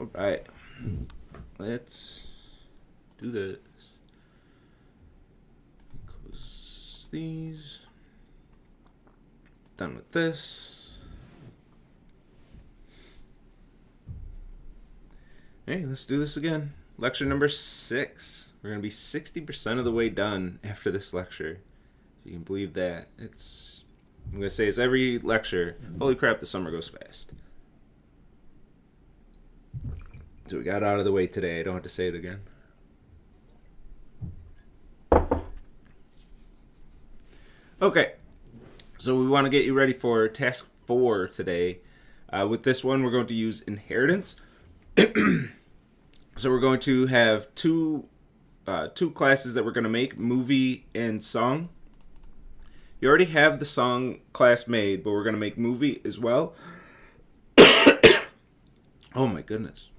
All right, let's do this. Close these. Done with this. Hey, let's do this again. Lecture number 6. We're going to be 60% of the way done after this lecture. If you can believe that. I'm going to say it's every lecture. Holy crap, the summer goes fast. So we got out of the way today. I don't have to say it again. Okay. So we want to get you ready for task 4 today. With this one, we're going to use inheritance. So we're going to have two classes that we're going to make, movie and song. You already have the song class made, but we're going to make movie as well. Oh my goodness.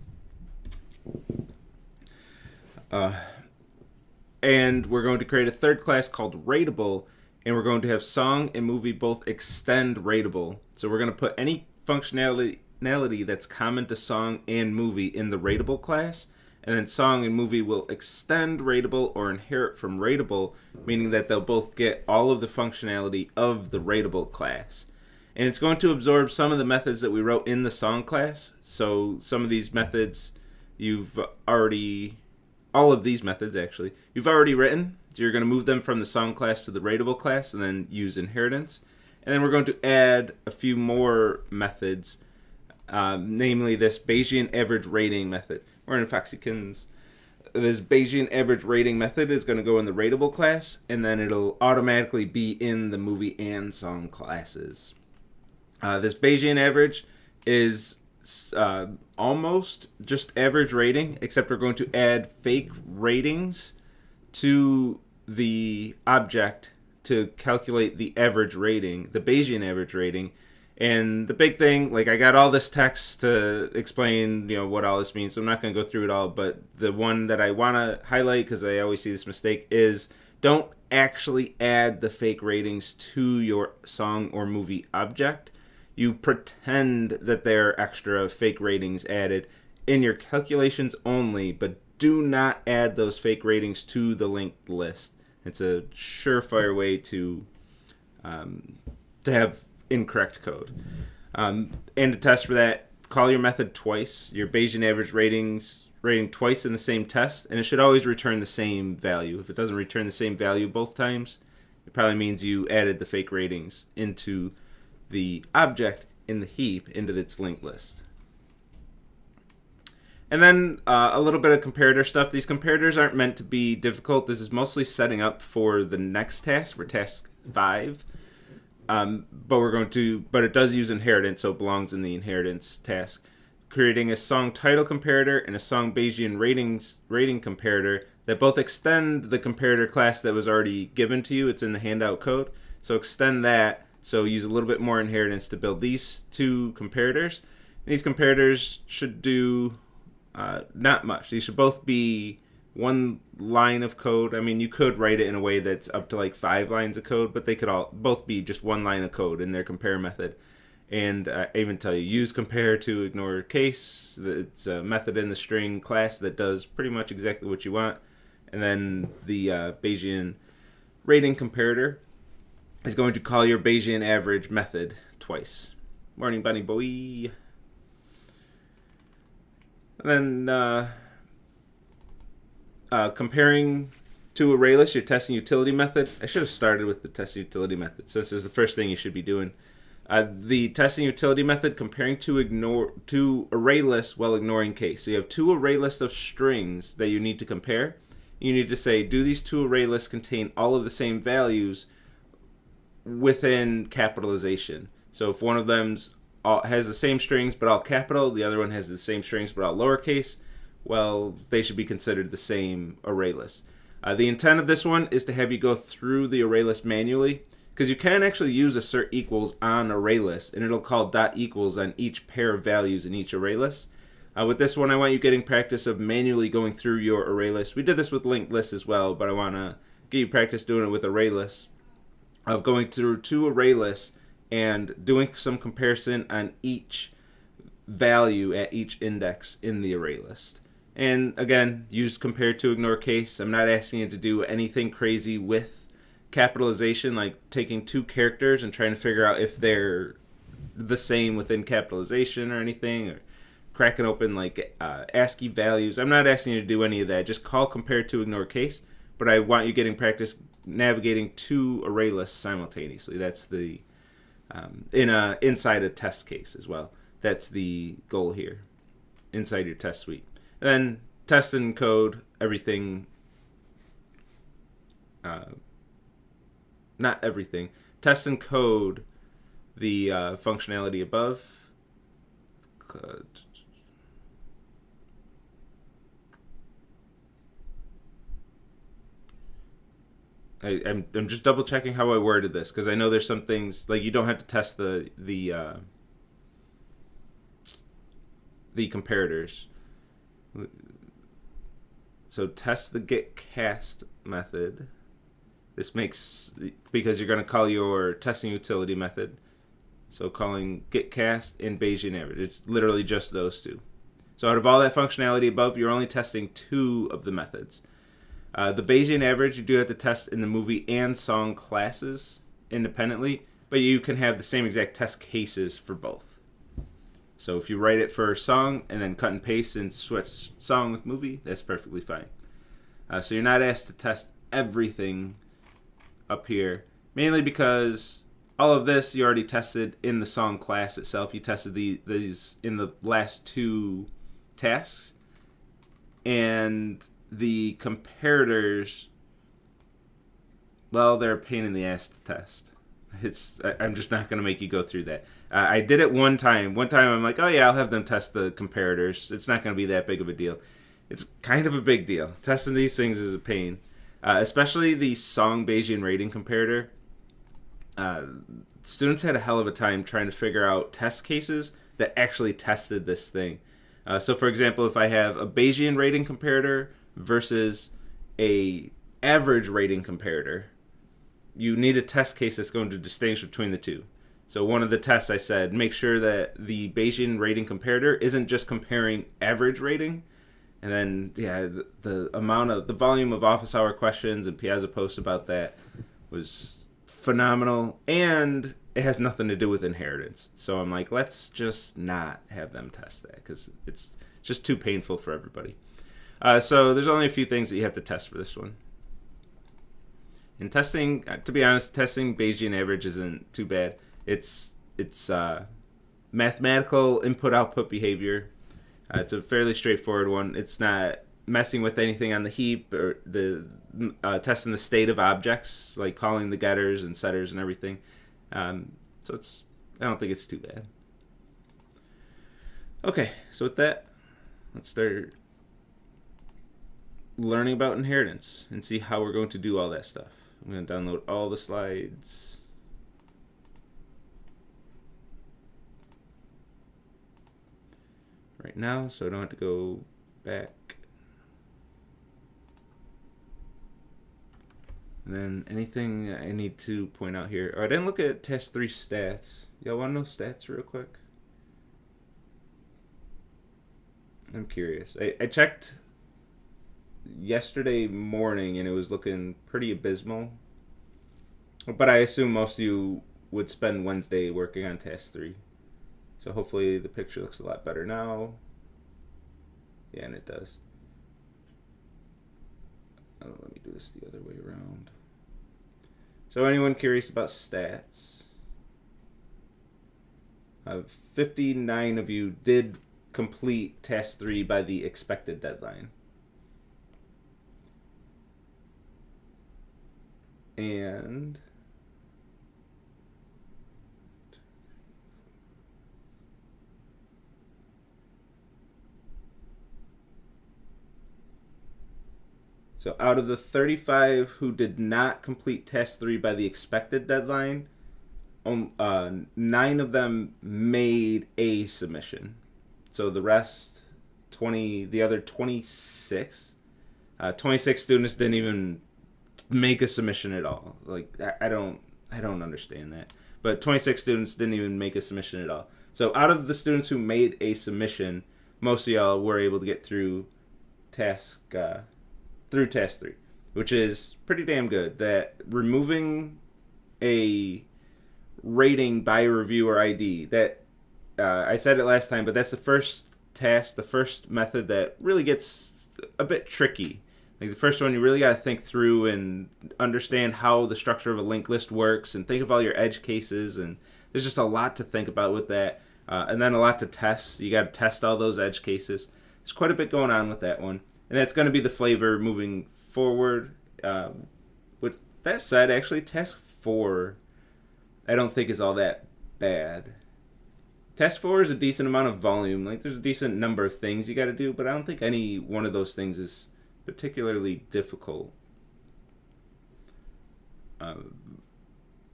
And we're going to create a third class called rateable, and we're going to have song and movie both extend rateable. So we're going to put any functionality that's common to song and movie in the rateable class, and then song and movie will extend rateable or inherit from rateable, meaning that they'll both get all of the functionality of the rateable class. And it's going to absorb some of the methods that we wrote in the song class. So some of these methods all of these methods actually, you've already written. So you're going to move them from the song class to the rateable class and then use inheritance. And then we're going to add a few more methods, namely this Bayesian average rating method. We're in Foxykins. This Bayesian average rating method is going to go in the rateable class, and then it'll automatically be in the movie and song classes. This Bayesian average is almost just average rating, except we're going to add fake ratings to the object to calculate the average rating, the Bayesian average rating. And the big thing, like, I got all this text to explain, what all this means, so I'm not going to go through it all, but the one that I want to highlight, because I always see this mistake, is don't actually add the fake ratings to your song or movie object. You pretend that there are extra fake ratings added in your calculations only, but do not add those fake ratings to the linked list. It's a surefire way to have incorrect code. And to test for that, call your method twice, your Bayesian average rating twice in the same test, and it should always return the same value. If it doesn't return the same value both times, it probably means you added the fake ratings into the object in the heap into its linked list. And then a little bit of comparator stuff. These comparators aren't meant to be difficult. This is mostly setting up for the next task, for task 5. But it does use inheritance, so it belongs in the inheritance task. Creating a song title comparator and a song Bayesian rating comparator that both extend the comparator class that was already given to you. It's in the handout code. So extend that. So use a little bit more inheritance to build these two comparators. These comparators should do not much. These should both be one line of code. I mean, you could write it in a way that's up to like 5 lines of code, but they could both be just one line of code in their compare method. And I even tell you, use compare to ignore case. It's a method in the string class that does pretty much exactly what you want. And then the Bayesian rating comparator is going to call your Bayesian average method twice. Morning, bunny boy. And then comparing to ArrayList, your testing utility method. I should have started with the testing utility method, so this is the first thing you should be doing. The testing utility method, comparing to ArrayList while ignoring case. So you have 2 ArrayList of strings that you need to compare. You need to say, do these 2 ArrayLists contain all of the same values within capitalization? So if one of them has the same strings but all capital, the other one has the same strings but all lowercase, well, they should be considered the same array list. The intent of this one is to have you go through the array list manually, because you can actually use assert equals on array list, and it'll call dot equals on each pair of values in each array list. With this one, I want you getting practice of manually going through your array list. We did this with linked lists as well, but I want to get you practice doing it with array lists, of going through 2 array lists and doing some comparison on each value at each index in the array list. And again, use compare to ignore case. I'm not asking you to do anything crazy with capitalization, like taking two characters and trying to figure out if they're the same within capitalization or anything, or cracking open like ASCII values. I'm not asking you to do any of that. Just call compare to ignore case, but I want you getting practice navigating two array lists simultaneously. That's the inside a test case as well. That's the goal here inside your test suite. And then test and code everything. Not everything. Test and code the functionality above. I'm just double checking how I worded this, because I know there's some things like you don't have to test the comparators. So test the get cast method. This makes, because you're going to call your testing utility method. So calling get cast and Bayesian average. It's literally just those two. So out of all that functionality above, you're only testing two of the methods. The Bayesian average you do have to test in the movie and song classes independently, but you can have the same exact test cases for both. So if you write it for song and then cut and paste and switch song with movie, that's perfectly fine. So you're not asked to test everything up here, mainly because all of this you already tested in the song class itself. You tested these in the last two tasks, and the comparators, well, they're a pain in the ass to test. I'm just not going to make you go through that. I did it one time. One time I'm like, oh yeah, I'll have them test the comparators. It's not going to be that big of a deal. It's kind of a big deal. Testing these things is a pain. Especially the song Bayesian rating comparator. Students had a hell of a time trying to figure out test cases that actually tested this thing. So for example, if I have a Bayesian rating comparator versus a average rating comparator, you need a test case that's going to distinguish between the two. So one of the tests I said, make sure that the Bayesian rating comparator isn't just comparing average rating. And then, yeah, the volume of office hour questions and Piazza posts about that was phenomenal. And it has nothing to do with inheritance. So I'm like, let's just not have them test that, because it's just too painful for everybody. So there's only a few things that you have to test for this one. In testing, to be honest, testing Bayesian average isn't too bad. It's mathematical input-output behavior. It's a fairly straightforward one. It's not messing with anything on the heap or the testing the state of objects, like calling the getters and setters and everything. So I don't think it's too bad. Okay, so with that, let's start learning about inheritance and see how we're going to do all that stuff. I'm going to download all the slides. Right now, so I don't have to go back. And then anything I need to point out here. Oh, I didn't look at test 3 stats. Y'all want to know stats real quick? I'm curious. I checked yesterday morning and it was looking pretty abysmal. But I assume most of you would spend Wednesday working on test 3. So hopefully the picture looks a lot better now. Yeah, and it does. Let me do this the other way around. So anyone curious about stats? 59 of you did complete task 3 by the expected deadline. And so out of the 35 who did not complete task 3 by the expected deadline, 9 of them made a submission. So the rest, the other 26 students didn't even make a submission at all. Like, I don't understand that. But 26 students didn't even make a submission at all. So out of the students who made a submission, most of y'all were able to get through task 3, which is pretty damn good. That removing a rating by reviewer ID, that I said it last time, but that's the first task, the first method that really gets a bit tricky. Like the first one, you really got to think through and understand how the structure of a linked list works, and think of all your edge cases, and there's just a lot to think about with that, and then a lot to test. You got to test all those edge cases. There's quite a bit going on with that one, and that's going to be the flavor moving forward. With that said, actually, task 4, I don't think is all that bad. Task 4 is a decent amount of volume. Like, there's a decent number of things you got to do, but I don't think any one of those things is particularly difficult.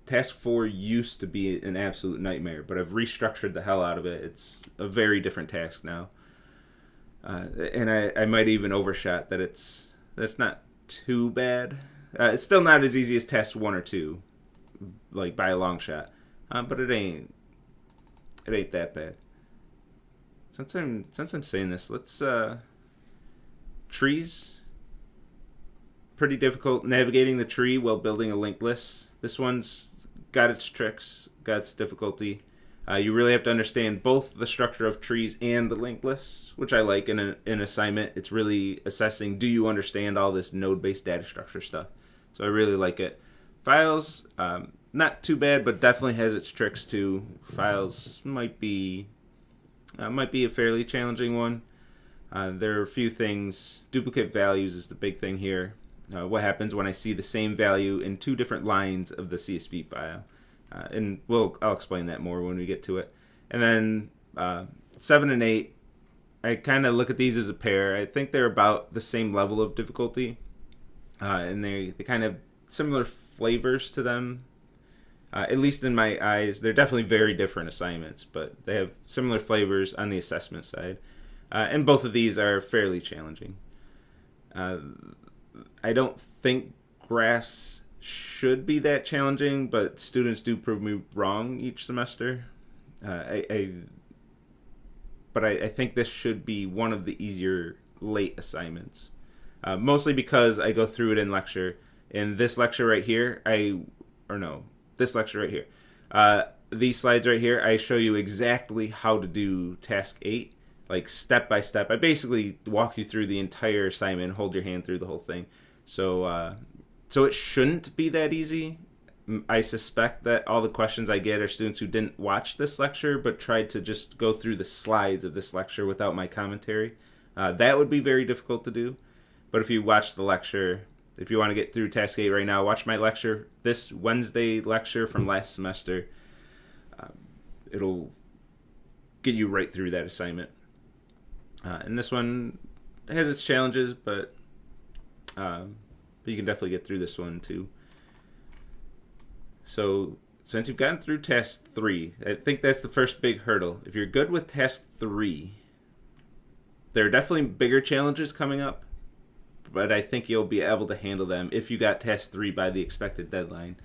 Task 4 used to be an absolute nightmare, but I've restructured the hell out of it. It's a very different task now. And I might even overshot that that's not too bad. It's still not as easy as task 1 or 2, like by a long shot. But it ain't that bad. Since I'm saying this, let's trees. Pretty difficult navigating the tree while building a linked list. This one's got its tricks, got its difficulty. You really have to understand both the structure of trees and the linked lists, which I like in an assignment. It's really assessing, do you understand all this node-based data structure stuff? So I really like it. Files, not too bad, but definitely has its tricks too. Files might be a fairly challenging one. There are a few things. Duplicate values is the big thing here. What happens when I see the same value in 2 different lines of the CSV file. And I'll explain that more when we get to it. And then 7 and 8, I kind of look at these as a pair. I think they're about the same level of difficulty. And they kind of similar flavors to them. At least in my eyes, they're definitely very different assignments, but they have similar flavors on the assessment side. And both of these are fairly challenging. I don't think graphs should be that challenging, but students do prove me wrong each semester. But I think this should be one of the easier late assignments. Mostly because I go through it in lecture. In this lecture right here, this lecture right here. These slides right here, I show you exactly how to do task 8, like step by step. I basically walk you through the entire assignment, hold your hand through the whole thing. So it shouldn't be that easy. I suspect that all the questions I get are students who didn't watch this lecture but tried to just go through the slides of this lecture without my commentary. That would be very difficult to do. But if you watch the lecture, if you want to get through task 8 right now, watch my lecture, this Wednesday lecture from last semester. It'll get you right through that assignment. And this one has its challenges, but you can definitely get through this one too. So since you've gotten through task 3, I think that's the first big hurdle. If you're good with task 3, there are definitely bigger challenges coming up, but I think you'll be able to handle them if you got task 3 by the expected deadline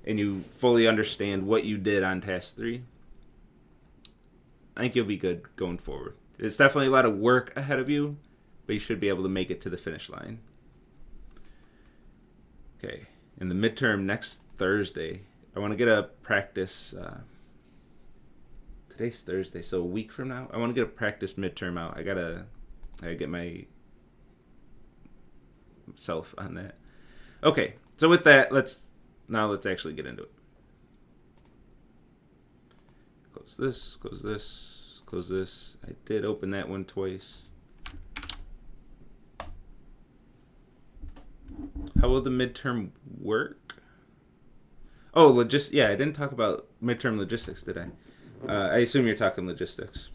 and you fully understand what you did on task 3. I think you'll be good going forward. It's definitely a lot of work ahead of you, but you should be able to make it to the finish line. Okay, in the midterm next Thursday, I want to get a practice. Today's Thursday, so a week from now, I want to get a practice midterm out. I gotta get myself on that. Okay, so with that, let's actually get into it. Close this, close this, close this. I did open that one twice. How will the midterm work? Oh, I didn't talk about midterm logistics, did I? I assume you're talking logistics.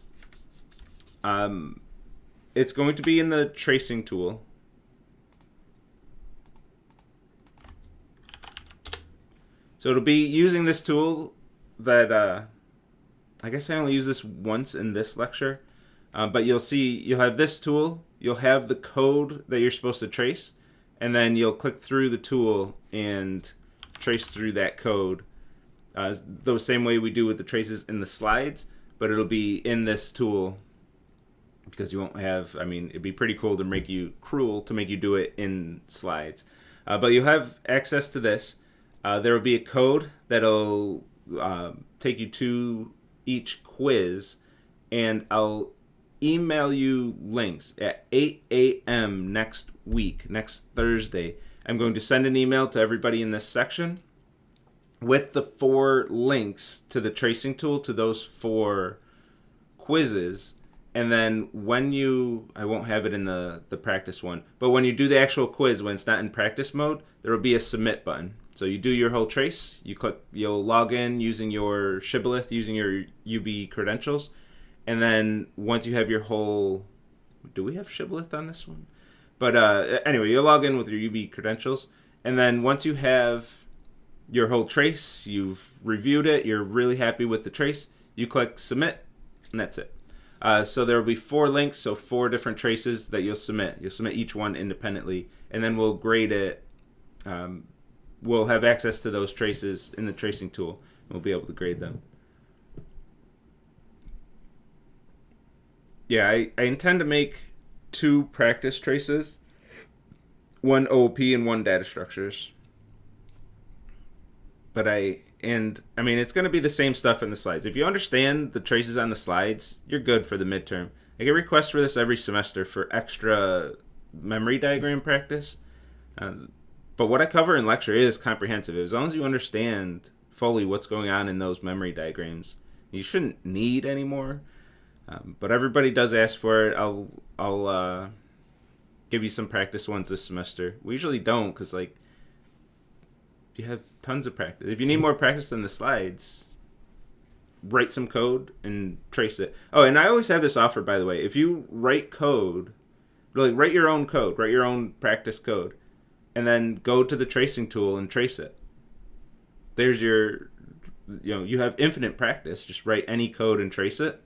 It's going to be in the tracing tool. So it'll be using this tool that I guess I only use this once in this lecture. But you'll have this tool, you'll have the code that you're supposed to trace, and then you'll click through the tool and trace through that code the same way we do with the traces in the slides, but it'll be in this tool because you won't have. I mean, it'd be pretty cruel to make you do it in slides, but you'll have access to this. There will be a code that'll take you to each quiz, and I'll email you links at 8 a.m. next week, next Thursday. I'm going to send an email to everybody in this section with the 4 links to the tracing tool to those 4 quizzes. And then I won't have it in the practice one, but when you do the actual quiz, when it's not in practice mode, there will be a submit button. So you do your whole trace, you'll log in using your Shibboleth, using your UB credentials. And then once you have your whole, do we have Shibboleth on this one? But anyway, you'll log in with your UB credentials. And then once you have your whole trace, you've reviewed it, you're really happy with the trace, you click submit, and that's it. So there will be 4 links, so 4 different traces that you'll submit. You'll submit each one independently, and then we'll grade it. We'll have access to those traces in the tracing tool, and we'll be able to grade them. Yeah, I intend to make 2 practice traces, 1 OOP and 1 data structures. But I mean, it's going to be the same stuff in the slides. If you understand the traces on the slides, you're good for the midterm. I get requests for this every semester for extra memory diagram practice. But what I cover in lecture is comprehensive. As long as you understand fully what's going on in those memory diagrams, you shouldn't need any more. But everybody does ask for it. I'll give you some practice ones this semester. We usually don't because, like, you have tons of practice. If you need more practice than the slides, write some code and trace it. Oh, and I always have this offer, by the way. If you write code, really write your own code, write your own practice code, and then go to the tracing tool and trace it. There's your, you have infinite practice. Just write any code and trace it.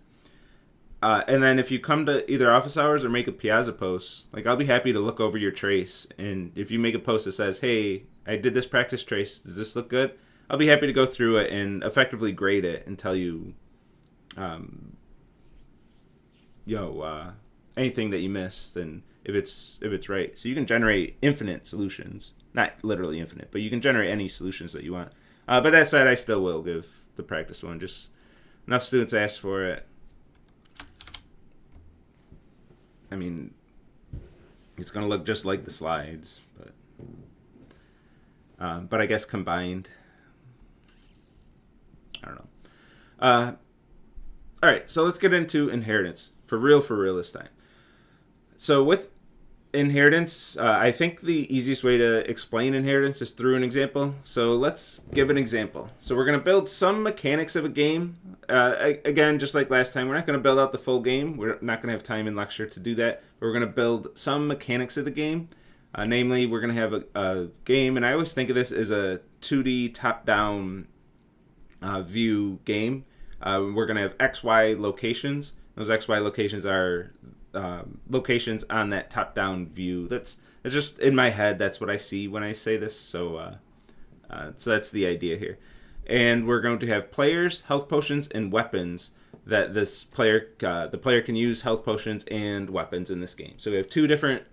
And then if you come to either office hours or make a Piazza post, like, I'll be happy to look over your trace. And if you make a post that says, hey, I did this practice trace, does this look good? I'll be happy to go through it and effectively grade it and tell you, anything that you missed and if it's right. So you can generate infinite solutions. Not literally infinite, but you can generate any solutions that you want. But that said, I still will give the practice one. Just enough students ask for it. I mean, it's going to look just like the slides, but I guess combined, I don't know. All right, so let's get into inheritance for real this time. So with inheritance, I think the easiest way to explain inheritance is through an example. So let's give an example. So we're going to build some mechanics of a game. Again, just like last time, we're not going to build out the full game. We're not going to have time in lecture to do that. But we're going to build some mechanics of the game. Namely, we're going to have a game, and I always think of this as a 2D top-down view game. We're going to have XY locations. Those XY locations are locations on that top-down view. That's just in my head. That's what I see when I say this. So that's the idea here. And we're going to have players, health potions, and weapons that the player can use health potions and weapons in this game. So we have 2 different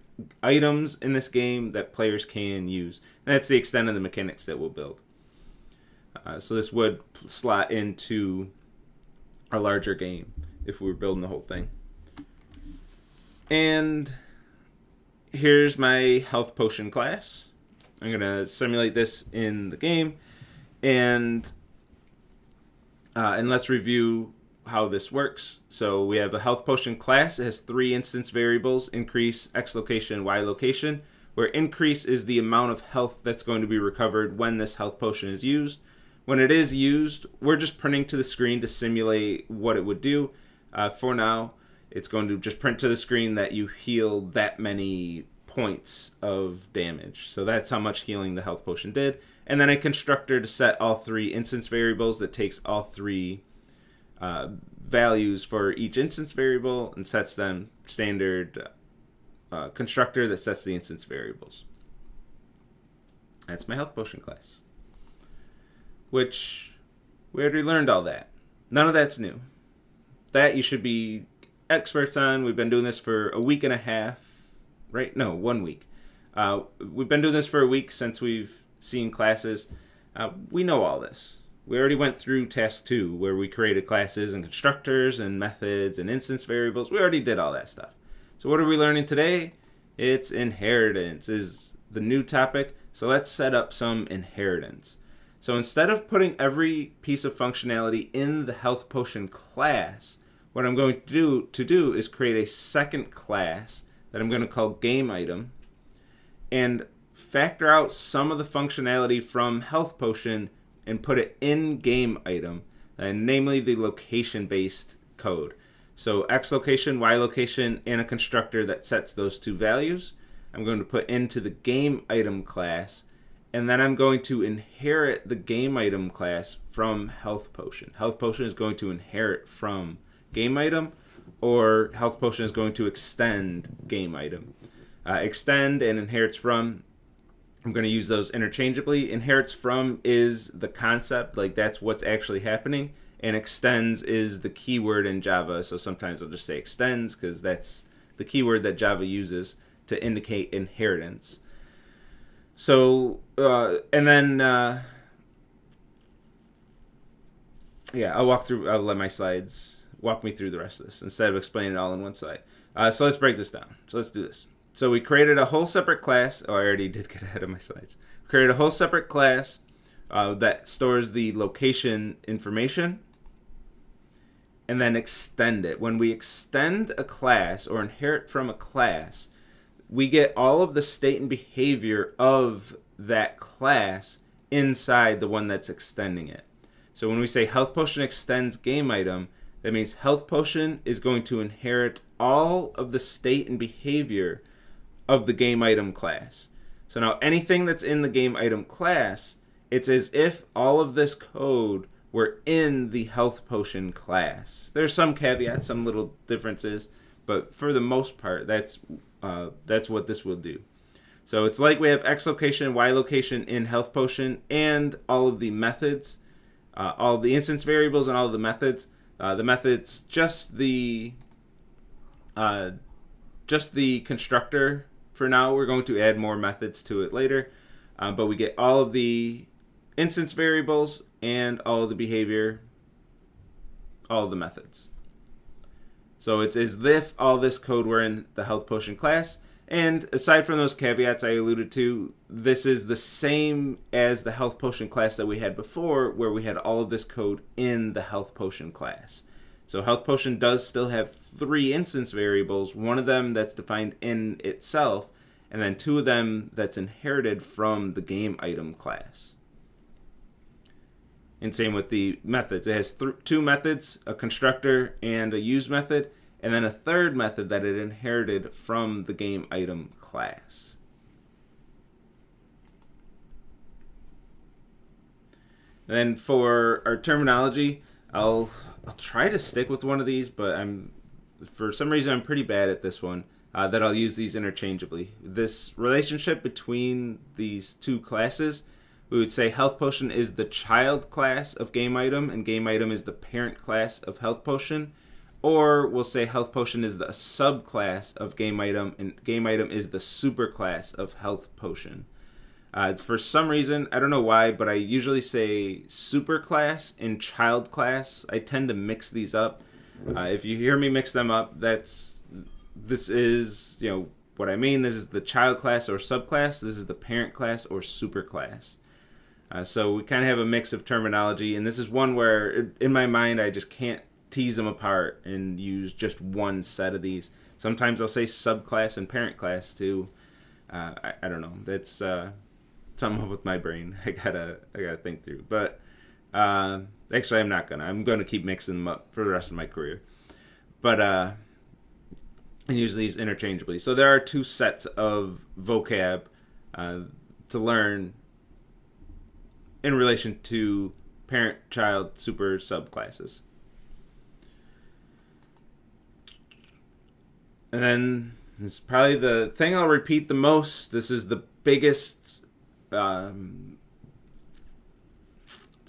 items in this game that players can use. And that's the extent of the mechanics that we'll build. So this would slot into a larger game if we were building the whole thing. And here's my health potion class. I'm going to simulate this in the game. And let's review how this works. So we have a health potion class. It has 3 instance variables: increase, X location, Y location, where increase is the amount of health that's going to be recovered when this health potion is used. When it is used, we're just printing to the screen to simulate what it would do. For now, it's going to just print to the screen that you heal that many points of damage. So that's how much healing the health potion did. And then a constructor to set all 3 instance variables that takes all 3 values for each instance variable and sets them. Standard constructor that sets the instance variables. That's my health potion class. Which, we already learned all that. None of that's new. that you should be experts on. We've been doing this for a week and a half, right? No, 1 week. We've been doing this for a week since we've seen classes. We know all this. We already went through task 2 where we created classes and constructors and methods and instance variables. We already did all that stuff. So what are we learning today? It's inheritance is the new topic. So let's set up some inheritance. So instead of putting every piece of functionality in the health potion class, what I'm going to do is create a second class that I'm going to call game item and factor out some of the functionality from health potion and put it in game item, and namely the location-based code. So X location, Y location, and a constructor that sets those two values, I'm going to put into the game item class, and then I'm going to inherit the game item class from health potion. Health potion is going to inherit from game item, or health potion is going to extend game item. Extend and inherits from, I'm going to use those interchangeably. Inherits from is the concept, like that's what's actually happening, and extends is the keyword in Java. So sometimes I'll just say extends because that's the keyword that Java uses to indicate inheritance. So, and then, I'll let my slides walk me through the rest of this instead of explaining it all in one slide. So let's break this down. So let's do this. So we created a whole separate class. Oh, I already did get ahead of my slides. Created a whole separate class that stores the location information and then extend it. When we extend a class or inherit from a class, we get all of the state and behavior of that class inside the one that's extending it. So when we say health potion extends game item, that means health potion is going to inherit all of the state and behavior of the game item class. So now anything that's in the game item class, it's as if all of this code were in the health potion class. There's some caveats, some little differences, but for the most part, that's what this will do. So it's like we have X location, Y location in health potion, and all of the methods, all of the instance variables, and all of the methods. The methods, just the constructor for now. We're going to add more methods to it later, but we get all of the instance variables and all of the behavior, all of the methods. So it's as if all this code were in the health potion class. And aside from those caveats I alluded to, this is the same as the health potion class that we had before, where we had all of this code in the health potion class. So health potion does still have 3 instance variables, one of them that's defined in itself, and then 2 of them that's inherited from the game item class. And same with the methods. It has 2 methods, a constructor and a use method, and then a third method that it inherited from the game item class. And then for our terminology, I'll try to stick with one of these, but for some reason I'm pretty bad at this one, that I'll use these interchangeably. This relationship between these 2 classes, we would say health potion is the child class of game item, and game item is the parent class of health potion. Or we'll say health potion is the subclass of game item, and game item is the superclass of health potion. For some reason, I don't know why, but I usually say superclass and child class. I tend to mix these up. If you hear me mix them up, this is what I mean. This is the child class or subclass. This is the parent class or superclass. So we kind of have a mix of terminology, and this is one where, in my mind, I just can't tease them apart and use just one set of these. Sometimes I'll say subclass and parent class too. I don't know. That's something up with my brain. I gotta think through. But actually, I'm not gonna. I'm gonna keep mixing them up for the rest of my career. But and use these interchangeably. So there are 2 sets of vocab to learn in relation to parent, child, super subclasses. And then this is probably the thing I'll repeat the most. This is the biggest. It's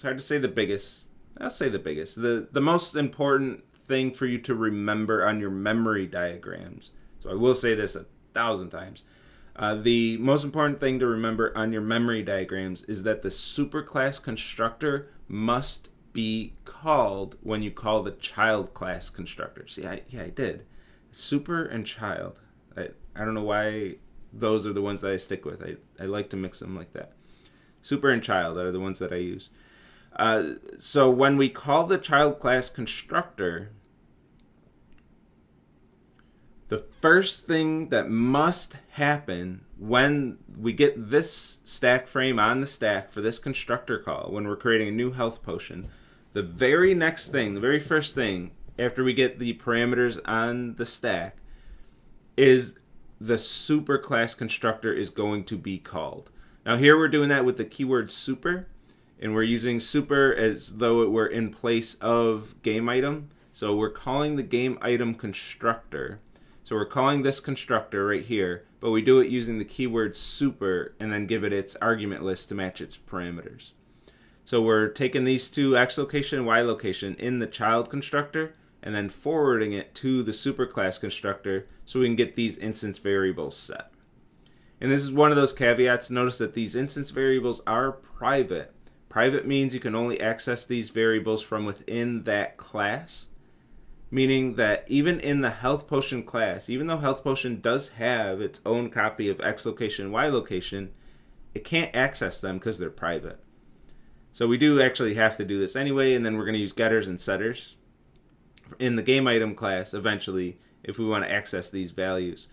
hard to say the biggest. I'll say the biggest. The most important thing for you to remember on your memory diagrams. So I will say this 1,000 times. The most important thing to remember on your memory diagrams is that the superclass constructor must be called when you call the child class constructor. See, I did. Super and child. I don't know why those are the ones that I stick with. I like to mix them like that. Super and child are the ones that I use. So when we call the child class constructor, the first thing that must happen when we get this stack frame on the stack for this constructor call, when we're creating a new health potion, the very next thing, the very first thing after we get the parameters on the stack is the superclass constructor is going to be called. Now here we're doing that with the keyword super, and we're using super as though it were in place of game item. So we're calling the game item constructor. So we're calling this constructor right here, but we do it using the keyword super and then give it its argument list to match its parameters. So we're taking these two X location and Y location in the child constructor and then forwarding it to the superclass constructor so we can get these instance variables set. And this is one of those caveats. Notice that these instance variables are private. Private means you can only access these variables from within that class. Meaning that even in the health potion class, even though health potion does have its own copy of X location and Y location, it can't access them because they're private. So we do actually have to do this anyway, and then we're going to use getters and setters in the game item class eventually if we want to access these values.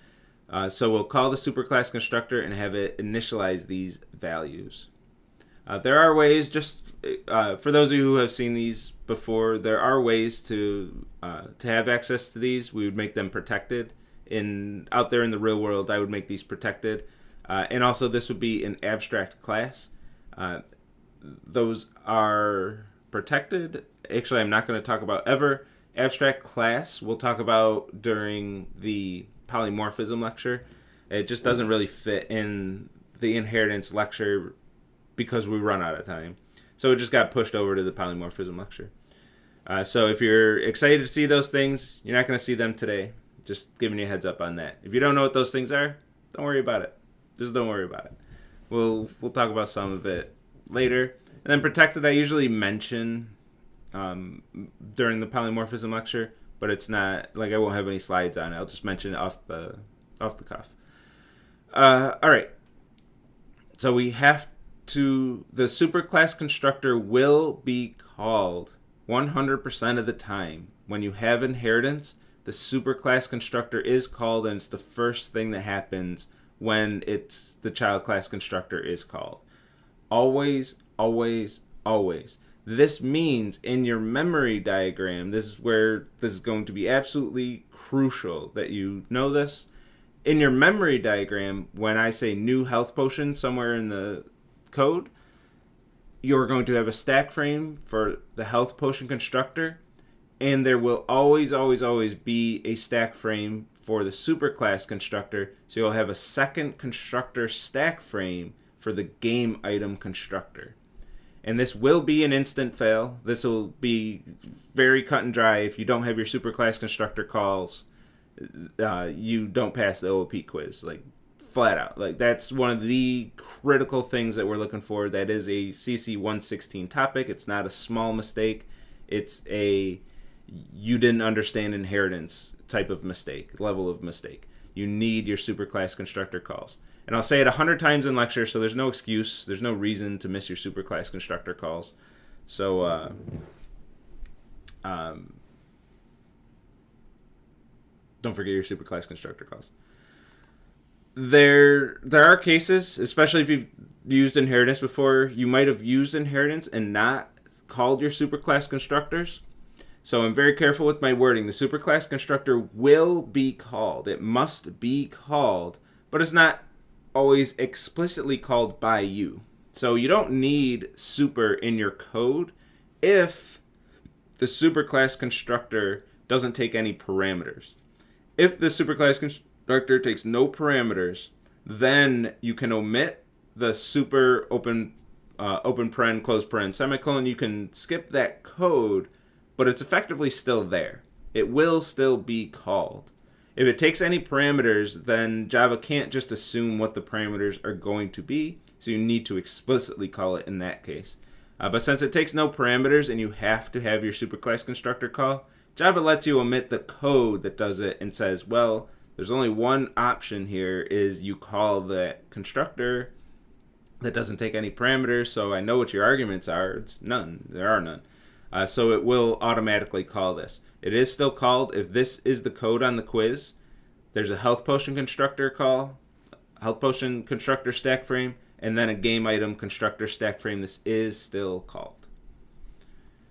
So we'll call the superclass constructor and have it initialize these values. There are ways, just for those of you who have seen these before, there are ways to have access to these. We would make them protected. Out there in the real world, I would make these protected. And also this would be an abstract class. Those are protected. Actually, I'm not going to talk about ever. Abstract class we'll talk about during the polymorphism lecture. It just doesn't really fit in the inheritance lecture because we run out of time. So it just got pushed over to the polymorphism lecture. So if you're excited to see those things, you're not going to see them today. Just giving you a heads up on that. If you don't know what those things are, don't worry about it. Just don't worry about it. We'll talk about some of it later. And then protected, I usually mention during the polymorphism lecture, but it's not like I won't have any slides on it. I'll just mention it off the cuff. All right. So we have to, the superclass constructor will be called 100% of the time. When you have inheritance, the superclass constructor is called, and it's the first thing that happens when the child class constructor is called. Always, always, always. This means in your memory diagram, this is where this is going to be absolutely crucial that you know this. In your memory diagram, when I say new health potion somewhere in the code, you're going to have a stack frame for the health potion constructor, and there will always, always, always be a stack frame for the superclass constructor, so you'll have a second constructor stack frame for the game item constructor. And this will be an instant fail. This will be very cut and dry. If you don't have your superclass constructor calls, you don't pass the OOP quiz, like flat out. Like that's one of the critical things that we're looking for. That is a CSE116 topic. It's not a small mistake. It's a you didn't understand inheritance type of mistake, level of mistake. You need your superclass constructor calls. And I'll say it 100 times in lecture, so there's no excuse. There's no reason to miss your superclass constructor calls. So, don't forget your superclass constructor calls. There are cases, especially if you've used inheritance before, you might have used inheritance and not called your superclass constructors. So I'm very careful with my wording. The superclass constructor will be called. It must be called, but it's not always explicitly called by you. So you don't need super in your code if the superclass constructor doesn't take any parameters. If the superclass constructor takes no parameters, then you can omit the super open close paren, semicolon. You can skip that code, but it's effectively still there. it will still be called. If it takes any parameters, then Java can't just assume what the parameters are going to be, so you need to explicitly call it in that case. But since it takes no parameters and you have to have your superclass constructor call, Java lets you omit the code that does it and says, well, there's only one option here, is you call the constructor that doesn't take any parameters, so I know what your arguments are. It's none. There are none. So it will automatically call this. It is still called. If this is the code on the quiz, there's a health potion constructor call, health potion constructor stack frame, and then a game item constructor stack frame. This is still called.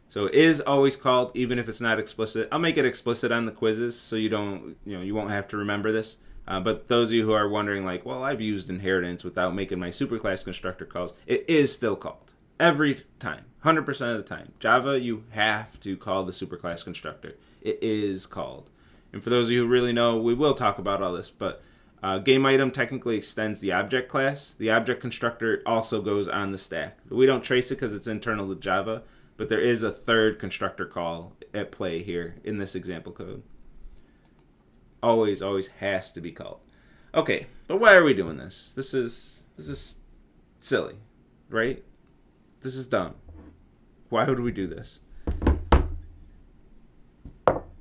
So it is always called, even if it's not explicit. I'll make it explicit on the quizzes so you won't have to remember this. But those of you who are wondering, like, well, I've used inheritance without making my superclass constructor calls, it is still called. Every time. 100% of the time. Java, you have to call the superclass constructor. It is called. And for those of you who really know, we will talk about all this, but game item technically extends the object class. The object constructor also goes on the stack. We don't trace it because it's internal to Java, but there is a third constructor call at play here in this example code. Always has to be called. Okay, but why are we doing this? This is silly, right? This is dumb. Why would we do this?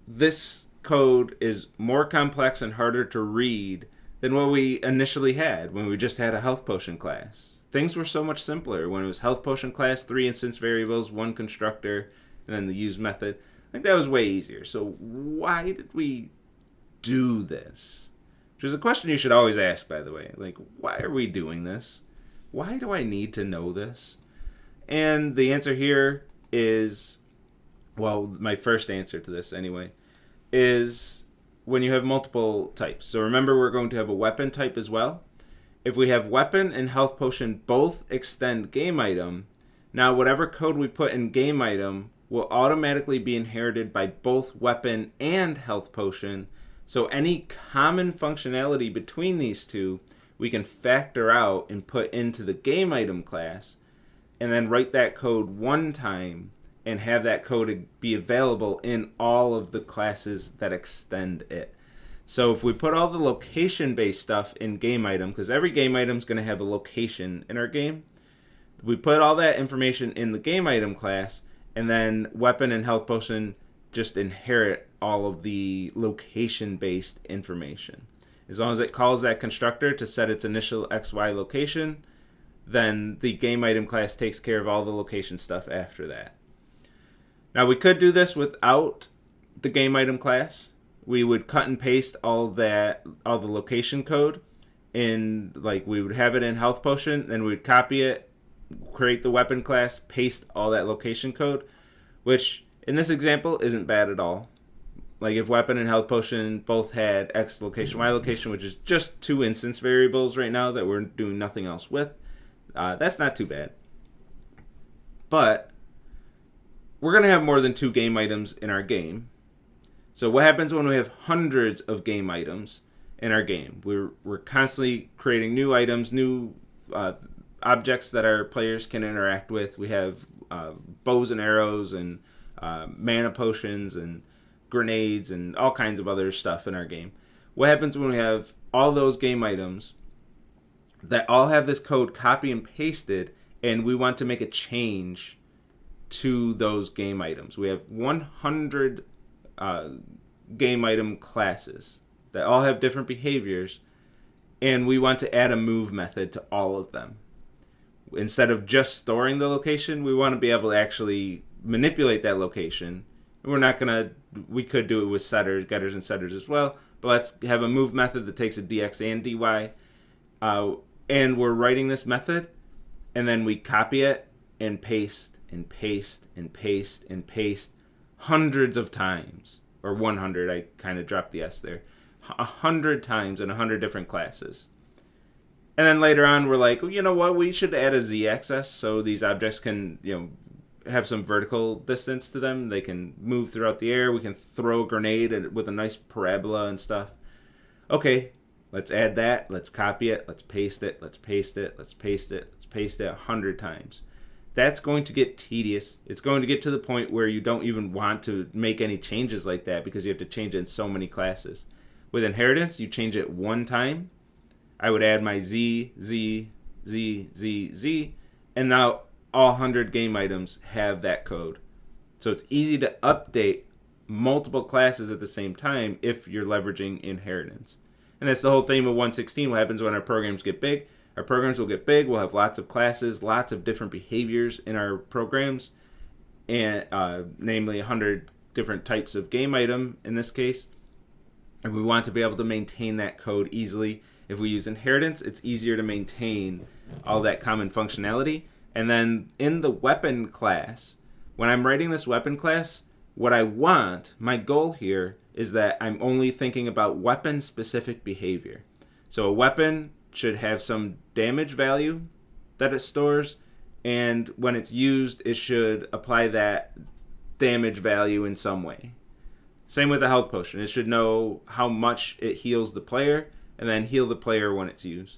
This code is more complex and harder to read than what we initially had when we just had a health potion class. Things were so much simpler when it was health potion class, 3 instance variables, 1 constructor, and then the use method. I think that was way easier. So why did we do this? Which is a question you should always ask, by the way. Like, why are we doing this? Why do I need to know this? And the answer here is, well, my first answer to this anyway, is when you have multiple types. So remember, we're going to have a weapon type as well. If we have weapon and health potion both extend game item, now whatever code we put in game item will automatically be inherited by both weapon and health potion. So any common functionality between these two, we can factor out and put into the game item class, and then write that code one time and have that code be available in all of the classes that extend it. So if we put all the location-based stuff in game item, because every game item is going to have a location in our game, we put all that information in the game item class, and then weapon and health potion just inherit all of the location-based information. As long as it calls that constructor to set its initial XY location, then the game item class takes care of all the location stuff after that. Now we could do this without the game item class. We would cut and paste all the location code in, like, we would have it in health potion, then we'd copy it, create the weapon class, paste all that location code, which in this example isn't bad at all. Like if weapon and health potion both had X location, Y location, which is just 2 instance variables right now that we're doing nothing else with, that's not too bad. But we're going to have more than 2 game items in our game. So what happens when we have hundreds of game items in our game? We're constantly creating new items, new objects that our players can interact with. We have bows and arrows and mana potions and grenades and all kinds of other stuff in our game. What happens when we have all those game items that all have this code copy and pasted, and we want to make a change to those game items? We have 100 game item classes that all have different behaviors, and we want to add a move method to all of them. Instead of just storing the location, we want to be able to actually manipulate that location. We could do it with setters, getters, and setters as well, but let's have a move method that takes a dx and dy, and we're writing this method, and then we copy it and paste and paste and paste and paste hundreds of times, or 100, I kind of dropped the S there, 100 times in 100 different classes. And then later on, we're like, well, you know what, we should add a z-axis so these objects can, have some vertical distance to them. They can move throughout the air. We can throw a grenade with a nice parabola and stuff. Okay, let's add that. Let's copy it. Let's paste it. Let's paste it. Let's paste it. Let's paste it 100 times. that's going to get tedious. It's going to get to the point where you don't even want to make any changes like that because you have to change it in so many classes. With inheritance, you change it one time. I would add my Z, Z, Z, Z, Z, and now all 100 game items have that code. So it's easy to update multiple classes at the same time if you're leveraging inheritance. And that's the whole theme of 116. What happens when our programs get big? Our programs will get big. We'll have lots of classes, lots of different behaviors in our programs, and namely 100 different types of game item in this case. And we want to be able to maintain that code easily. If we use inheritance, it's easier to maintain all that common functionality. And then in the weapon class, when I'm writing this weapon class, what I want, my goal here, is that I'm only thinking about weapon-specific behavior. So a weapon should have some damage value that it stores, and when it's used, it should apply that damage value in some way. Same with the health potion. It should know how much it heals the player, and then heal the player when it's used.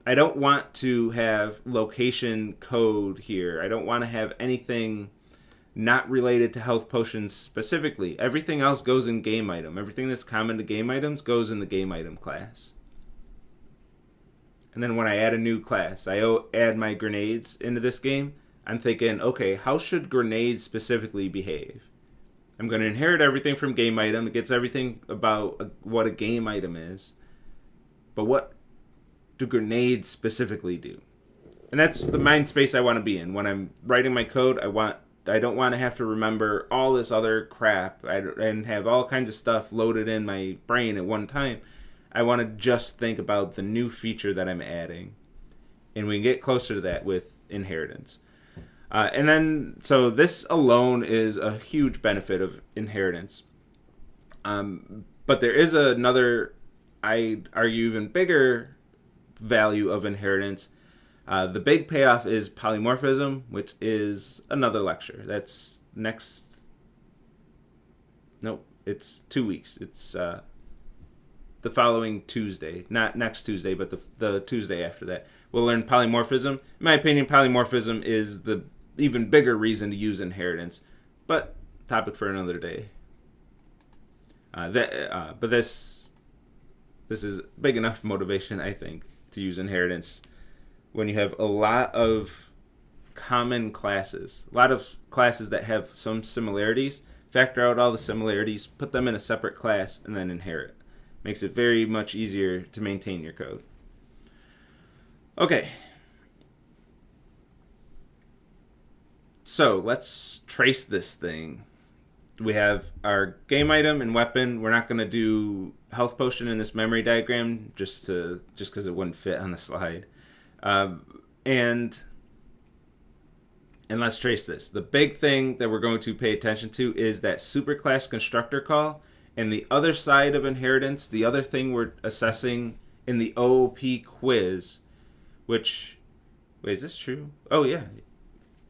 I don't want to have location code here. I don't want to have anything not related to health potions specifically. Everything else goes in game item. Everything that's common to game items goes in the game item class. And then when I add a new class, I add my grenades into this game, I'm thinking, okay, how should grenades specifically behave? I'm going to inherit everything from game item. It gets everything about what a game item is. But what do grenades specifically do? And that's the mind space I want to be in. When I'm writing my code, I don't want to have to remember all this other crap and have all kinds of stuff loaded in my brain at one time. I want to just think about the new feature that I'm adding. And we can get closer to that with inheritance. And then, so this alone is a huge benefit of inheritance. But there is another, I'd argue, even bigger value of inheritance. The big payoff is polymorphism, which is another lecture. That's it's 2 weeks. It's the following Tuesday. Not next Tuesday, but the Tuesday after that. We'll learn polymorphism. In my opinion, polymorphism is the even bigger reason to use inheritance, but topic for another day. But this is big enough motivation, I think, to use inheritance when you have a lot of common classes, a lot of classes that have some similarities. Factor out all the similarities, put them in a separate class, and then inherit. Makes it very much easier to maintain your code. Okay. So let's trace this thing. We have our game item and weapon. We're not going to do health potion in this memory diagram just because it wouldn't fit on the slide. And let's trace this. The big thing that we're going to pay attention to is that superclass constructor call. And the other side of inheritance, the other thing we're assessing in the OOP quiz, which, wait, is this true? Oh yeah,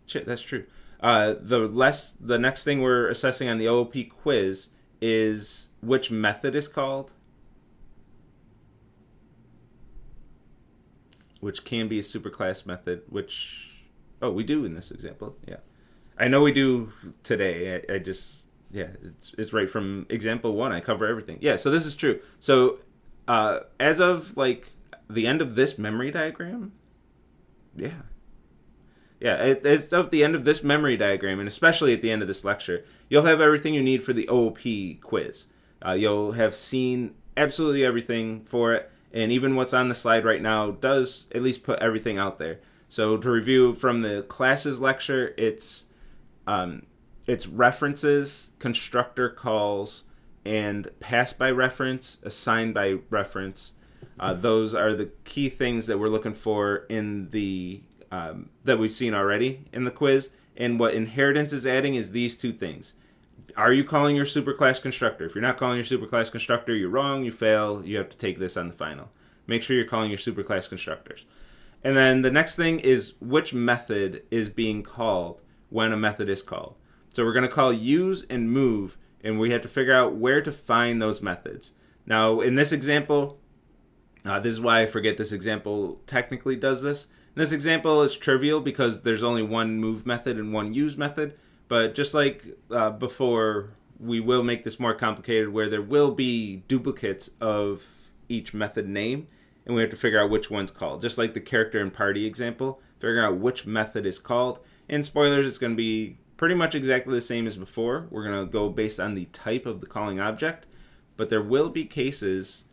shit, that's true. The next thing we're assessing on the OOP quiz is which method is called, which can be a superclass method, which, oh, we do in this example, yeah. I know we do today, I just, yeah, it's right from example 1, I cover everything. Yeah, so this is true. So as of like the end of this memory diagram, as of the end of this memory diagram, and especially at the end of this lecture, you'll have everything you need for the OOP quiz. You'll have seen absolutely everything for it, and even what's on the slide right now does at least put everything out there. So to review from the classes lecture, it's references, constructor calls, and pass by reference, assign by reference. Those are the key things that we're looking for in the that we've seen already in the quiz. And what inheritance is adding is these two things. Are you calling your superclass constructor? If you're not calling your superclass constructor, you're wrong, you fail, you have to take this on the final. Make sure you're calling your superclass constructors. And then the next thing is which method is being called when a method is called. So we're going to call use and move, and we have to figure out where to find those methods. Now, in this example, This is why I forget this example technically does this. In this example, it's trivial because there's only one move method and one use method. But just like before, we will make this more complicated where there will be duplicates of each method name, and we have to figure out which one's called. Just like the character and party example, figuring out which method is called. And spoilers, it's going to be pretty much exactly the same as before. We're going to go based on the type of the calling object, but there will be cases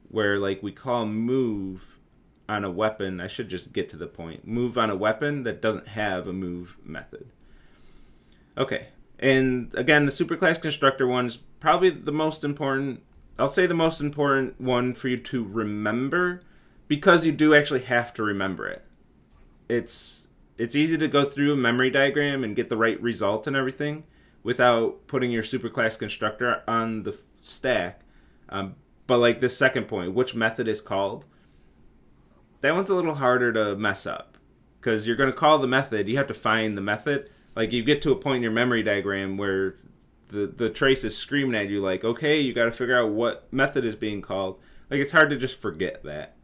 where, like, we call move on a weapon. I should just get to the point. Move on a weapon that doesn't have a move method. Okay, and again, the superclass constructor one's probably the most important. I'll say the most important one for you to remember, because you do actually have to remember it. It's easy to go through a memory diagram and get the right result and everything without putting your superclass constructor on the stack. But like this second point, which method is called, that one's a little harder to mess up because you're going to call the method. You have to find the method. Like, you get to a point in your memory diagram where the trace is screaming at you like, okay, you got to figure out what method is being called. Like, it's hard to just forget that.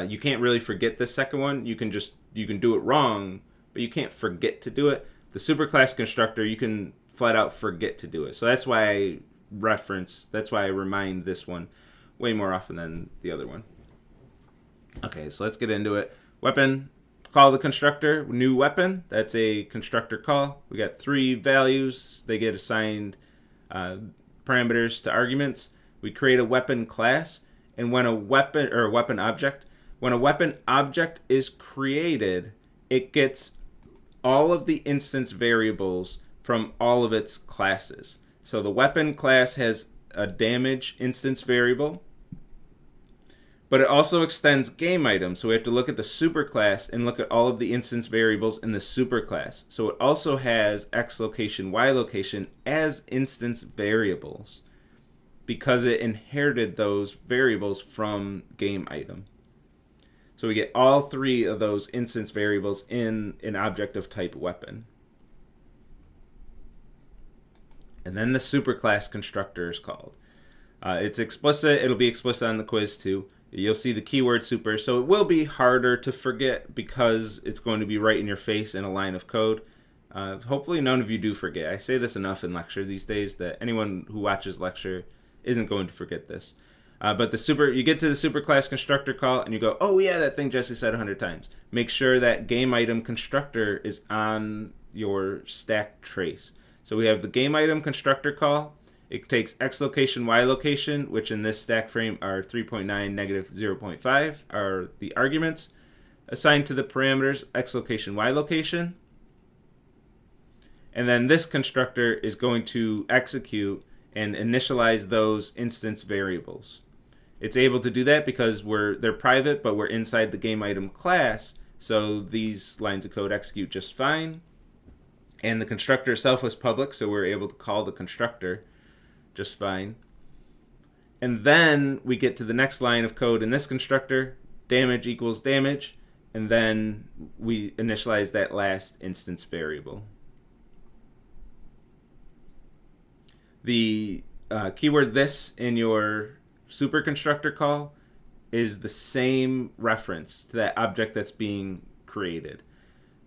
You can't really forget this second one. You can do it wrong, but you can't forget to do it. The superclass constructor, you can flat out forget to do it. So that's why I remind this one way more often than the other one. Okay, so let's get into it. Weapon, call the constructor, new weapon. That's a constructor call. We got 3 values. They get assigned parameters to arguments. We create a weapon class, and when a weapon object is created, it gets all of the instance variables from all of its classes. So the weapon class has a damage instance variable, but it also extends game items. So we have to look at the superclass and look at all of the instance variables in the superclass. So it also has X location, Y location as instance variables because it inherited those variables from game item. So we get all 3 of those instance variables in an object of type weapon. And then the superclass constructor is called. It's explicit. It'll be explicit on the quiz too. You'll see the keyword super. So it will be harder to forget because it's going to be right in your face in a line of code. Hopefully none of you do forget. I say this enough in lecture these days that anyone who watches lecture isn't going to forget this. But you get to the superclass constructor call and you go, oh yeah, that thing Jesse said 100 times. Make sure that game item constructor is on your stack trace. So we have the game item constructor call. It takes X location, Y location, which in this stack frame are 3.9, -0.5, are the arguments assigned to the parameters X location, Y location. And then this constructor is going to execute and initialize those instance variables. It's able to do that because they're private, but we're inside the game item class, so these lines of code execute just fine. And the constructor itself was public, so we're able to call the constructor just fine. And then we get to the next line of code in this constructor, damage equals damage, and then we initialize that last instance variable. The keyword this in your super constructor call is the same reference to that object that's being created.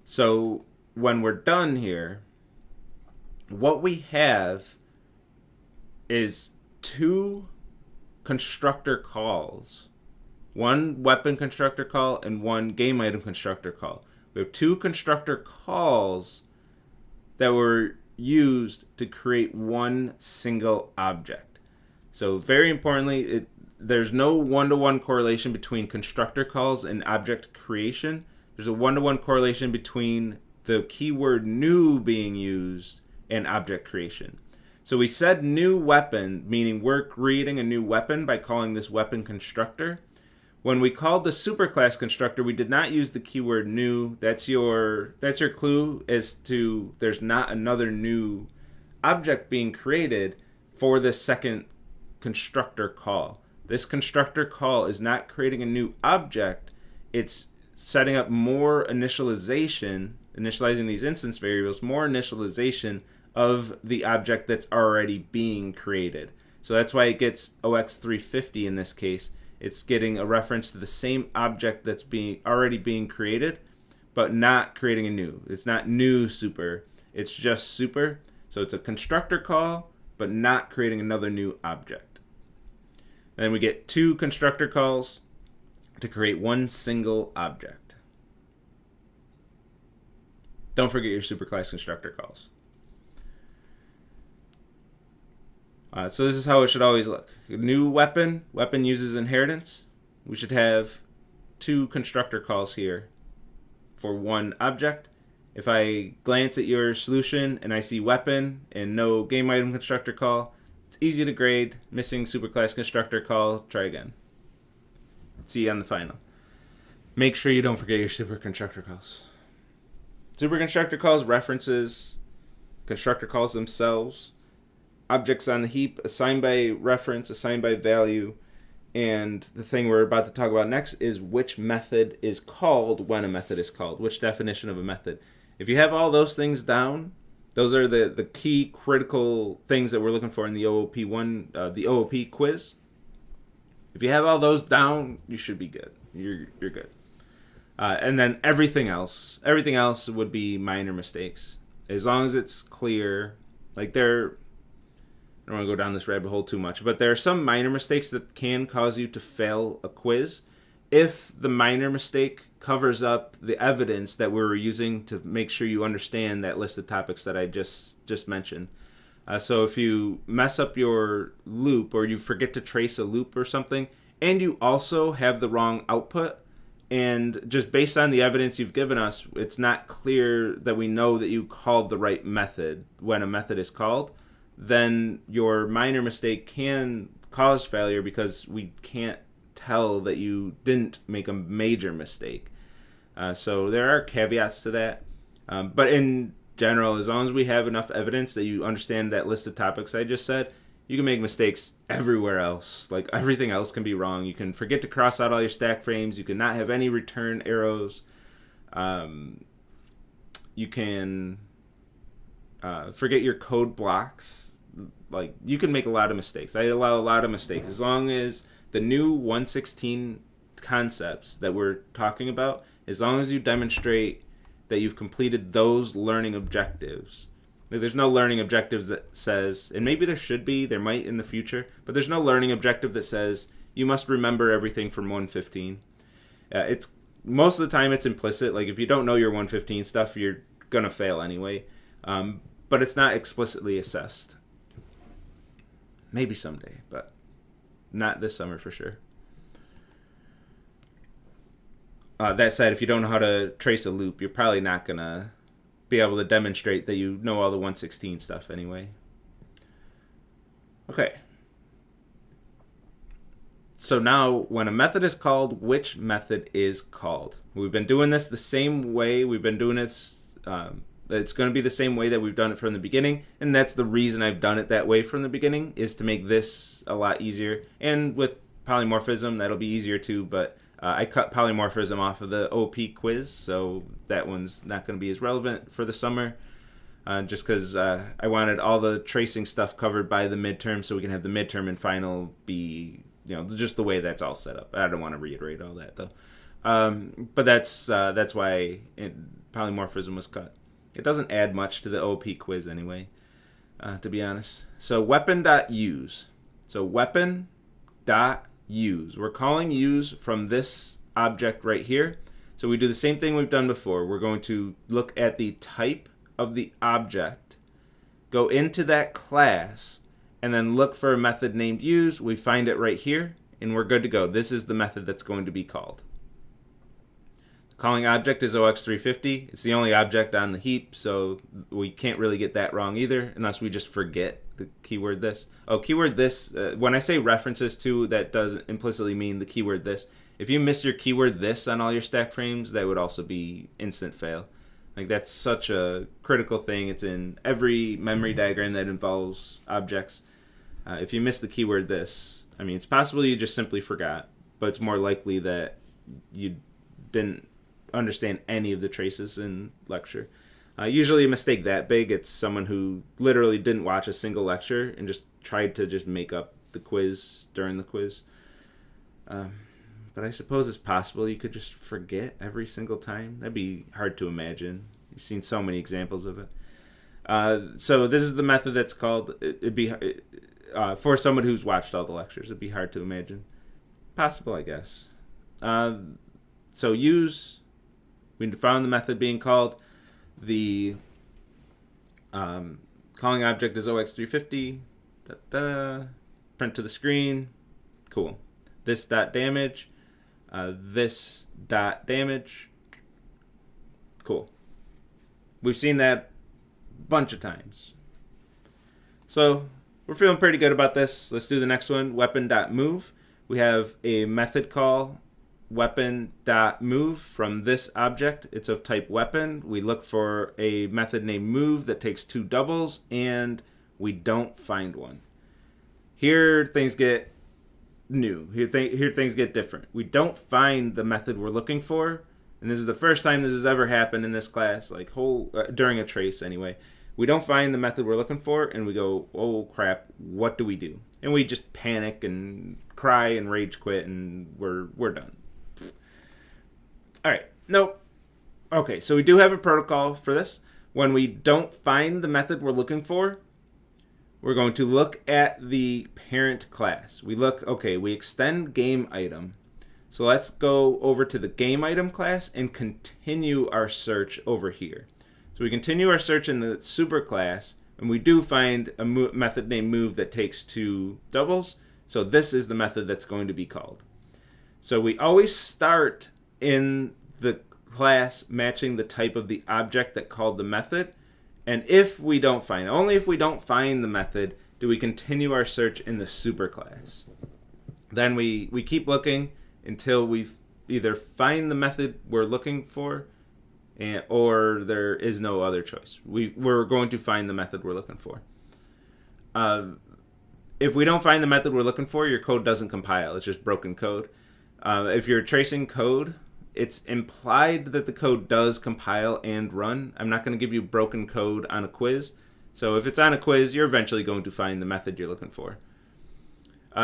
So when we're done here, what we have is 2 constructor calls. One weapon constructor call and one game item constructor call. We have 2 constructor calls that were used to create one single object. So very importantly, there's no one-to-one correlation between constructor calls and object creation. There's a one-to-one correlation between the keyword new being used and object creation. So we said new weapon, meaning we're creating a new weapon by calling this weapon constructor. When we called the superclass constructor, we did not use the keyword new. That's your clue as to there's not another new object being created for this second constructor call. This constructor call is not creating a new object. It's setting up more initializing these instance variables, more initialization of the object that's already being created. So that's why it gets OX350 in this case. It's getting a reference to the same object that's already being created, but not creating a new. It's not new super. It's just super. So it's a constructor call, but not creating another new object. And then we get 2 constructor calls to create one single object. Don't forget your superclass constructor calls. So this is how it should always look. A new weapon uses inheritance. We should have 2 constructor calls here for one object. If I glance at your solution and I see weapon and no game item constructor call, it's easy to grade. Missing superclass constructor call, try again. See you on the final. Make sure you don't forget your super constructor calls. Super constructor calls references constructor calls themselves, objects on the heap, assigned by reference, assigned by value, and the thing we're about to talk about next is which method is called when a method is called, which definition of a method. If you have all those things down, those are the key critical things that we're looking for in the the OOP quiz. If you have all those down, you should be good. You're good. And then everything else would be minor mistakes. As long as it's clear, I don't want to go down this rabbit hole too much, but there are some minor mistakes that can cause you to fail a quiz if the minor mistake covers up the evidence that we were using to make sure you understand that list of topics that I just mentioned. So if you mess up your loop or you forget to trace a loop or something, and you also have the wrong output, and just based on the evidence you've given us, it's not clear that we know that you called the right method when a method is called, then your minor mistake can cause failure because we can't tell that you didn't make a major mistake. So there are caveats to that. But in general, as long as we have enough evidence that you understand that list of topics I just said, you can make mistakes everywhere else. Like everything else can be wrong. You can forget to cross out all your stack frames. You can not have any return arrows. You can forget your code blocks. Like you can make a lot of mistakes. I allow a lot of mistakes as long as the new 116 concepts that we're talking about, as long as you demonstrate that you've completed those learning objectives. There's no learning objectives that says, and maybe there should be, there might in the future, but there's no learning objective that says you must remember everything from 115. It's most of the time it's implicit. Like if you don't know your 115 stuff, you're gonna fail anyway. But it's not explicitly assessed. Maybe someday, but not this summer for sure. That said, if you don't know how to trace a loop, you're probably not going to be able to demonstrate that you know all the 116 stuff anyway. Okay. So now, when a method is called, which method is called? We've been doing this the same way. We've been doing this... it's going to be the same way that we've done it from the beginning, and that's the reason I've done it that way from the beginning, is to make this a lot easier. And with polymorphism, that'll be easier too, but I cut polymorphism off of the OP quiz, so that one's not going to be as relevant for the summer, just because I wanted all the tracing stuff covered by the midterm, so we can have the midterm and final be, just the way that's all set up. I don't want to reiterate all that, though. But that's why polymorphism was cut. It doesn't add much to the OP quiz anyway, to be honest. So weapon.use. So weapon.use. We're calling use from this object right here. So we do the same thing we've done before. We're going to look at the type of the object, go into that class, and then look for a method named use. We find it right here, and we're good to go. This is the method that's going to be called. Calling object is OX350. It's the only object on the heap, so we can't really get that wrong either, unless we just forget the keyword this. Oh, keyword this, when I say references to, that does implicitly mean the keyword this. If you miss your keyword this on all your stack frames, that would also be instant fail. Like, that's such a critical thing. It's in every memory diagram that involves objects. If you miss the keyword this, I mean, it's possible you just simply forgot, but it's more likely that you didn't understand any of the traces in lecture. Usually a mistake that big, it's someone who literally didn't watch a single lecture and just tried to just make up the quiz during the quiz. But I suppose it's possible you could just forget every single time. That'd be hard to imagine. You've seen so many examples of it. So this is the method that's called, it'd be, for someone who's watched all the lectures, it'd be hard to imagine. Possible, I guess. So we found the method being called. The calling object is OX350. Print to the screen. Cool. This dot damage. This dot damage. Cool. We've seen that a bunch of times. So we're feeling pretty good about this. Let's do the next one. Weapon.move. We have a method call weapon.move from this object. It's of type weapon. We look for a method named move that takes 2 doubles, and we don't find one. Here things get new. Here things get different. We don't find the method we're looking for, and this is the first time this has ever happened in this class, like during a trace anyway. We don't find the method we're looking for, and we go, oh crap, what do we do? And we just panic and cry and rage quit, and we're done. All right, nope. Okay, so we do have a protocol for this. When we don't find the method we're looking for, we're going to look at the parent class. We extend game item. So let's go over to the game item class and continue our search over here. So we continue our search in the super class, and we do find a method named move that takes 2 doubles. So this is the method that's going to be called. So we always start in the class matching the type of the object that called the method. And only if we don't find the method, do we continue our search in the superclass. Then we keep looking until we either find the method we're looking for, or there is no other choice. We're going to find the method we're looking for. If we don't find the method we're looking for, your code doesn't compile. It's just broken code. If you're tracing code, it's implied that the code does compile and run. I'm not going to give you broken code on a quiz. So if it's on a quiz, you're eventually going to find the method you're looking for.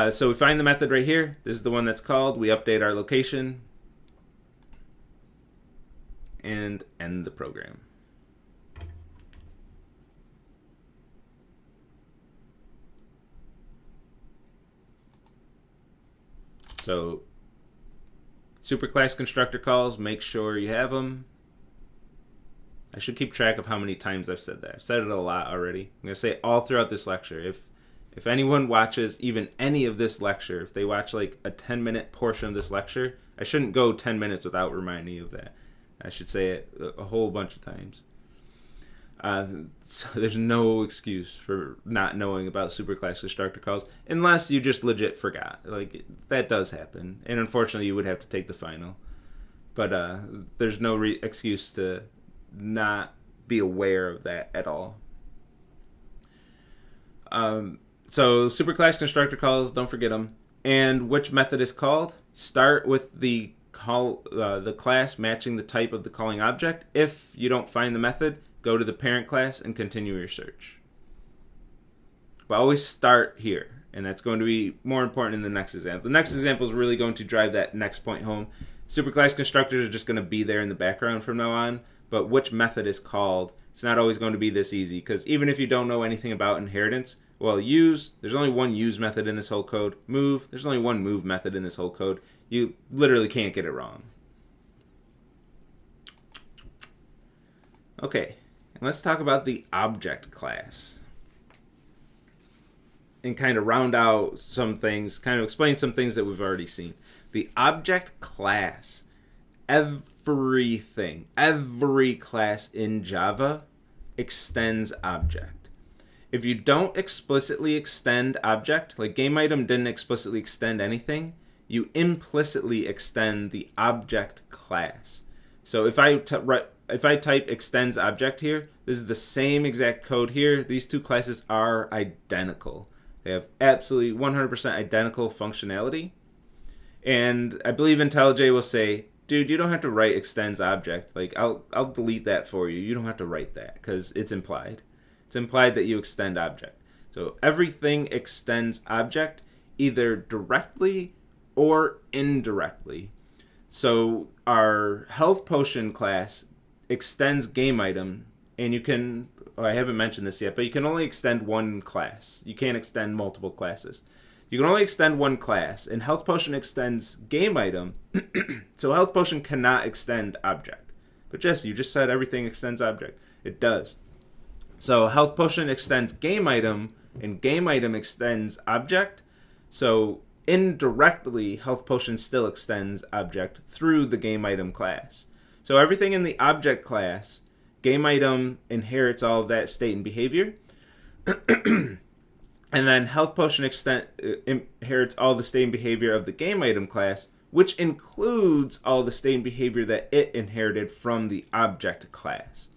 So we find the method right here. This is the one that's called. We update our location and end the program. So superclass constructor calls, make sure you have them. I should keep track of how many times I've said that. I've said it a lot already. I'm going to say it all throughout this lecture. If anyone watches even any of this lecture, if they watch like a 10-minute portion of this lecture, I shouldn't go 10 minutes without reminding you of that. I should say it a whole bunch of times. So there's no excuse for not knowing about superclass constructor calls, unless you just legit forgot. Like, that does happen, and unfortunately you would have to take the final. But there's no excuse to not be aware of that at all. So superclass constructor calls, don't forget them. And which method is called? Start with the class matching the type of the calling object. If you don't find the method, go to the parent class and continue your search. But always start here, and that's going to be more important in the next example. The next example is really going to drive that next point home. Superclass constructors are just going to be there in the background from now on, but which method is called, it's not always going to be this easy, because even if you don't know anything about inheritance, well, use, there's only one use method in this whole code. Move, there's only one move method in this whole code. You literally can't get it wrong. Okay. Let's talk about the object class and kind of round out some things, kind of explain some things that we've already seen. The object class, every class in Java extends object. If you don't explicitly extend object, like GameItem didn't explicitly extend anything, you implicitly extend the object class. So if I type extends object here, this is the same exact code here. These two classes are identical. They have absolutely 100% identical functionality. And I believe IntelliJ will say, dude, you don't have to write extends object. Like, I'll delete that for you. You don't have to write that because it's implied. It's implied that you extend object. So everything extends object either directly or indirectly. So our health potion class extends game item, and you can, I haven't mentioned this yet, but you can only extend one class. You can't extend multiple classes. You can only extend one class, and health potion extends game item. So health potion cannot extend object. But Jesse, you just said everything extends object. It does. So health potion extends game item, and game item extends object. So indirectly, health potion still extends object through the game item class. So everything in the object class, game item inherits all of that state and behavior. And then health potion inherits all the state and behavior of the game item class, which includes all the state and behavior that it inherited from the object class.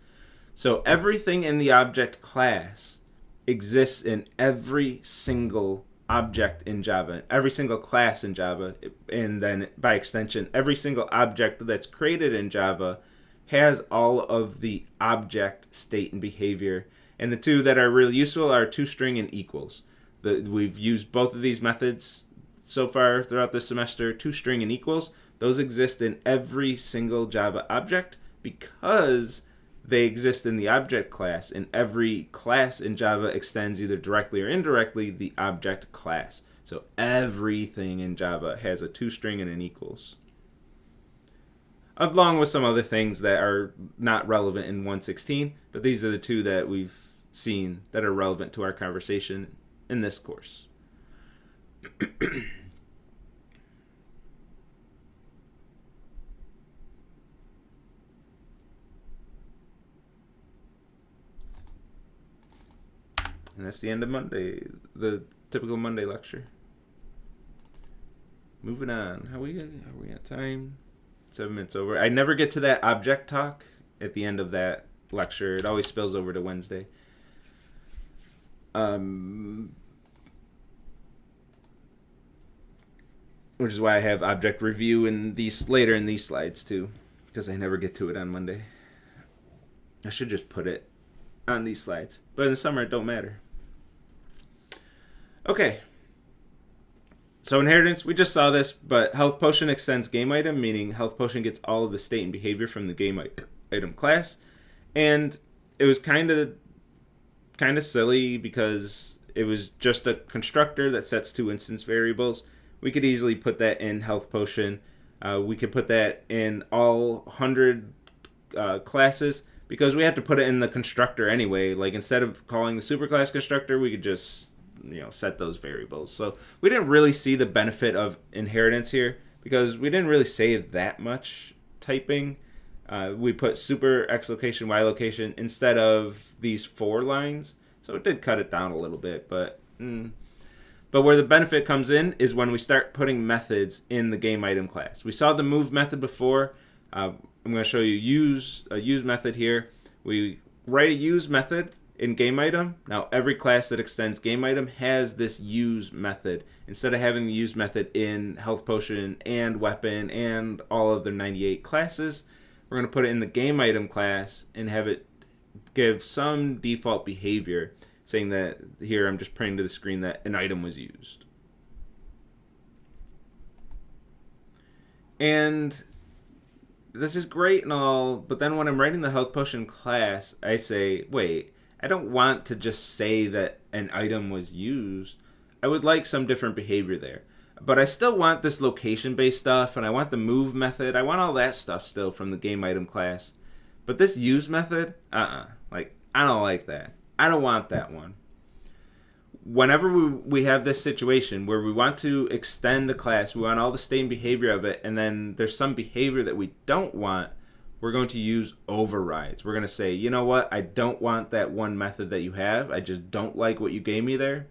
So everything in the object class exists in every single object in Java, every single class in Java, and then by extension, every single object that's created in Java has all of the object state and behavior. And the two that are really useful are toString and equals. We've used both of these methods so far throughout this semester, toString and equals. Those exist in every single Java object because they exist in the object class, and every class in Java extends either directly or indirectly the object class. So everything in Java has a toString and an equals, along with some other things that are not relevant in 116, but these are the two that we've seen that are relevant to our conversation in this course. And that's the end of Monday, the typical Monday lecture. Moving on. Are we at time? 7 minutes over. I never get to that object talk at the end of that lecture. It always spills over to Wednesday. Which is why I have object review in these later in these slides too, because I never get to it on Monday. I should just put it on these slides, but in the summer it don't matter. Okay. So inheritance, we just saw this, but health potion extends game item, meaning health potion gets all of the state and behavior from the game item class. And it was kind of silly because it was just a constructor that sets two instance variables. We could easily put that in health potion. We could put that in all 100 classes because we have to put it in the constructor anyway. Like instead of calling the superclass constructor, we could just set those variables. So we didn't really see the benefit of inheritance here because we didn't really save that much typing. We put super X location, Y location instead of these 4 lines. So it did cut it down a little bit, but where the benefit comes in is when we start putting methods in the game item class. We saw the move method before. I'm going to show you a use method here. We write a use method in game item. Now every class that extends game item has this use method. Instead of having the use method in health potion and weapon and all of the 98 classes, we're going to put it in the game item class and have it give some default behavior, saying that here I'm just printing to the screen that an item was used. And this is great and all, but then when I'm writing the health potion class, I say, wait, I don't want to just say that an item was used. I would like some different behavior there. But I still want this location-based stuff, and I want the move method. I want all that stuff still from the game item class. But this use method, I don't like that. I don't want that one. Whenever we have this situation where we want to extend a class, we want all the state and behavior of it, and then there's some behavior that we don't want, we're going to use overrides. We're going to say, you know what, I don't want that one method that you have. I just don't like what you gave me there.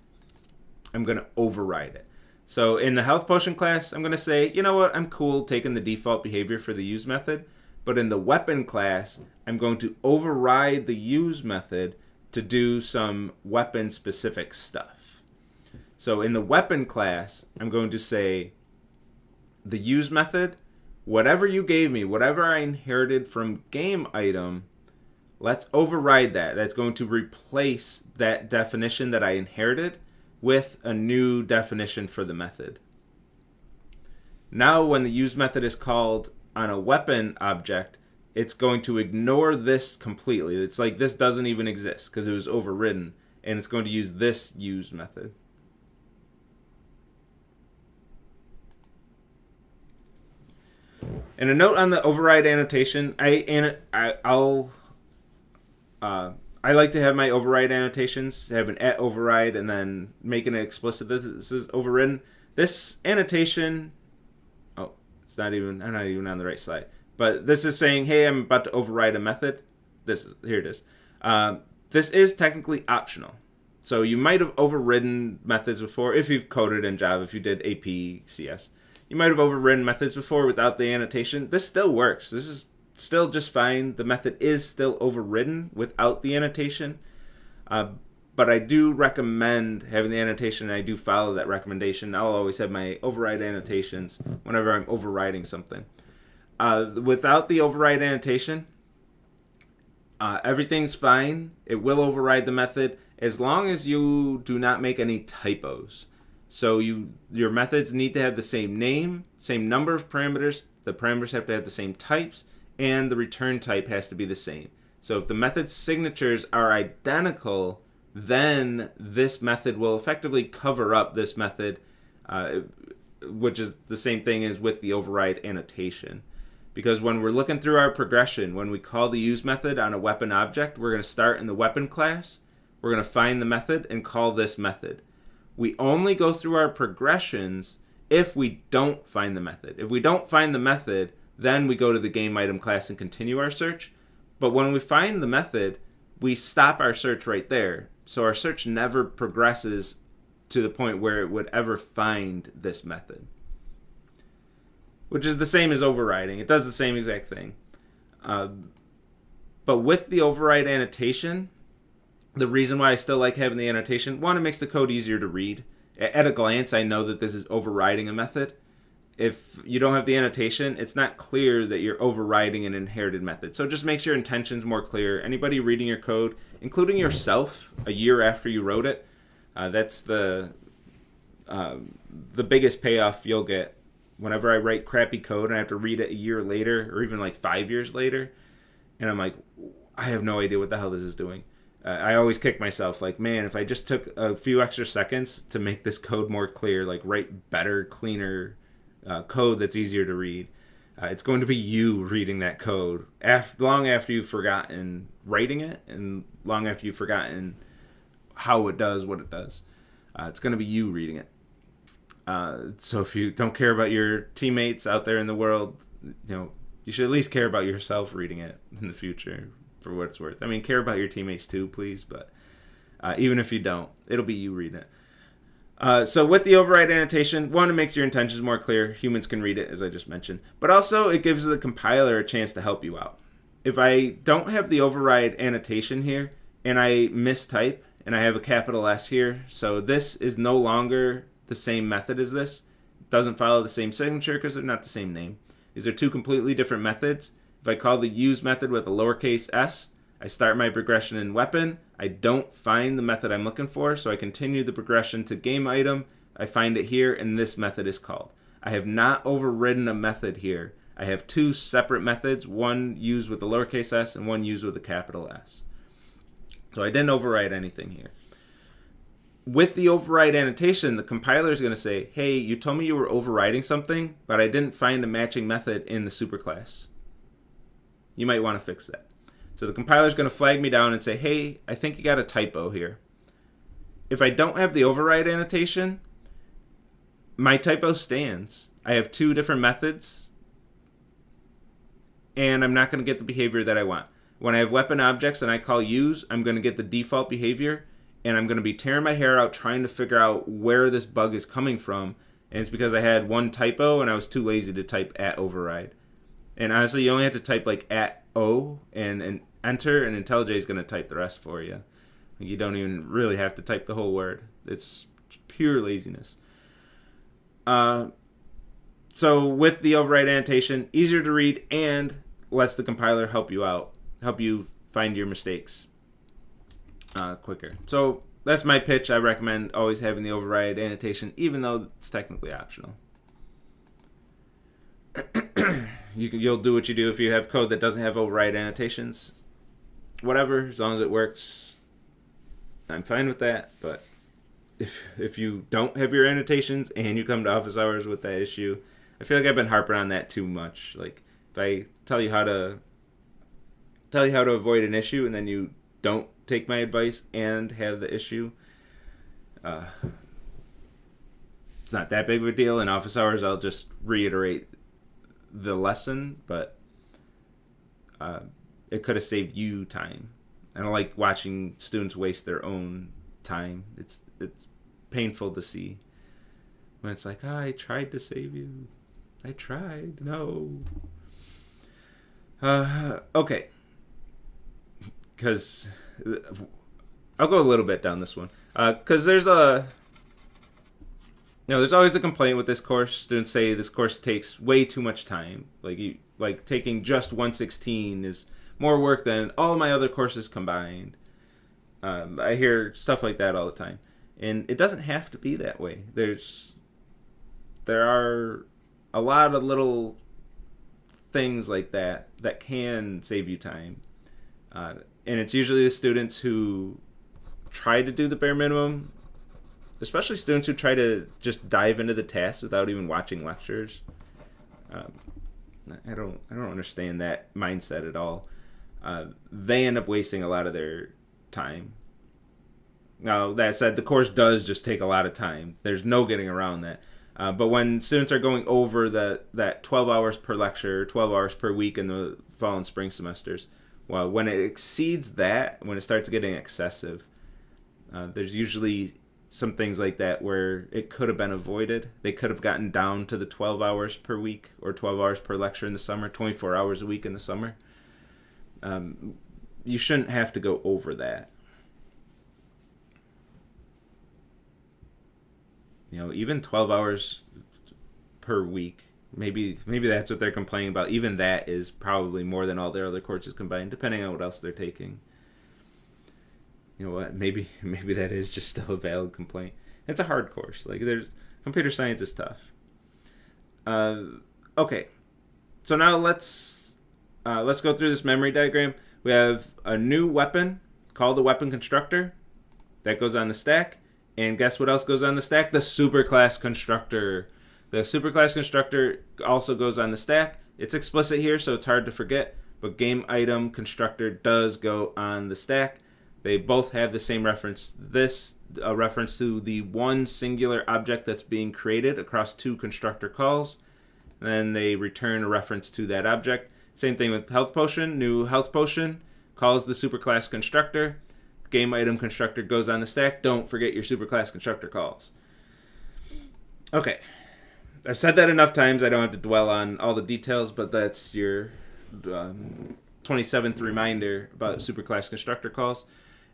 I'm going to override it. So in the health potion class, I'm going to say, you know what, I'm cool taking the default behavior for the use method. But in the weapon class, I'm going to override the use method to do some weapon specific stuff. So in the weapon class, I'm going to say the use method, whatever you gave me, whatever I inherited from game item, let's override that. That's going to replace that definition that I inherited with a new definition for the method. Now when the use method is called on a weapon object, it's going to ignore this completely. It's like this doesn't even exist because it was overridden, and it's going to use this use method. And a note on the override annotation, I like to have my override annotations have an @ override and then making it explicit that this is overridden. This annotation, I'm not even on the right slide, but this is saying, hey, I'm about to override a method. Here it is. This is technically optional. So you might have overridden methods before if you've coded in Java, if you did AP CS. You might have overridden methods before without the annotation. This still works. This is still just fine. The method is still overridden without the annotation. But I do recommend having the annotation, and I do follow that recommendation. I'll always have my override annotations whenever I'm overriding something. Without the override annotation, everything's fine. It will override the method as long as you do not make any typos. So your methods need to have the same name, same number of parameters, the parameters have to have the same types, and the return type has to be the same. So if the method's signatures are identical, then this method will effectively cover up this method, which is the same thing as with the override annotation. Because when we're looking through our progression, when we call the use method on a weapon object, we're going to start in the weapon class, we're going to find the method and call this method. We only go through our progressions if we don't find the method. If we don't find the method, then we go to the game item class and continue our search. But when we find the method, we stop our search right there. So our search never progresses to the point where it would ever find this method, which is the same as overriding. It does the same exact thing. But with the override annotation, the reason why I still like having the annotation, one, it makes the code easier to read. At a glance, I know that this is overriding a method. If you don't have the annotation, it's not clear that you're overriding an inherited method. So it just makes your intentions more clear. Anybody reading your code, including yourself, a year after you wrote it, that's the biggest payoff you'll get. Whenever I write crappy code and I have to read it a year later, or even like 5 years later, and I'm like, I have no idea what the hell this is doing. I always kick myself, like, man, if I just took a few extra seconds to make this code more clear, like write better, cleaner code that's easier to read, it's going to be you reading that code long after you've forgotten writing it and long after you've forgotten how it does what it does. It's going to be you reading it. So if you don't care about your teammates out there in the world, you should at least care about yourself reading it in the future. For what it's worth. I mean, care about your teammates too, please, but even if you don't, it'll be you reading it. So with the override annotation, one, it makes your intentions more clear. Humans can read it, as I just mentioned. But also, it gives the compiler a chance to help you out. If I don't have the override annotation here, and I mistype, and I have a capital S here, so this is no longer the same method as this. It doesn't follow the same signature because they're not the same name. These are two completely different methods. If I call the use method with a lowercase s, I start my progression in weapon. I don't find the method I'm looking for, so I continue the progression to game item. I find it here, and this method is called. I have not overridden a method here. I have two separate methods, one used with a lowercase s and one used with a capital S. So I didn't override anything here. With the override annotation, the compiler is going to say, hey, you told me you were overriding something, but I didn't find a matching method in the superclass. You might want to fix that. So the compiler is going to flag me down and say, hey, I think you got a typo here. If I don't have the override annotation, my typo stands. I have two different methods, and I'm not going to get the behavior that I want. When I have weapon objects and I call use, I'm going to get the default behavior, and I'm going to be tearing my hair out trying to figure out where this bug is coming from. And it's because I had one typo and I was too lazy to type @ override. And honestly, you only have to type like @o and enter, and IntelliJ is going to type the rest for you. You don't even really have to type the whole word. It's pure laziness. So with the override annotation, easier to read and lets the compiler help you out, help you find your mistakes quicker. So that's my pitch. I recommend always having the override annotation, even though it's technically optional. you'll do what you do if you have code that doesn't have override annotations. Whatever, as long as it works, I'm fine with that. But if you don't have your annotations and you come to office hours with that issue, I feel like I've been harping on that too much. Like, if I tell you how to avoid an issue and then you don't take my advice and have the issue, it's not that big of a deal. In office hours, I'll just reiterate the lesson, but it could have saved you time. I don't like watching students waste their own time. It's painful to see when it's like, I tried to save you. I tried. No. Okay. Because I'll go a little bit down this one. Because there's always the complaint with this course. Students say this course takes way too much time. Like taking just 116 is more work than all my other courses combined. I hear stuff like that all the time. And it doesn't have to be that way. There are a lot of little things like that can save you time. And it's usually the students who try to do the bare minimum, especially students who try to just dive into the task without even watching lectures. I don't understand that mindset at all. They end up wasting a lot of their time. Now, that said, the course does just take a lot of time. There's no getting around that. But when students are going over that 12 hours per lecture, 12 hours per week in the fall and spring semesters, well, when it exceeds that, when it starts getting excessive, there's usually some things like that where it could have been avoided. They could have gotten down to the 12 hours per week or 12 hours per lecture in the summer, 24 hours a week in the summer. You shouldn't have to go over that. Even 12 hours per week, maybe that's what they're complaining about. Even that is probably more than all their other courses combined, depending on what else they're taking. You know what? Maybe that is just still a valid complaint. It's a hard course. Computer science is tough. Okay, so now let's go through this memory diagram. We have a new weapon called the weapon constructor that goes on the stack. And guess what else goes on the stack? The superclass constructor. The superclass constructor also goes on the stack. It's explicit here, so it's hard to forget. But game item constructor does go on the stack. They both have the same reference. This a reference to the one singular object that's being created across two constructor calls. And then they return a reference to that object. Same thing with health potion. New health potion calls the superclass constructor. Game item constructor goes on the stack. Don't forget your superclass constructor calls. Okay. I've said that enough times. I don't have to dwell on all the details, but that's your 27th reminder about superclass constructor calls.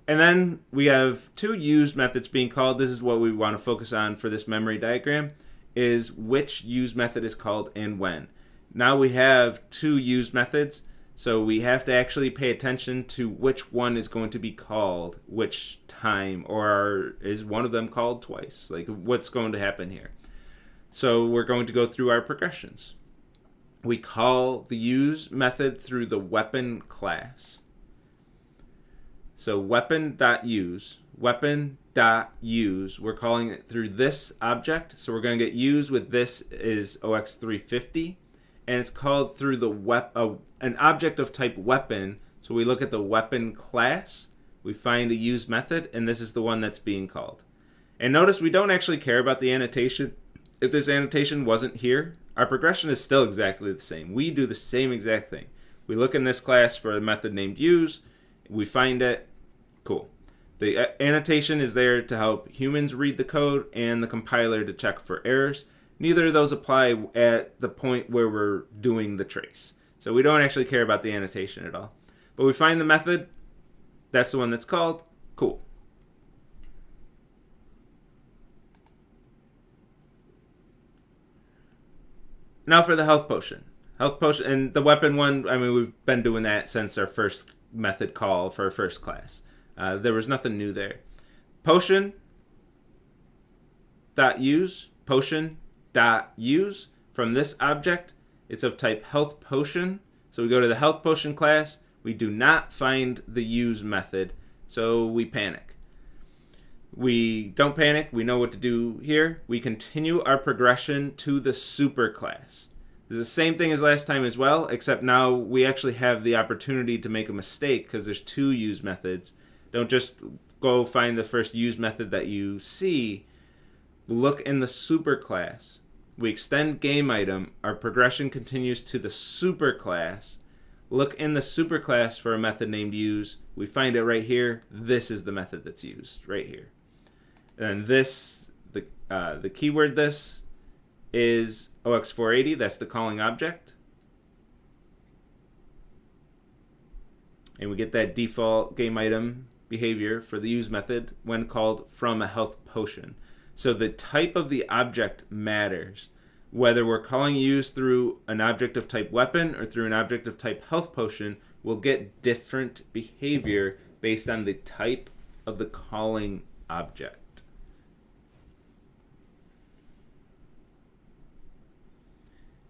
And then we have two use methods being called. This is what we want to focus on for this memory diagram, is which use method is called and when. Now we have two use methods. So we have to actually pay attention to which one is going to be called, which time, or is one of them called twice? Like, what's going to happen here? So we're going to go through our progressions. We call the use method through the weapon class. So weapon.use, we're calling it through this object. So we're going to get use with this is OX350. And it's called through the an object of type weapon. So we look at the weapon class, we find a use method, and this is the one that's being called. And notice we don't actually care about the annotation. If this annotation wasn't here, our progression is still exactly the same. We do the same exact thing. We look in this class for a method named use, we find it, cool. The annotation is there to help humans read the code and the compiler to check for errors. Neither of those apply at the point where we're doing the trace. So we don't actually care about the annotation at all. But we find the method, that's the one that's called, cool. Now for the health potion. Health potion, and the weapon one, we've been doing that since our first method call for our first class. There was nothing new there. Potion.use, from this object, It's of type health potion. So we go to the health potion class. We do not find the use method, so we panic. We don't panic. We know what to do here. We continue our progression to the superclass. This is the same thing as last time as well, except now we actually have the opportunity to make a mistake because there's two use methods. Don't just go find the first use method that you see. Look in the superclass. We extend game item. Our progression continues to the superclass. Look in the superclass for a method named use. We find it right here. This is the method that's used right here. And this, the keyword this is OX480. That's the calling object. And we get that default game item behavior for the use method when called from a health potion. So the type of the object matters. Whether we're calling use through an object of type weapon or through an object of type health potion, we'll get different behavior based on the type of the calling object.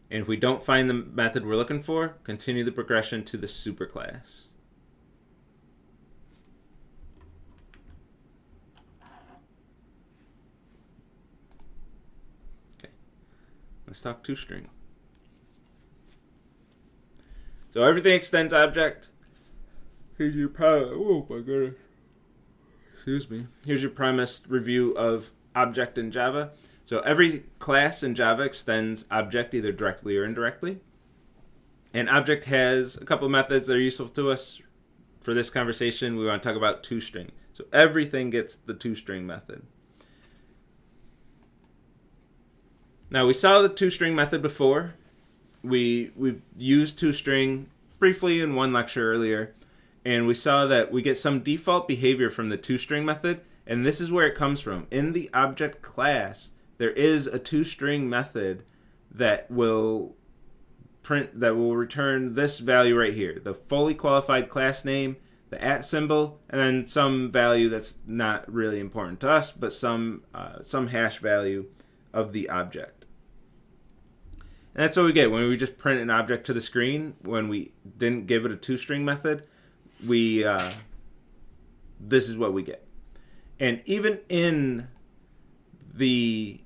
And if we don't find the method we're looking for, continue the progression to the superclass. Okay, let's talk toString. So everything extends object. Here's your oh my goodness. Excuse me. Here's your promised review of object in Java. So every class in Java extends object either directly or indirectly. And object has a couple of methods that are useful to us. For this conversation, we want to talk about toString. So everything gets the toString method. Now we saw the toString method before. We've used toString briefly in one lecture earlier. And we saw that we get some default behavior from the toString method. And this is where it comes from. In the object class, there is a toString method that will return this value right here, the fully qualified class name, the @ symbol, and then some value that's not really important to us, but some hash value of the object. And that's what we get when we just print an object to the screen. When we didn't give it a toString method, this is what we get. And even in the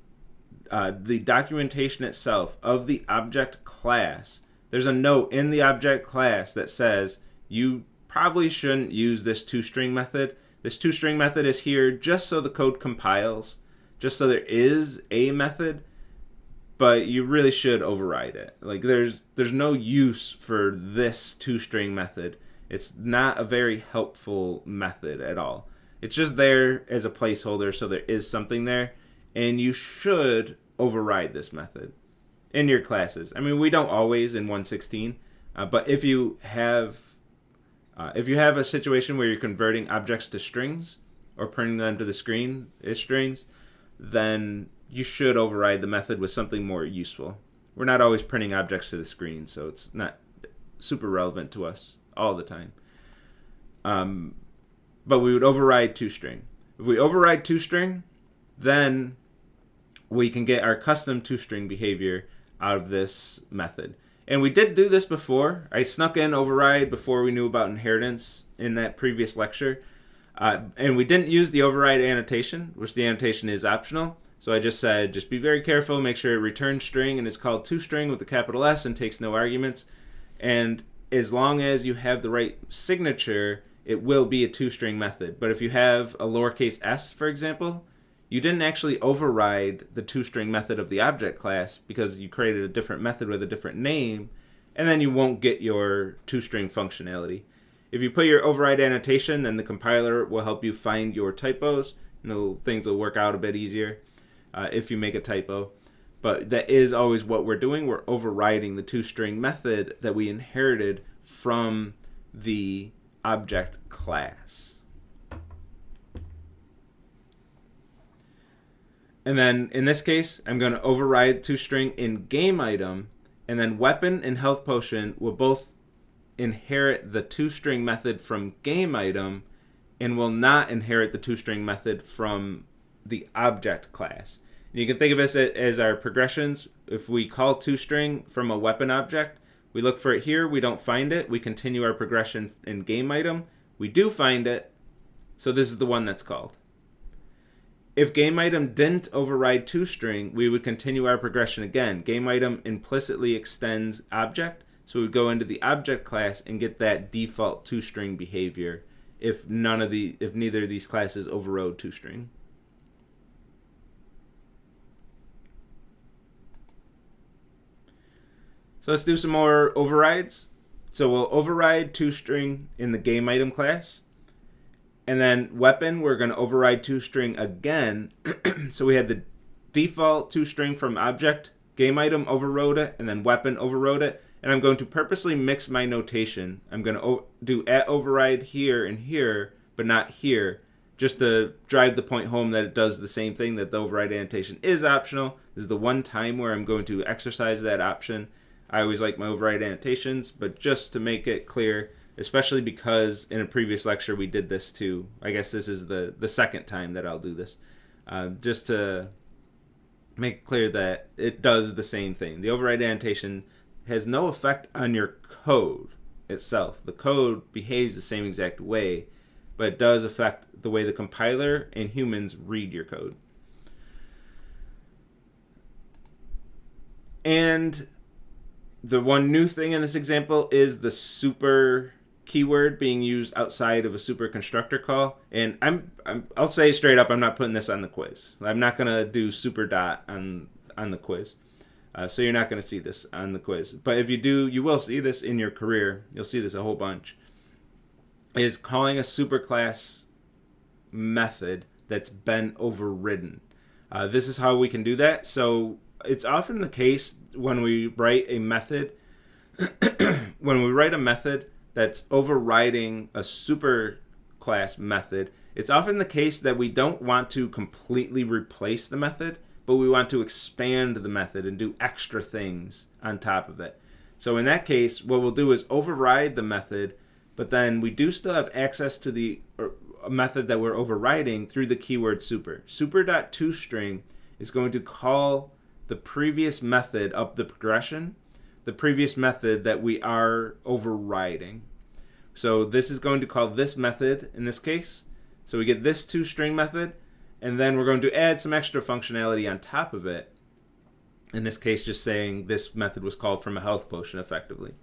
documentation itself of the object class, there's a note in the object class that says you probably shouldn't use this toString method. This toString method is here just so the code compiles, just so there is a method, but you really should override it. Like there's no use for this toString method. It's not a very helpful method at all. It's just there as a placeholder so there is something there. And you should override this method in your classes. I mean, we don't always in 116, but if you have a situation where you're converting objects to strings or printing them to the screen as strings, then you should override the method with something more useful. We're not always printing objects to the screen, so it's not super relevant to us all the time. But we would override toString. If we override toString, then we can get our custom toString behavior out of this method. And we did do this before. I snuck in override before we knew about inheritance in that previous lecture. And we didn't use the override annotation, which the annotation is optional. So I just said, just be very careful, make sure it returns string and is called toString with a capital S and takes no arguments. And as long as you have the right signature, it will be a toString method. But if you have a lowercase s, for example, you didn't actually override the toString method of the object class because you created a different method with a different name, and then you won't get your toString functionality. If you put your override annotation, then the compiler will help you find your typos. Things will work out a bit easier if you make a typo. But that is always what we're doing. We're overriding the toString method that we inherited from the object class. And then in this case, I'm going to override toString in game item, and then weapon and health potion will both inherit the toString method from game item and will not inherit the toString method from the object class. And you can think of this as our progressions. If we call toString from a weapon object, we look for it here, we don't find it, we continue our progression in game item, we do find it, so this is the one that's called. If game item didn't override toString, we would continue our progression again. Game item implicitly extends object, so we would go into the object class and get that default toString behavior if neither of these classes overrode toString. So let's do some more overrides. So we'll override toString in the game item class. And then weapon, we're going to override toString again. So we had the default toString from object, game item overrode it, and then weapon overrode it. And I'm going to purposely mix my notation. I'm going to do @override here and here, but not here, just to drive the point home that it does the same thing, that the override annotation is optional. This is the one time where I'm going to exercise that option. I always like my override annotations, but just to make it clear, especially because in a previous lecture we did this too. I guess this is the second time that I'll do this. Just to make it clear that it does the same thing. The override annotation has no effect on your code itself. The code behaves the same exact way, but it does affect the way the compiler and humans read your code. And the one new thing in this example is the super keyword being used outside of a super constructor call. And I'll say straight up, I'm not putting this on the quiz. I'm not going to do super dot on the quiz. So you're not going to see this on the quiz. But if you do, you will see this in your career. You'll see this a whole bunch. Is calling a superclass method that's been overridden. This is how we can do that. So it's often the case when we write a method, that's overriding a superclass method, it's often the case that we don't want to completely replace the method, but we want to expand the method and do extra things on top of it. So in that case, what we'll do is override the method, but then we do still have access to the method that we're overriding through the keyword super. Super.toString is going to call the previous method up the progression, the previous method that we are overriding. So this is going to call this method in this case. So we get this toString method, and then we're going to add some extra functionality on top of it. In this case, just saying this method was called from a health potion effectively.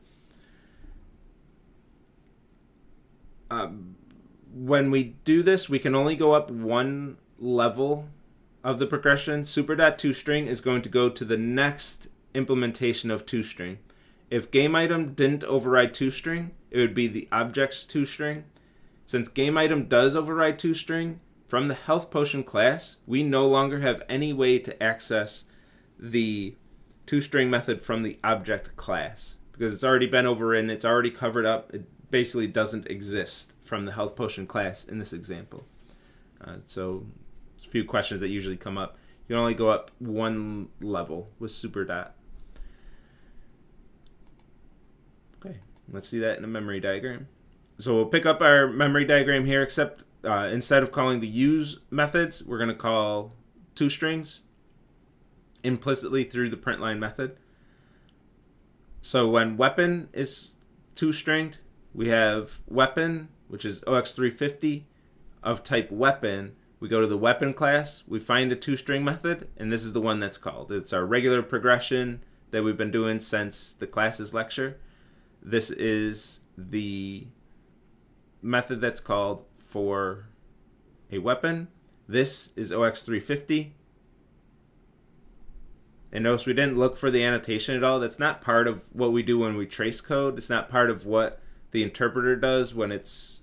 When we do this, we can only go up one level of the progression. Super.toString is going to go to the next implementation of toString. If game item didn't override toString, it would be the object's toString. Since game item does override toString, from the health potion class, we no longer have any way to access the toString method from the object class because it's already been overridden, it's already covered up, it basically doesn't exist from the health potion class in this example. So a few questions that usually come up. You can only go up one level with super dot. Okay, let's see that in a memory diagram. So we'll pick up our memory diagram here, except instead of calling the use methods, we're going to call toStrings implicitly through the printline method. So when weapon is toStringed, we have weapon, which is OX350 of type weapon. We go to the weapon class, we find a toString method, and this is the one that's called. It's our regular progression that we've been doing since the classes lecture. This is the method that's called for a weapon. This is OX350. And notice we didn't look for the annotation at all. That's not part of what we do when we trace code. It's not part of what the interpreter does when it's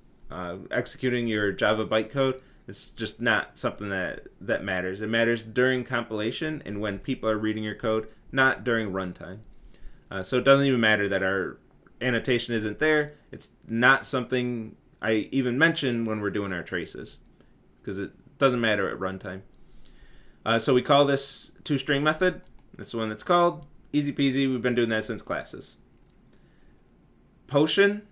executing your Java bytecode. It's just not something that matters. It matters during compilation and when people are reading your code, not during runtime. So it doesn't even matter that our annotation isn't there. It's not something I even mention when we're doing our traces because it doesn't matter at runtime. So we call this toString method. That's the one that's called. Easy peasy. We've been doing that since classes. Potion,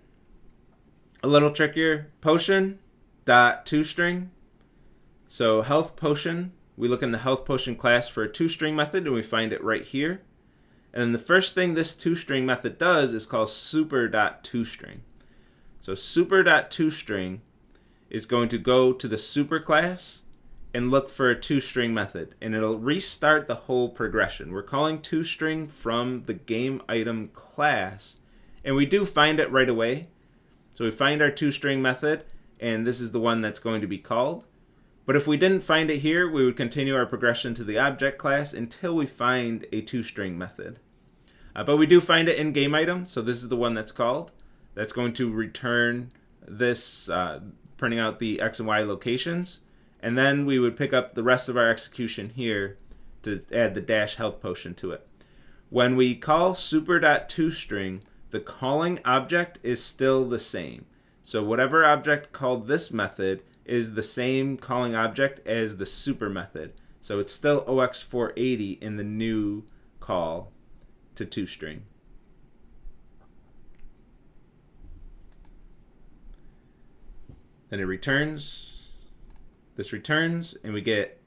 a little trickier. Potion dot toString. So health potion we look in the health potion class for a toString method, and we find it right here. And then the first thing this toString method does is call super.toString. So super.toString is going to go to the super class and look for a toString method, and it'll restart the whole progression. We're calling toString from the game item class, and we do find it right away. So we find our toString method, and this is the one that's going to be called. But if we didn't find it here, we would continue our progression to the object class until we find a toString method. But we do find it in game item, so this is the one that's called. That's going to return this, printing out the X and Y locations. And then we would pick up the rest of our execution here to add the dash health potion to it. When we call super.toString, the calling object is still the same. So whatever object called this method is the same calling object as the super method. So it's still OX480 in the new call to toString. Then it returns, this returns, and we get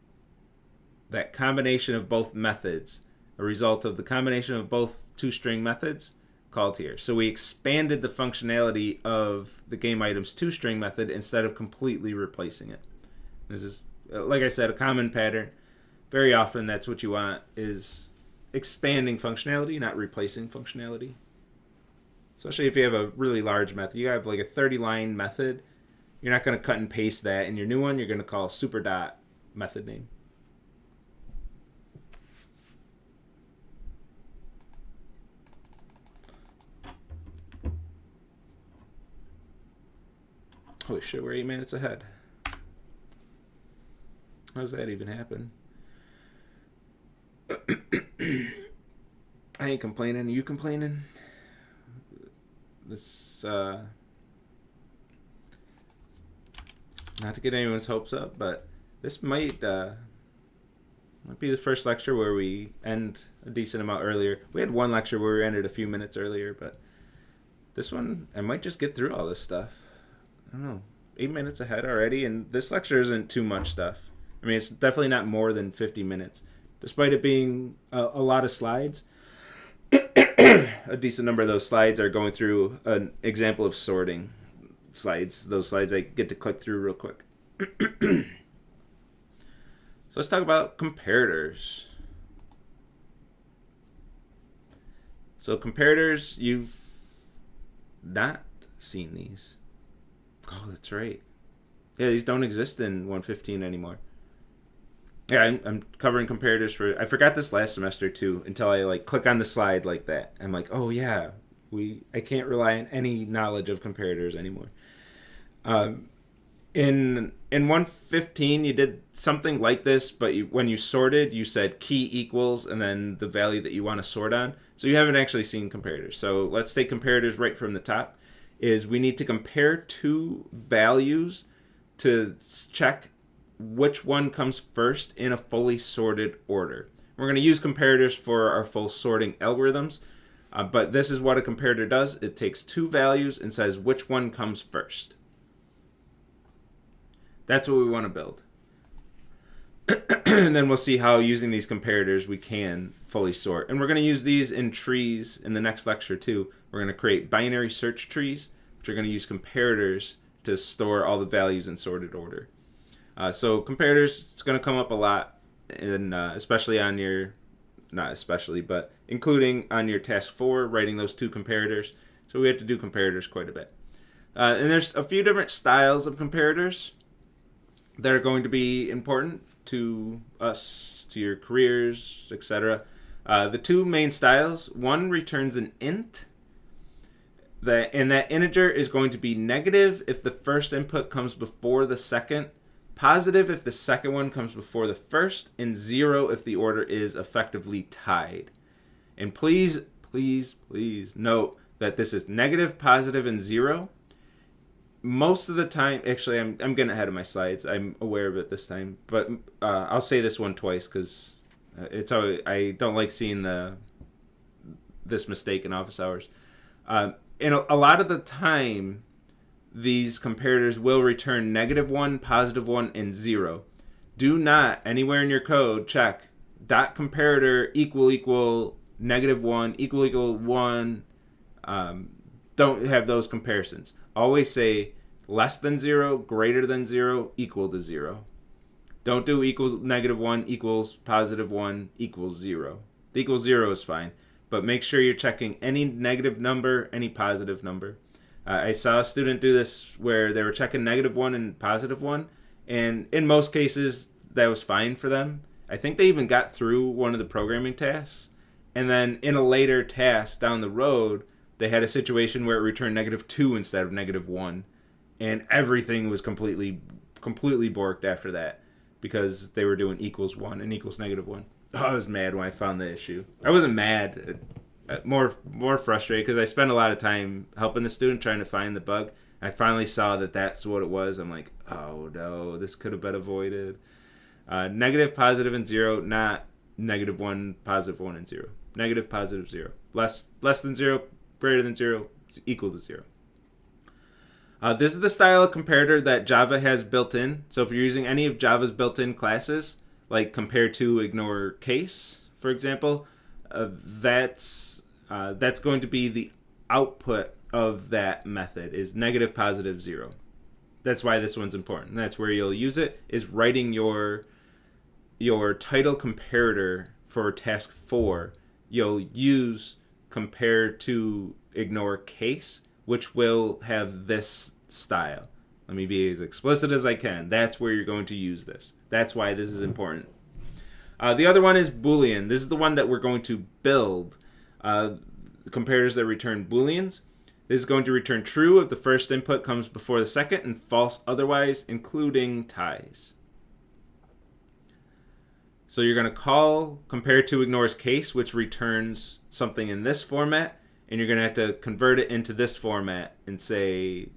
that combination of both methods, a result of the combination of both toString methods called here. So we expanded the functionality of the game item's toString method instead of completely replacing it. This is, like I said, a common pattern. Very often that's what you want, is expanding functionality, not replacing functionality. Especially if you have a really large method. You have like a 30-line method. You're not going to cut and paste that in your new one. You're going to call super dot method name. Holy shit, we're 8 minutes ahead. How does that even happen? I ain't complaining. Are you complaining? This, not to get anyone's hopes up, but this might be the first lecture where we end a decent amount earlier. We had one lecture where we ended a few minutes earlier, but this one, I might just get through all this stuff. I don't know, 8 minutes ahead already, and this lecture isn't too much stuff. I mean, it's definitely not more than 50 minutes. Despite it being a lot of slides, a decent number of those slides are going through an example of sorting slides. Those slides I get to click through real quick. So let's talk about comparators. So comparators, you've not seen these. Oh, that's right. Yeah, these don't exist in 115 anymore. Yeah, I'm covering comparators for... I forgot this last semester too, until I like click on the slide like that. I'm like, oh yeah, I can't rely on any knowledge of comparators anymore. In 115, you did something like this, but when you sorted, you said key equals and then the value that you want to sort on. So you haven't actually seen comparators. So let's take comparators right from the top. Is we need to compare two values to check which one comes first in a fully sorted order. We're going to use comparators for our full sorting algorithms, but this is what a comparator does. It takes two values and says which one comes first. That's what we want to build. And then we'll see how using these comparators we can fully sort. And we're going to use these in trees in the next lecture too. We're going to create binary search trees, which are going to use comparators to store all the values in sorted order. So comparators, it's going to come up a lot, in, especially on your, not especially, but including on your task 4, writing those two comparators. So we have to do comparators quite a bit. And there's a few different styles of comparators that are going to be important to us, to your careers, etc. The two main styles, one returns an int, and that integer is going to be negative if the first input comes before the second, positive if the second one comes before the first, and 0 if the order is effectively tied. And please, please, please note that this is negative, positive, and 0. Most of the time, actually, I'm getting ahead of my slides. I'm aware of it this time, but I'll say this one twice because it's always, I don't like seeing this mistake in office hours. And a lot of the time, these comparators will return -1, +1, and 0. Do not, anywhere in your code, check dot comparator equal -1 equal 1. Don't have those comparisons. Always say less than 0, greater than 0, equal to 0. Don't do equals -1 equals +1 equals 0. The equals 0 is fine, but make sure you're checking any negative number, any positive number. I saw a student do this where they were checking -1 and +1, and in most cases that was fine for them. I think they even got through one of the programming tasks, and then in a later task down the road, they had a situation where it returned -2 instead of -1, and everything was completely borked after that because they were doing equals 1 and equals -1. Oh, I was mad when I found the issue. I wasn't mad, more frustrated because I spent a lot of time helping the student trying to find the bug. I finally saw that that's what it was. I'm like, oh no, this could have been avoided. Negative, positive, and 0, not -1, +1, and 0. Negative, positive, 0. Less than 0, greater than 0, equal to 0. This is the style of comparator that Java has built in. So if you're using any of Java's built-in classes, like compare to, ignore case, for example, that's going to be the output of that method is negative, positive, 0. That's why this one's important. That's where you'll use it, is writing your title comparator for task 4. You'll use compare to, ignore case, which will have this style. Let me be as explicit as I can. That's where you're going to use this. That's why this is important. The other one is Boolean. This is the one that we're going to build. Comparators that return Booleans. This is going to return true if the first input comes before the second and false otherwise, including ties. So you're going to call compare to ignores case, which returns something in this format, and you're going to have to convert it into this format and say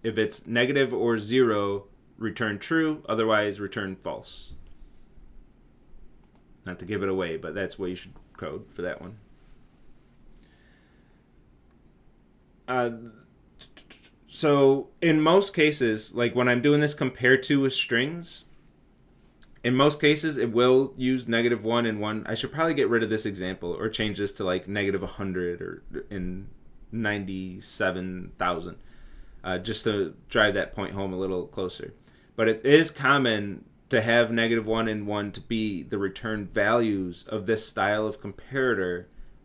if it's negative or 0, return true, otherwise return false. Not to give it away, but that's what you should code for that one. So in most cases, like when I'm doing this compare to with strings, in most cases it will use -1 and 1. I should probably get rid of this example or change this to like -100 or in 97,000, just to drive that point home a little closer. But it is common to have -1 and 1 to be the return values of this style of comparator,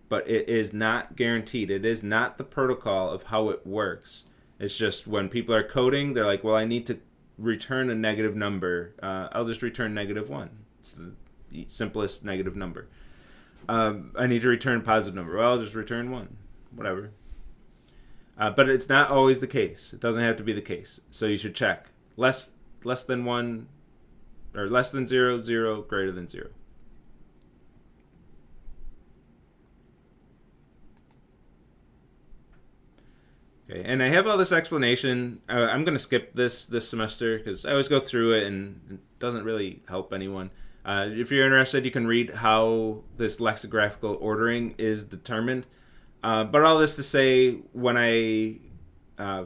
but it is not guaranteed. It is not the protocol of how it works. It's just when people are coding, they're like, well, I need to return a negative number. I'll just return -1. It's the simplest negative number. I need to return a positive number. Well, I'll just return 1. Whatever. But it's not always the case. It doesn't have to be the case. So you should check. Less than 1, or less than 0, 0, greater than 0. Okay, and I have all this explanation. I'm going to skip this semester because I always go through it and it doesn't really help anyone. If you're interested, you can read how this lexicographical ordering is determined. But all this to say, when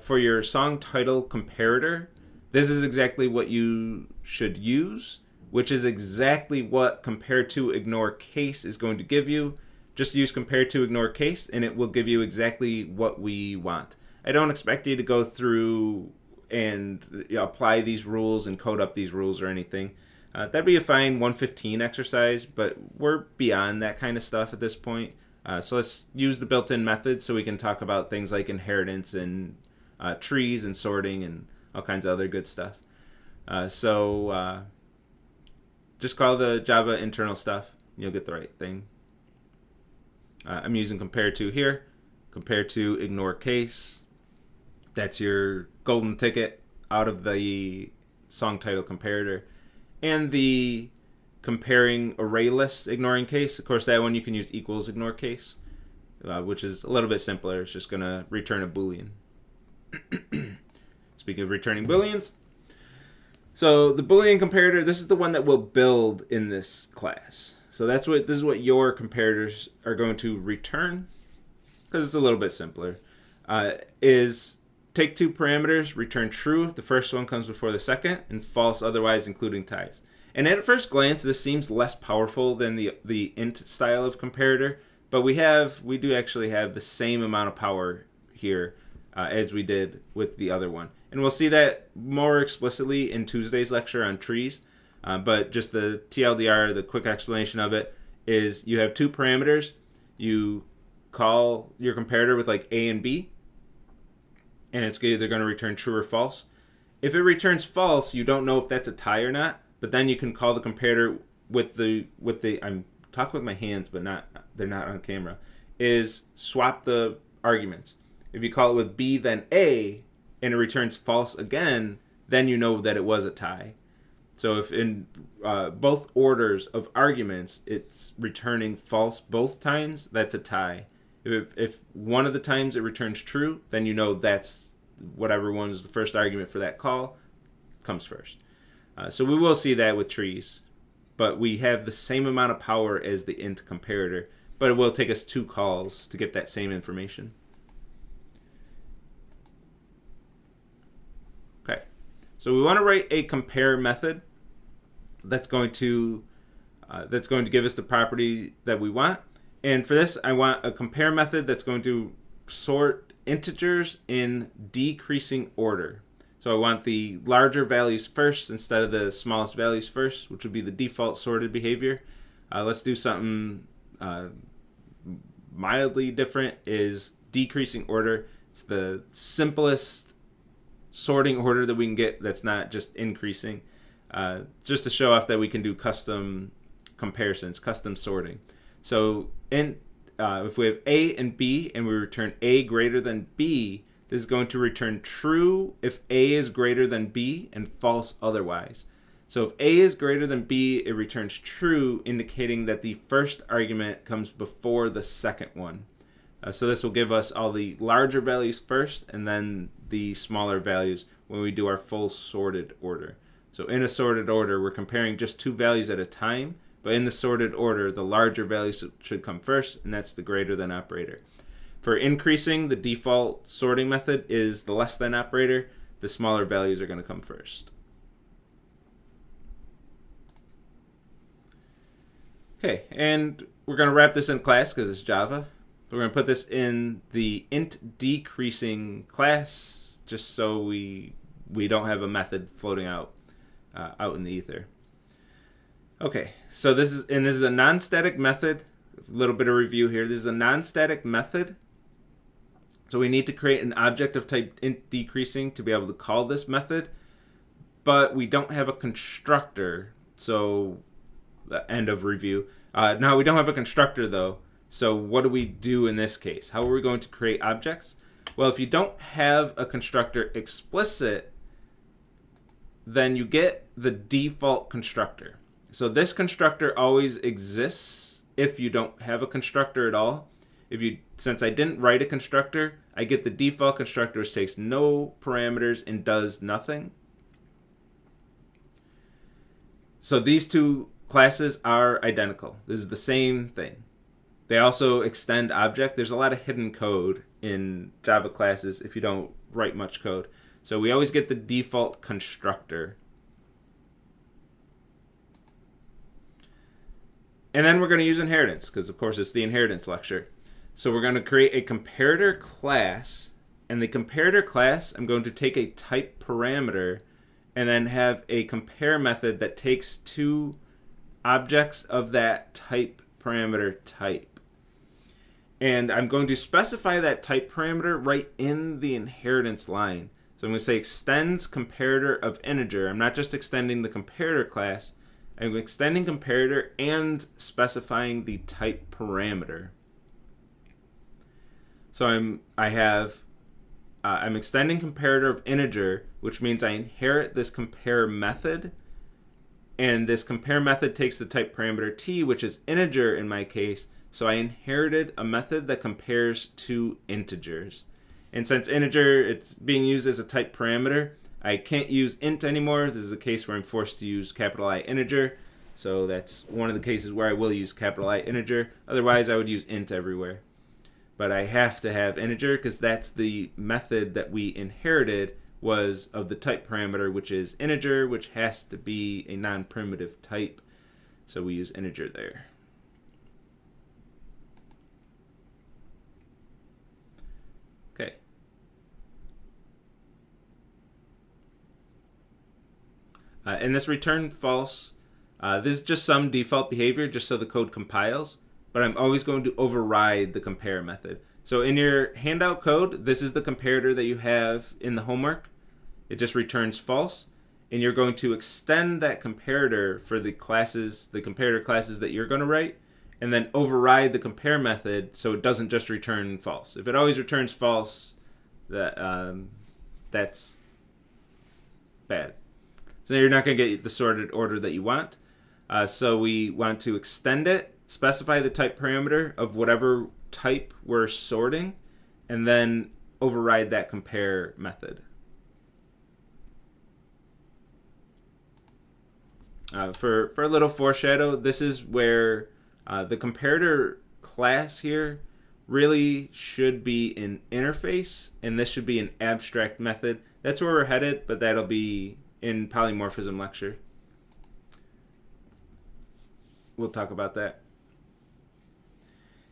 for your song title comparator, this is exactly what you should use, which is exactly what compare to ignore case is going to give you. Just use compare to ignore case and it will give you exactly what we want. I don't expect you to go through and apply these rules and code up these rules or anything. That'd be a fine 115 exercise, but we're beyond that kind of stuff at this point. So let's use the built-in methods so we can talk about things like inheritance and trees and sorting and all kinds of other good stuff. Just call the Java internal stuff. You'll get the right thing. I'm using compare to here. Compare to ignore case. That's your golden ticket out of the song title comparator. And the comparing array lists ignoring case. Of course, that one you can use equals ignore case, which is a little bit simpler. It's just going to return a Boolean. Speaking of returning Booleans, so the Boolean comparator, this is the one that we'll build in this class. So this is what your comparators are going to return, because it's a little bit simpler, is take two parameters, return true if the first one comes before the second, and false otherwise, including ties. And at first glance, this seems less powerful than the int style of comparator, but we do actually have the same amount of power here as we did with the other one. And we'll see that more explicitly in Tuesday's lecture on trees. But just the TLDR, the quick explanation of it, is you have two parameters. You call your comparator with like A and B, and it's either going to return true or false. If it returns false, you don't know if that's a tie or not, but then you can call the comparator with the I'm talking with my hands, but they're not on camera, is swap the arguments. If you call it with B then A, and it returns false again, then you know that it was a tie. So if in both orders of arguments it's returning false both times, that's a tie. If one of the times it returns true, then you know that's whatever one is the first argument for that call comes first. So we will see that with trees, but we have the same amount of power as the int comparator, but it will take us two calls to get that same information. Okay, so we want to write a compare method that's going to give us the property that we want. And for this, I want a compare method that's going to sort integers in decreasing order. So I want the larger values first instead of the smallest values first, which would be the default sorted behavior. Let's do something mildly different, is decreasing order. It's the simplest sorting order that we can get that's not just increasing. Just to show off that we can do custom comparisons, custom sorting. So if we have A and B and we return A greater than B, this is going to return true if A is greater than B and false otherwise. So if A is greater than B, it returns true, indicating that the first argument comes before the second one. So this will give us all the larger values first and then the smaller values when we do our full sorted order. So in a sorted order, we're comparing just two values at a time, but in the sorted order, the larger values should come first, and that's the greater than operator. For increasing, the default sorting method is the less than operator. The smaller values are going to come first. Okay, and we're going to wrap this in class because it's Java. We're going to put this in the int decreasing class just so we don't have a method floating out in the ether. Okay, so this is a non-static method. A little bit of review here. This is a non-static method. So we need to create an object of type int decreasing to be able to call this method, but we don't have a constructor. So the end of review. Now we don't have a constructor though. So what do we do in this case? How are we going to create objects? Well, if you don't have a constructor explicit, then you get the default constructor. So this constructor always exists if you don't have a constructor at all. Since I didn't write a constructor, I get the default constructor, which takes no parameters and does nothing. So these two classes are identical. This is the same thing. They also extend object. There's a lot of hidden code in Java classes if you don't write much code. So we always get the default constructor. And then we're going to use inheritance because, of course, it's the inheritance lecture. So we're going to create a comparator class. And the comparator class, I'm going to take a type parameter and then have a compare method that takes two objects of that type parameter type. And I'm going to specify that type parameter right in the inheritance line. So I'm going to say extends comparator of integer. I'm not just extending the comparator class. I'm extending comparator and specifying the type parameter. So I'm extending comparator of integer, which means I inherit this compare method, and this compare method takes the type parameter t, which is integer in my case. So I inherited a method that compares two integers. And since integer, it's being used as a type parameter, I can't use int anymore. This is a case where I'm forced to use capital I integer. So that's one of the cases where I will use capital I integer. Otherwise, I would use int everywhere. but I have to have integer because that's the method that we inherited was of the type parameter, which is integer, which has to be a non-primitive type. So we use integer there. Okay. And this return false, this is just some default behavior just so the code compiles, but I'm always going to override the compare method. So in your handout code, this is the comparator that you have in the homework. It just returns false, and you're going to extend that comparator for the classes, the comparator classes that you're going to write, and then override the compare method so it doesn't just return false. If it always returns false, that's bad. So you're not going to get the sorted order that you want. So we want to extend it, specify the type parameter of whatever type we're sorting, and then override that compare method. For a little foreshadow, this is where the comparator class here really should be an interface, and this should be an abstract method. That's where we're headed, but that'll be in polymorphism lecture. We'll talk about that.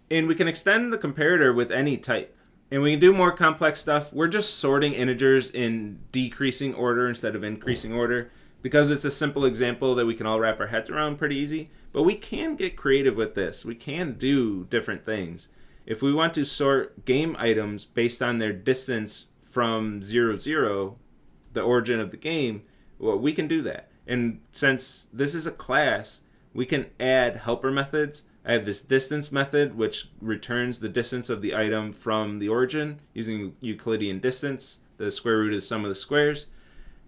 And we can extend the comparator with any type. And we can do more complex stuff. We're just sorting integers in decreasing order instead of increasing order, because it's a simple example that we can all wrap our heads around pretty easy. But we can get creative with this. We can do different things. If we want to sort game items based on their distance from 0, 0, the origin of the game, well, we can do that. And since this is a class, we can add helper methods. I have this distance method, which returns the distance of the item from the origin using Euclidean distance, the square root of the sum of the squares.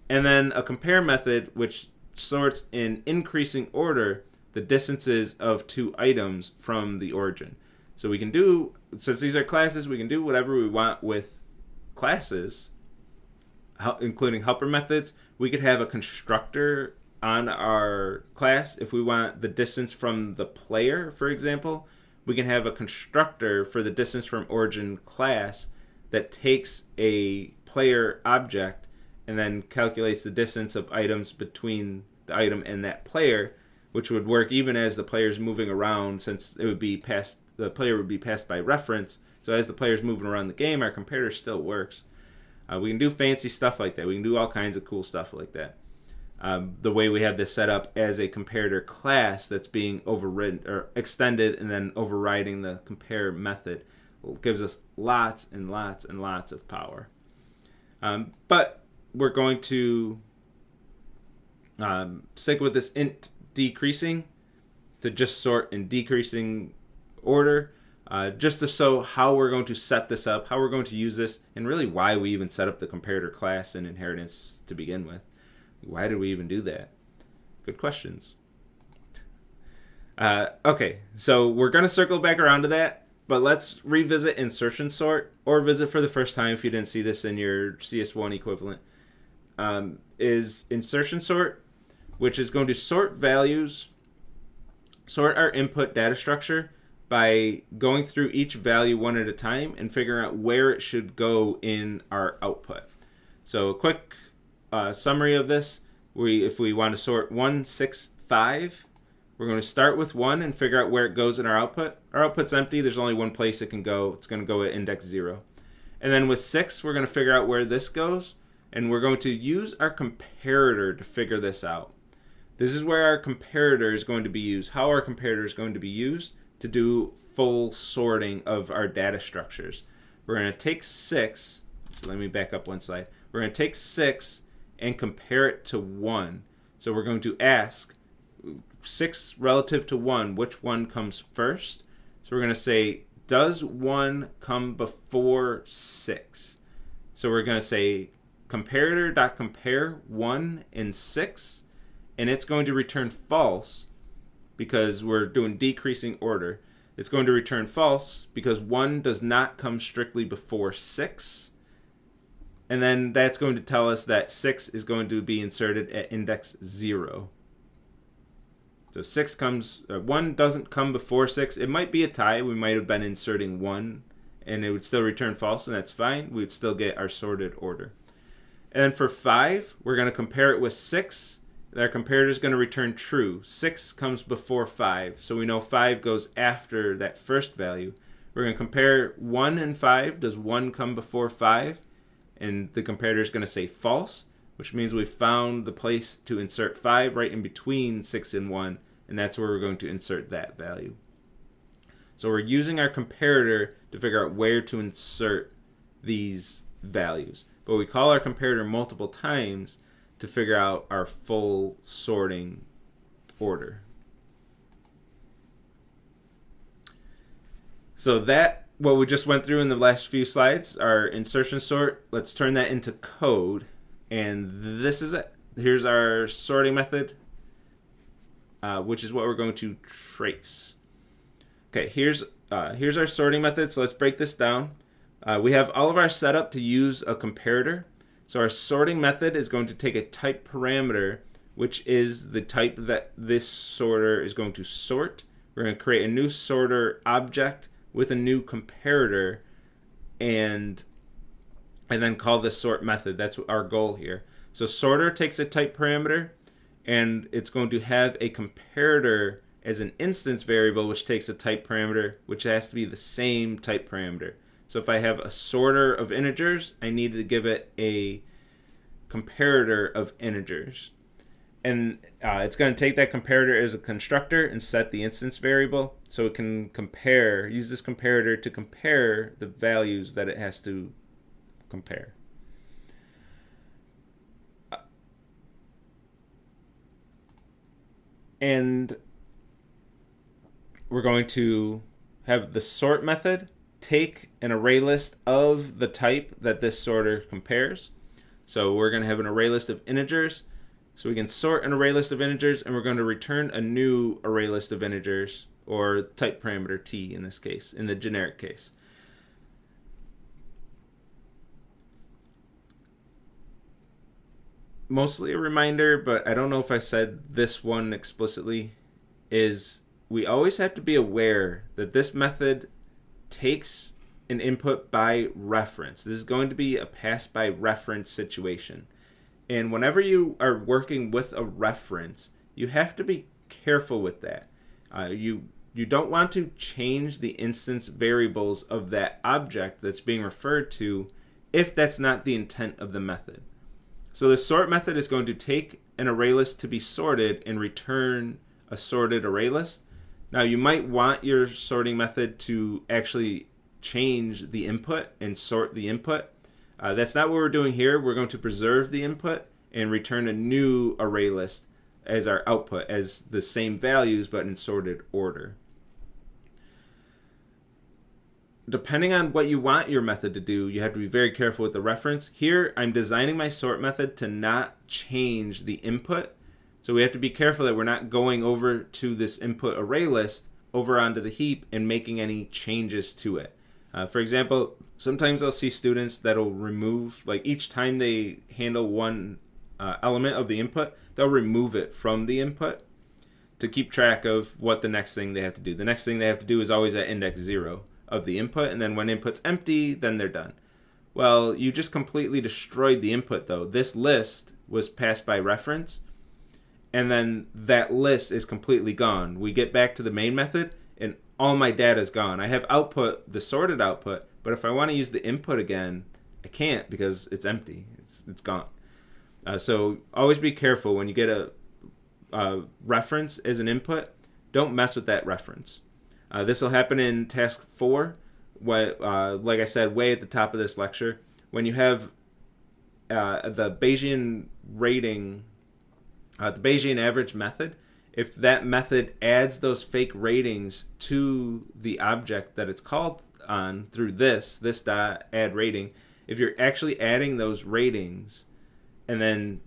And then a compare method, which sorts in increasing order the distances of two items from the origin. So we can do, since these are classes, we can do whatever we want with classes, including helper methods. We could have a constructor on our class. If we want the distance from the player, for example, we can have a constructor for the distance from origin class that takes a player object and then calculates the distance of items between the item and that player, which would work even as the player's moving around, since it would be passed, the player would be passed by reference. So as the player's moving around the game, our comparator still works. We can do fancy stuff like that. We can do all kinds of cool stuff like that. The way we have this set up as a comparator class that's being overridden or extended and then overriding the compare method gives us lots and lots and lots of power. But we're going to stick with this int decreasing to just sort in decreasing order, just to show how we're going to set this up, how we're going to use this, and really why we even set up the comparator class in inheritance to begin with. Why did we even do that? Good questions. Okay, so we're going to circle back around to that, but let's revisit insertion sort, or visit for the first time if you didn't see this in your CS1 equivalent. Is insertion sort, which is going to sort values, sort our input data structure by going through each value one at a time and figuring out where it should go in our output. So a quick summary of this, if we want to sort 1, 6, 5, we're going to start with 1 and figure out where it goes in our output. Our output's empty. There's only one place it can go. It's going to go at index 0. And then with 6, we're going to figure out where this goes, and we're going to use our comparator to figure this out. This is where our comparator is going to be used, how our comparator is going to be used to do full sorting of our data structures. We're going to take 6, so let me back up one slide. We're going to take 6 and compare it to 1. So we're going to ask 6 relative to 1, which one comes first? So we're going to say, does 1 come before 6? So we're going to say comparator.compare 1 and 6, and it's going to return false because we're doing decreasing order. It's going to return false because 1 does not come strictly before 6. And then that's going to tell us that 6 is going to be inserted at index 0. So 1 doesn't come before 6. It might be a tie. We might have been inserting 1 and it would still return false, and that's fine. We would still get our sorted order. And then for 5, we're going to compare it with 6. Our comparator is going to return true. 6 comes before 5, so we know 5 goes after that first value. We're going to compare 1 and 5. Does 1 come before 5? And the comparator is going to say false, which means we found the place to insert 5 right in between 6 and 1, and that's where we're going to insert that value. So we're using our comparator to figure out where to insert these values. But we call our comparator multiple times to figure out our full sorting order. So that, what we just went through in the last few slides, our insertion sort, let's turn that into code. And this is it. Here's our sorting method, which is what we're going to trace. Okay, here's our sorting method. So let's break this down. We have all of our setup to use a comparator. So our sorting method is going to take a type parameter, which is the type that this sorter is going to sort. We're going to create a new sorter object with a new comparator, and then call this sort method. That's our goal here. So sorter takes a type parameter, and it's going to have a comparator as an instance variable, which takes a type parameter, which has to be the same type parameter. So if I have a sorter of integers, I need to give it a comparator of integers. And it's going to take that comparator as a constructor and set the instance variable, so it can compare, use this comparator to compare the values that it has to compare. And we're going to have the sort method take an array list of the type that this sorter compares. So we're going to have an array list of integers. So we can sort an array list of integers, and we're going to return a new array list of integers, or type parameter t in this case, in the generic case. Mostly a reminder, but I don't know if I said this one explicitly, is we always have to be aware that this method takes an input by reference. This is going to be a pass by reference situation. And whenever you are working with a reference, you have to be careful with that. You don't want to change the instance variables of that object that's being referred to if that's not the intent of the method. So the sort method is going to take an array list to be sorted and return a sorted array list. Now you might want your sorting method to actually change the input and sort the input. That's not what we're doing here. We're going to preserve the input and return a new array list as our output, as the same values but in sorted order. Depending on what you want your method to do, you have to be very careful with the reference. Here, I'm designing my sort method to not change the input. So we have to be careful that we're not going over to this input array list over onto the heap and making any changes to it. For example, sometimes I'll see students that'll remove, like each time they handle one element of the input, they'll remove it from the input to keep track of what the next thing they have to do. The next thing they have to do is always at index 0 of the input, and then when input's empty, then they're done. Well, you just completely destroyed the input though. This list was passed by reference, and then that list is completely gone. We get back to the main method, and all my data is gone. I have output, the sorted output, but if I want to use the input again, I can't because it's empty. It's gone. So always be careful when you get a reference as an input. Don't mess with that reference. This will happen in task 4, like I said, way at the top of this lecture. When you have the Bayesian rating, the Bayesian average method, if that method adds those fake ratings to the object that it's called on through this dot add rating, if you're actually adding those ratings, and then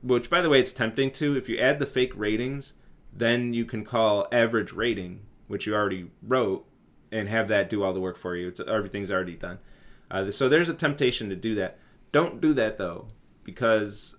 which by the way it's tempting to, if you add the fake ratings, then you can call average rating, which you already wrote, and have that do all the work for you. Everything's already done. So there's a temptation to do that. Don't do that though, because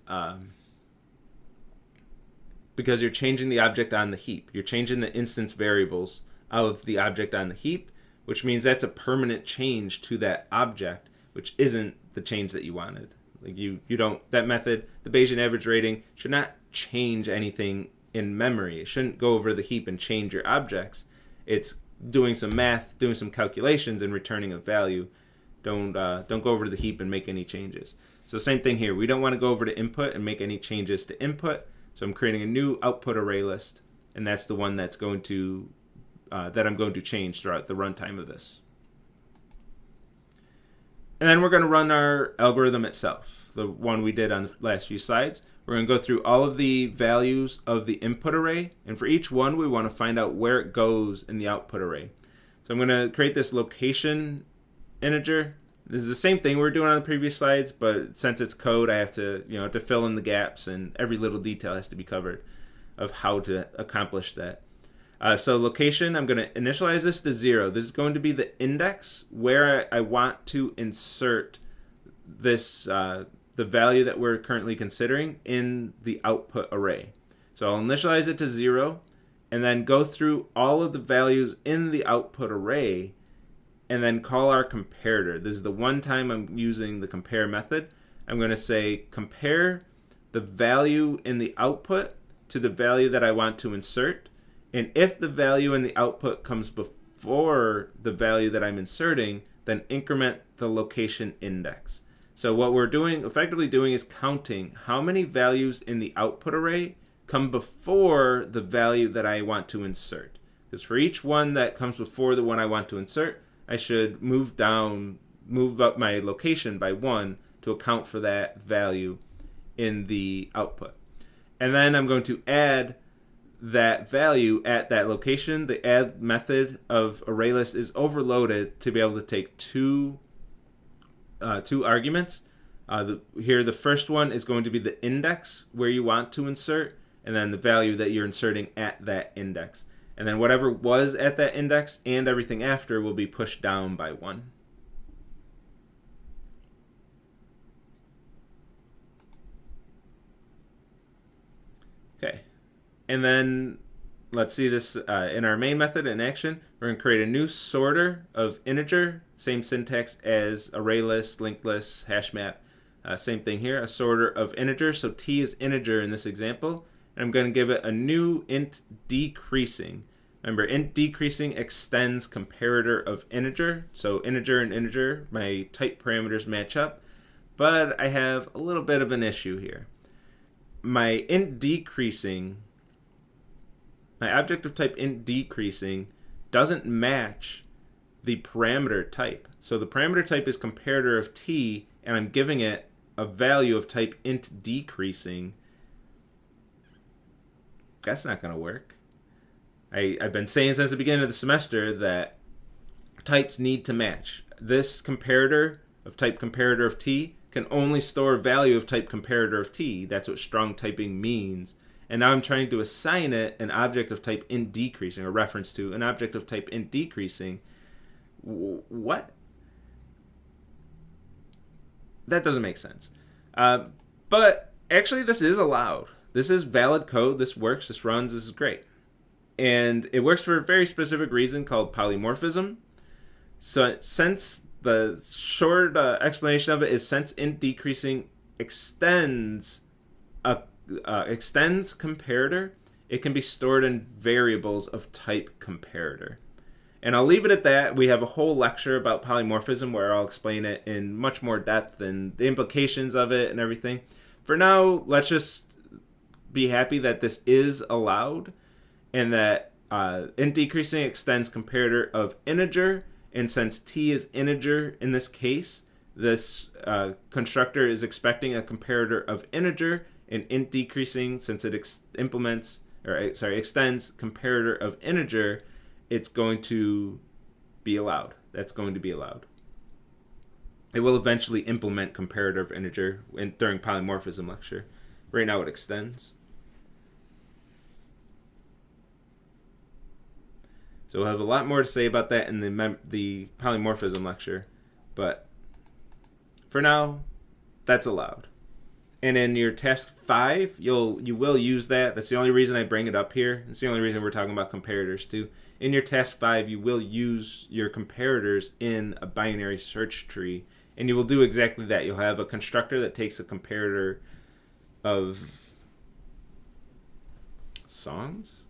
you're changing the object on the heap. You're changing the instance variables of the object on the heap, which means that's a permanent change to that object, which isn't the change that you wanted. Like you don't, that method, the Bayesian average rating, should not change anything in memory. It shouldn't go over the heap and change your objects. It's doing some math, doing some calculations, and returning a value. Don't go over to the heap and make any changes. So same thing here. We don't want to go over to input and make any changes to input. So I'm creating a new output array list, and that's the one that's going to that I'm going to change throughout the runtime of this. And then we're going to run our algorithm itself, the one we did on the last few slides. We're going to go through all of the values of the input array, and for each one we want to find out where it goes in the output array. So I'm going to create this location integer. This is the same thing we were doing on the previous slides, but since it's code, I have to, to fill in the gaps, and every little detail has to be covered of how to accomplish that. So location, I'm going to initialize this to 0. This is going to be the index where I want to insert this the value that we're currently considering in the output array. So I'll initialize it to 0, and then go through all of the values in the output array, and then call our comparator. This is the one time I'm using the compare method. I'm going to say compare the value in the output to the value that I want to insert, and if the value in the output comes before the value that I'm inserting, then increment the location index. So what we're effectively doing is counting how many values in the output array come before the value that I want to insert. Because for each one that comes before the one I want to insert, I should move up my location by 1 to account for that value in the output. And then I'm going to add that value at that location. The add method of ArrayList is overloaded to be able to take two arguments. Here the first one is going to be the index where you want to insert, and then the value that you're inserting at that index. And then whatever was at that index and everything after will be pushed down by 1. Okay. And then let's see this in our main method in action. We're going to create a new sorter of integer, same syntax as ArrayList, linked list, hash map. Same thing here, a sorter of integer. So t is integer in this example. And I'm going to give it a new int decreasing. Remember, int decreasing extends comparator of integer. So integer and integer, my type parameters match up. But I have a little bit of an issue here. My int decreasing, my object of type int decreasing doesn't match the parameter type. So the parameter type is comparator of t, and I'm giving it a value of type int decreasing. That's not going to work. I've been saying since the beginning of the semester that types need to match. This comparator of type comparator of t can only store value of type comparator of t. That's what strong typing means. And now I'm trying to assign it an object of type int decreasing, or reference to an object of type int decreasing. What? That doesn't make sense. But actually this is allowed. This is valid code. This works. This runs. This is great. And it works for a very specific reason called polymorphism. So since the short explanation of it is since int decreasing extends comparator, it can be stored in variables of type comparator. And I'll leave it at that. We have a whole lecture about polymorphism where I'll explain it in much more depth and the implications of it and everything. For now, let's just be happy that this is allowed, and that int decreasing extends comparator of integer. And since t is integer in this case, this constructor is expecting a comparator of integer, and int decreasing, since it extends comparator of integer, it's going to be allowed. That's going to be allowed. It will eventually implement comparator of integer during polymorphism lecture. Right now it extends. So we'll have a lot more to say about that in the polymorphism lecture, but for now, that's allowed. And in your task 5, you will use that. That's the only reason I bring it up here. It's the only reason we're talking about comparators too. In your task 5, you will use your comparators in a binary search tree, and you will do exactly that. You'll have a constructor that takes a comparator of songs.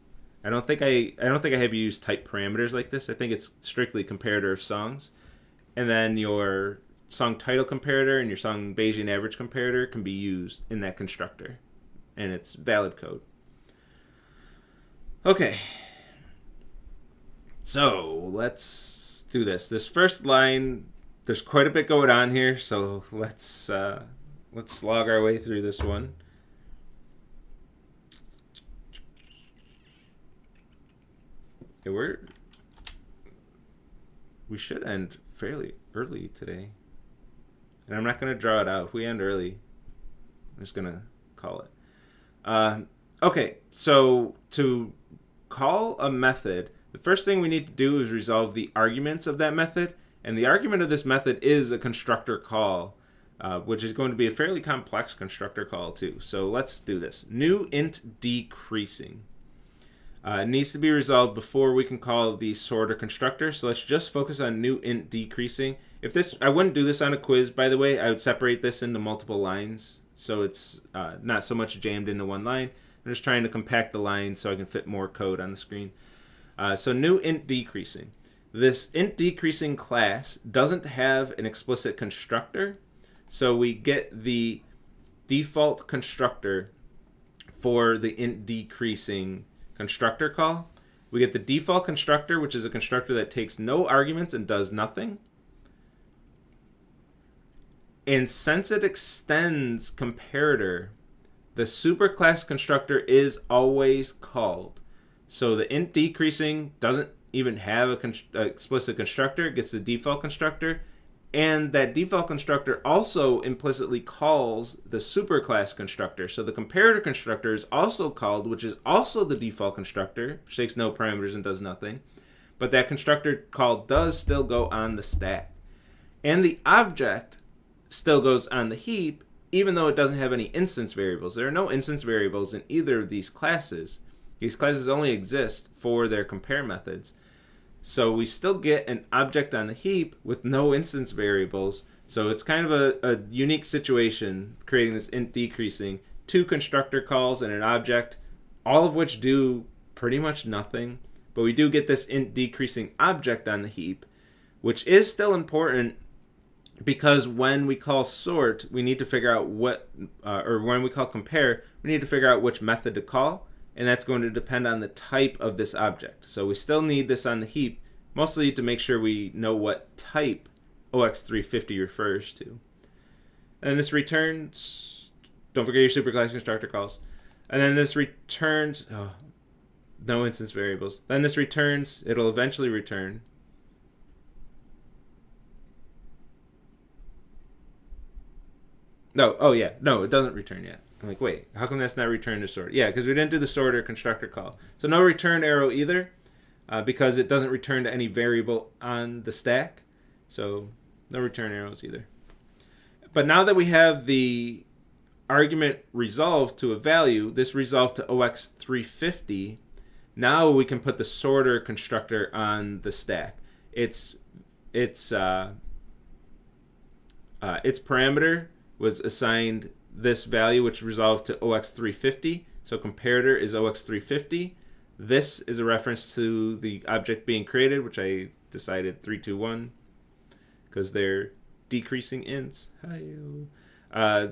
I don't think I have you use type parameters like this. I think it's strictly comparator of songs, and then your song title comparator and your song Bayesian average comparator can be used in that constructor, and it's valid code. Okay, so let's do this. This first line, there's quite a bit going on here, so let's slog our way through this one. We should end fairly early today. And I'm not going to draw it out. If we end early, I'm just going to call it. Okay, so to call a method, the first thing we need to do is resolve the arguments of that method. And the argument of this method is a constructor call, which is going to be a fairly complex constructor call too. So let's do this. New int decreasing. It needs to be resolved before we can call the sorter constructor. So let's just focus on new int decreasing. I wouldn't do this on a quiz, by the way. I would separate this into multiple lines, so it's not so much jammed into one line. I'm just trying to compact the lines so I can fit more code on the screen. So new int decreasing. This int decreasing class doesn't have an explicit constructor, so we get the default constructor for the int decreasing constructor call. We get the default constructor, which is a constructor that takes no arguments and does nothing. And since it extends comparator, the superclass constructor is always called. So the int decreasing doesn't even have an explicit constructor. It gets the default constructor. And that default constructor also implicitly calls the superclass constructor. So the comparator constructor is also called, which is also the default constructor, which takes no parameters and does nothing. But that constructor call does still go on the stack. And the object still goes on the heap, even though it doesn't have any instance variables. There are no instance variables in either of these classes. These classes only exist for their compare methods. So we still get an object on the heap with no instance variables. So it's kind of a unique situation creating this int decreasing. 2 constructor calls and an object, all of which do pretty much nothing. But we do get this int decreasing object on the heap, which is still important because when we call sort, we need to figure out or when we call compare, we need to figure out which method to call. And that's going to depend on the type of this object. So we still need this on the heap, mostly to make sure we know what type OX350 refers to. And this returns, don't forget your superclass constructor calls. And then this returns, no instance variables. Then this returns, it'll eventually return. No, it doesn't return yet. I'm like, wait, how come that's not returned to sort? Yeah, because we didn't do the sorter constructor call. So no return arrow either, because it doesn't return to any variable on the stack. So no return arrows either. But now that we have the argument resolved to a value, this resolved to OX350, now we can put the sorter constructor on the stack. Its parameter was assigned this value, which resolved to OX350. So comparator is OX350. This is a reference to the object being created, which I decided 321 because they're decreasing ints.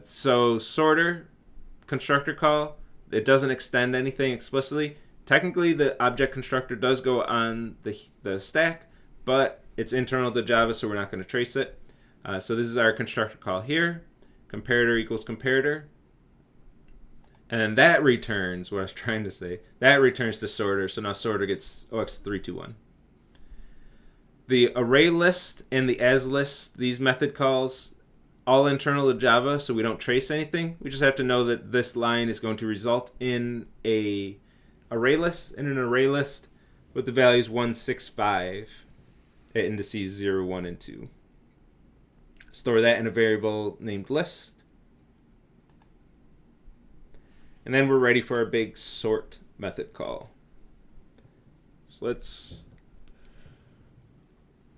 So sorter constructor call, it doesn't extend anything explicitly. Technically, the object constructor does go on the stack, but it's internal to Java, so we're not going to trace it. So this is our constructor call here. Comparator equals comparator. And then that returns what I was trying to say. That returns the sorter. So now sorter gets OX321. The array list and the as list, these method calls, all internal to Java, so we don't trace anything. We just have to know that this line is going to result in an array list with the values 165 at indices 0, 1, and 2. Store that in a variable named list. And then we're ready for our big sort method call. So let's...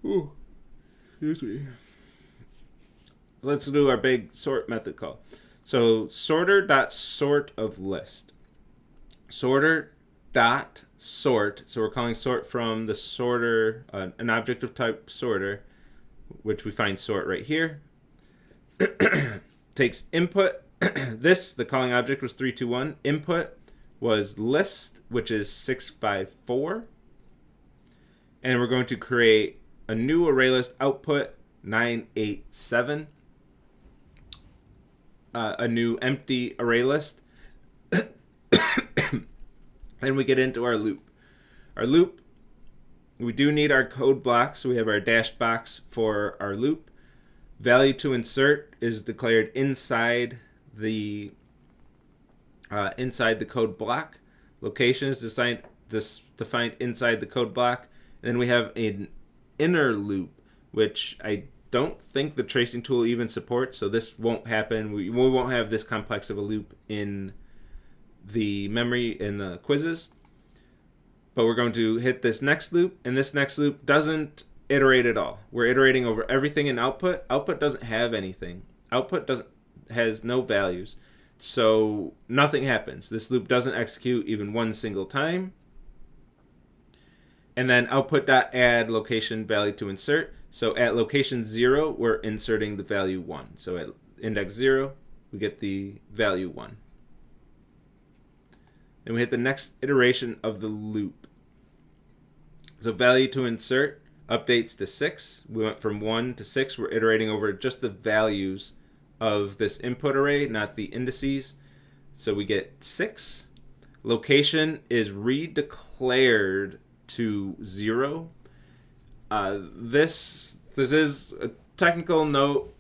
excuse me. So let's do our big sort method call. So sorter.sort of list. Sorter.sort. So we're calling sort from the sorter, an object of type sorter, which we find sort right here. Takes input. The calling object was 321. Input was list, which is 654. And we're going to create a new array list output 987. A new empty array list. Then we get into our loop. Our loop, we do need our code block, so we have our dash box for our loop. Value to insert is declared inside the code block. Location is defined inside the code block. And then we have an inner loop, which I don't think the tracing tool even supports, so this won't happen. We won't have this complex of a loop in the memory in the quizzes. But we're going to hit this next loop, and this next loop doesn't iterate at all. We're iterating over everything in output. Output doesn't have anything. Output has no values. So nothing happens. This loop doesn't execute even one single time. And then output.add location value to insert. So at location 0, we're inserting the value 1. So at index 0, we get the value 1. Then we hit the next iteration of the loop. So value to insert updates to 6. We went from 1 to 6. We're iterating over just the values of this input array, not the indices. So we get 6. Location is redeclared to 0. This is a technical note.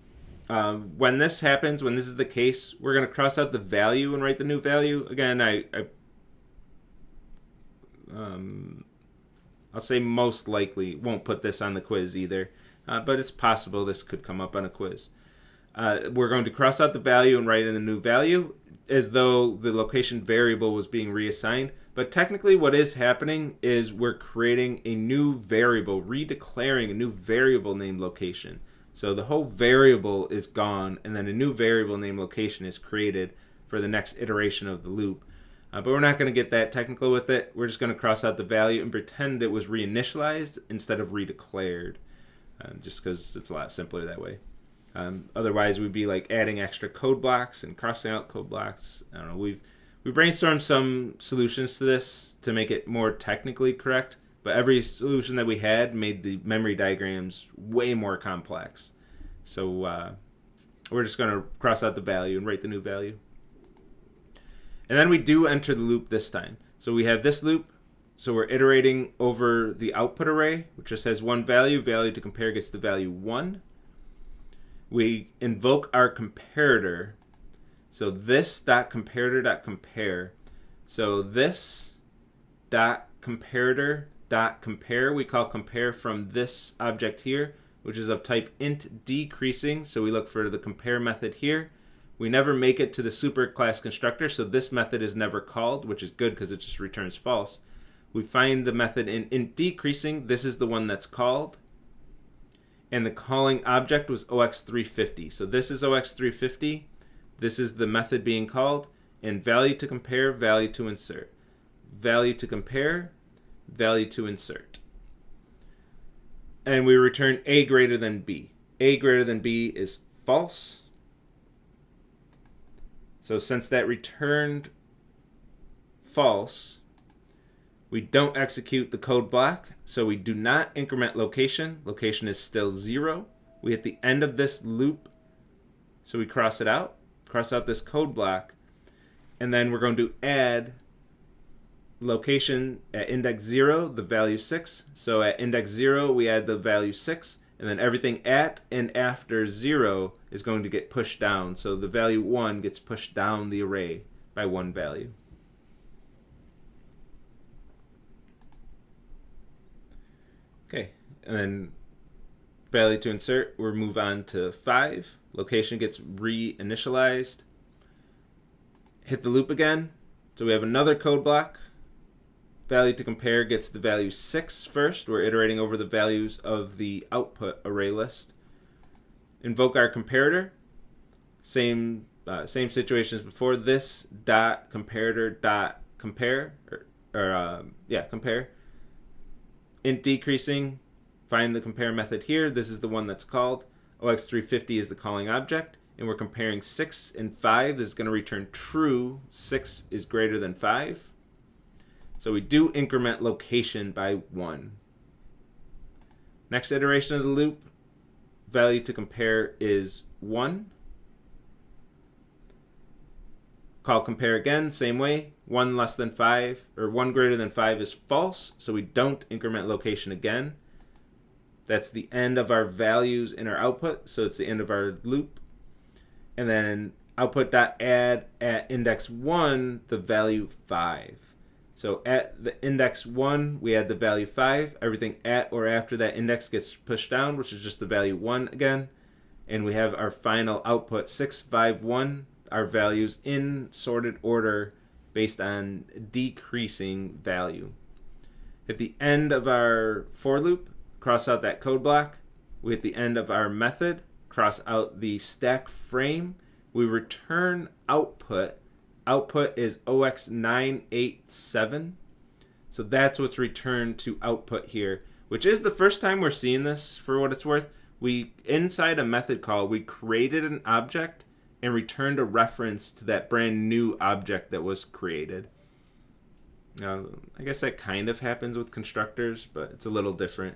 When this happens, when this is the case, we're going to cross out the value and write the new value. Again, I'll say most likely won't put this on the quiz either, but it's possible this could come up on a quiz. We're going to cross out the value and write in the new value as though the location variable was being reassigned. But technically what is happening is we're creating a new variable, redeclaring a new variable named location. So the whole variable is gone, and then a new variable named location is created for the next iteration of the loop. But we're not going to get that technical with it. We're just going to cross out the value and pretend it was reinitialized instead of redeclared, just because it's a lot simpler that way. Otherwise, we'd be like adding extra code blocks and crossing out code blocks. I don't know. We brainstormed some solutions to this to make it more technically correct, but every solution that we had made the memory diagrams way more complex. So we're just going to cross out the value and write the new value. And then we do enter the loop this time. So we have this loop. So we're iterating over the output array, which just has one value. Value to compare gets the value 1. We invoke our comparator. So this dot comparator.compare. So this dot comparator.compare, we call compare from this object here, which is of type int decreasing. So we look for the compare method here. We never make it to the superclass constructor, so this method is never called, which is good because it just returns false. We find the method in int decreasing. This is the one that's called. And the calling object was OX350. So this is OX350. This is the method being called. And value to compare, value to insert. Value to compare, value to insert. And we return A greater than B. A greater than B is false. So since that returned false, we don't execute the code block, so we do not increment location. Location is still 0. We hit the end of this loop, so we cross it out, cross out this code block, and then we're going to add location at index 0, the value 6. So at index 0, we add the value 6, and then everything at and after 0 is going to get pushed down. So the value 1 gets pushed down the array by 1 value. Okay, and then value to insert, we'll move on to 5. Location gets reinitialized. Hit the loop again. So we have another code block. Value to compare gets the value 6 first. We're iterating over the values of the output array list. Invoke our comparator. Same situation as before. This dot comparator dot compare compare. Int decreasing. Find the compare method here. This is the one that's called. OX350 is the calling object, and we're comparing 6 and 5. This is going to return true. 6 is greater than 5. So we do increment location by 1. Next iteration of the loop, value to compare is 1. Call compare again, same way. 1 less than 5, or 1 greater than 5 is false, so we don't increment location again. That's the end of our values in our output, so it's the end of our loop. And then output.add at index 1, the value 5. So at the index 1, we add the value 5. Everything at or after that index gets pushed down, which is just the value 1 again. And we have our final output 6, 5, 1, our values in sorted order based on decreasing value. At the end of our for loop, cross out that code block. We at the end of our method, cross out the stack frame. We return output. Output is OX987. So that's what's returned to output here, which is the first time we're seeing this for what it's worth. We, inside a method call, we created an object and returned a reference to that brand new object that was created. Now, I guess that kind of happens with constructors, but it's a little different.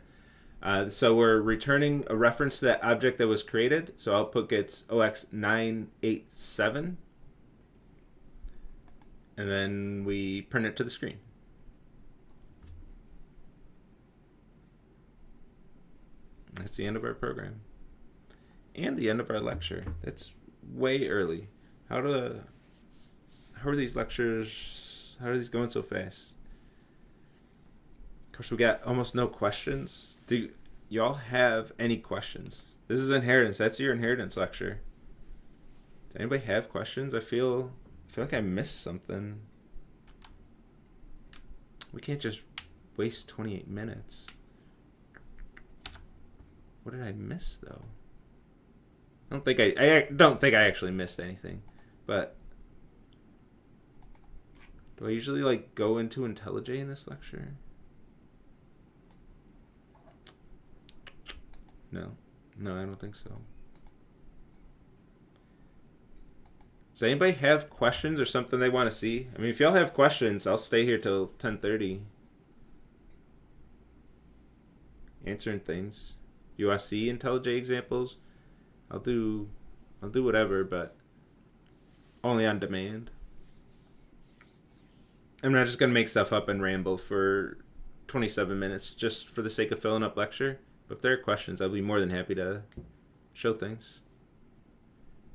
So we're returning a reference to that object that was created. So output gets OX987. And then we print it to the screen. That's the end of our program. And the end of our lecture. That's way early. How are these lectures, how are these going so fast? Of course, we got almost no questions. Do y'all have any questions? This is inheritance. That's your inheritance lecture. Does anybody have questions? I feel like I missed something. We can't just waste 28 minutes. What did I miss though? I don't think I actually missed anything. But do I usually like go into IntelliJ in this lecture? No, I don't think so. Does anybody have questions or something they want to see? I mean, if y'all have questions, I'll stay here till 10:30. Answering things. You want to see IntelliJ examples? I'll do whatever, but only on demand. I'm not just going to make stuff up and ramble for 27 minutes just for the sake of filling up lecture. But if there are questions, I'll be more than happy to show things.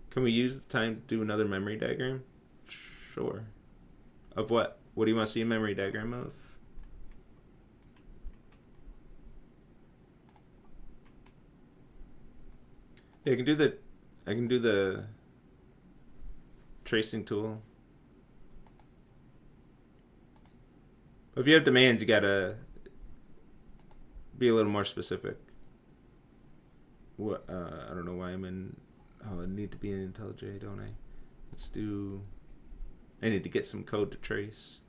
Can we use the time to do another memory diagram? Sure. Of what? What do you want to see a memory diagram of? Yeah, I can do the tracing tool. But if you have demands, you gotta be a little more specific. What? I don't know why I'm in. Oh, I need to be in IntelliJ, don't I? Let's do. I need to get some code to trace.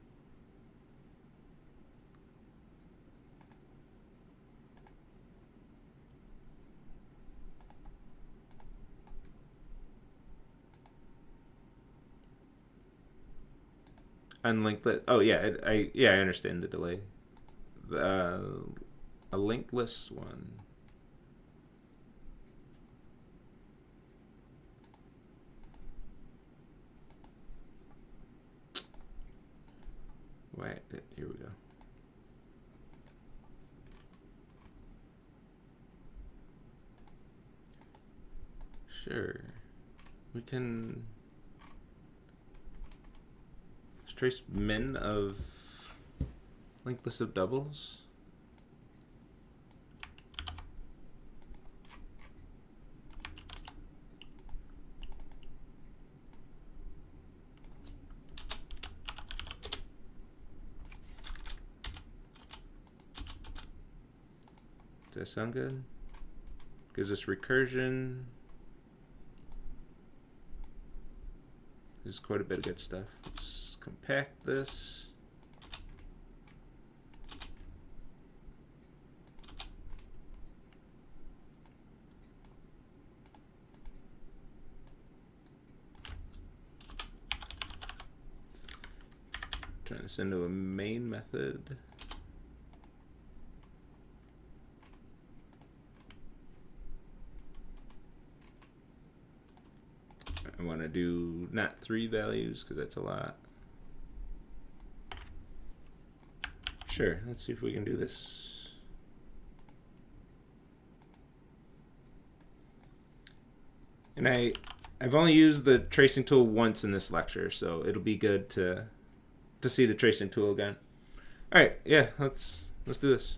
Unlinked list. Oh yeah, I understand the delay. A linked list one. Wait, here we go. Sure, we can. Trace min of linked list of doubles. Does that sound good? Gives us recursion. There's quite a bit of good stuff. Let's compact this. Turn this into a main method. I want to do not 3 values because that's a lot. Sure, let's see if we can do this. And I've only used the tracing tool once in this lecture, so it'll be good to see the tracing tool again. All right, yeah, let's do this.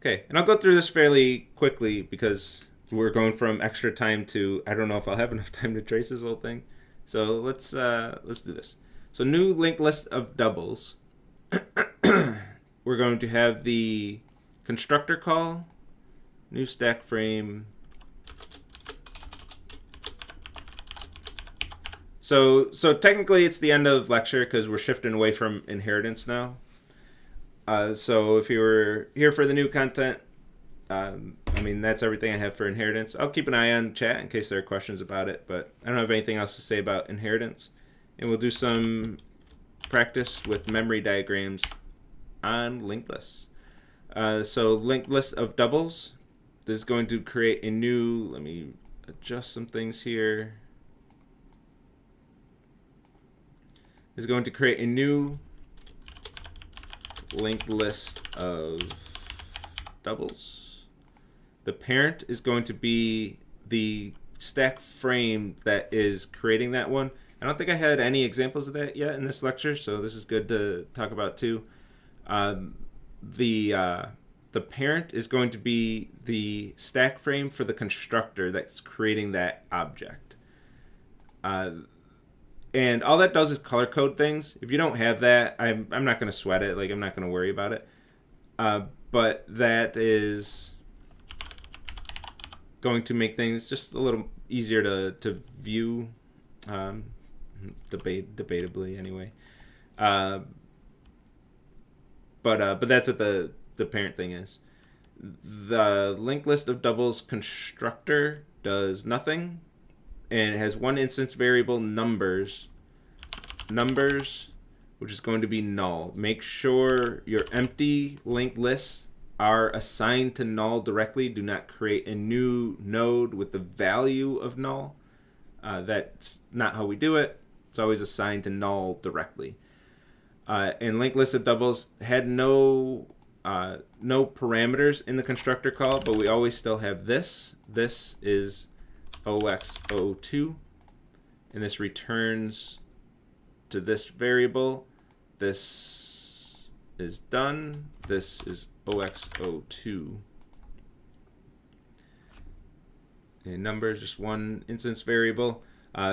Okay, and I'll go through this fairly quickly because we're going from extra time to I don't know if I'll have enough time to trace this whole thing. So let's do this. So new linked list of doubles. We're going to have the constructor call, new stack frame. So technically it's the end of lecture because we're shifting away from inheritance now. So if you were here for the new content, I mean, that's everything I have for inheritance. I'll keep an eye on chat in case there are questions about it, but I don't have anything else to say about inheritance. And we'll do some practice with memory diagrams on linked lists. So linked list of doubles. This is going to create a new, let me adjust some things here. Is going to create a new linked list of doubles. The parent is going to be the stack frame that is creating that one. I don't think I had any examples of that yet in this lecture, so this is good to talk about too. The parent is going to be the stack frame for the constructor that's creating that object. And all that does is color code things. If you don't have that, I'm not going to sweat it. Like, I'm not going to worry about it. But that is going to make things just a little easier to view, debatably anyway. But that's what the parent thing is. The linked list of doubles constructor does nothing. And it has one instance variable, numbers, which is going to be null. Make sure your empty linked lists are assigned to null directly. Do not create a new node with the value of null. That's not how we do it. It's always assigned to null directly. And linked list of doubles had no parameters in the constructor call, but we always still have this. This is OX02, and this returns to this variable. This is done. This is OX02. And number is just one instance variable.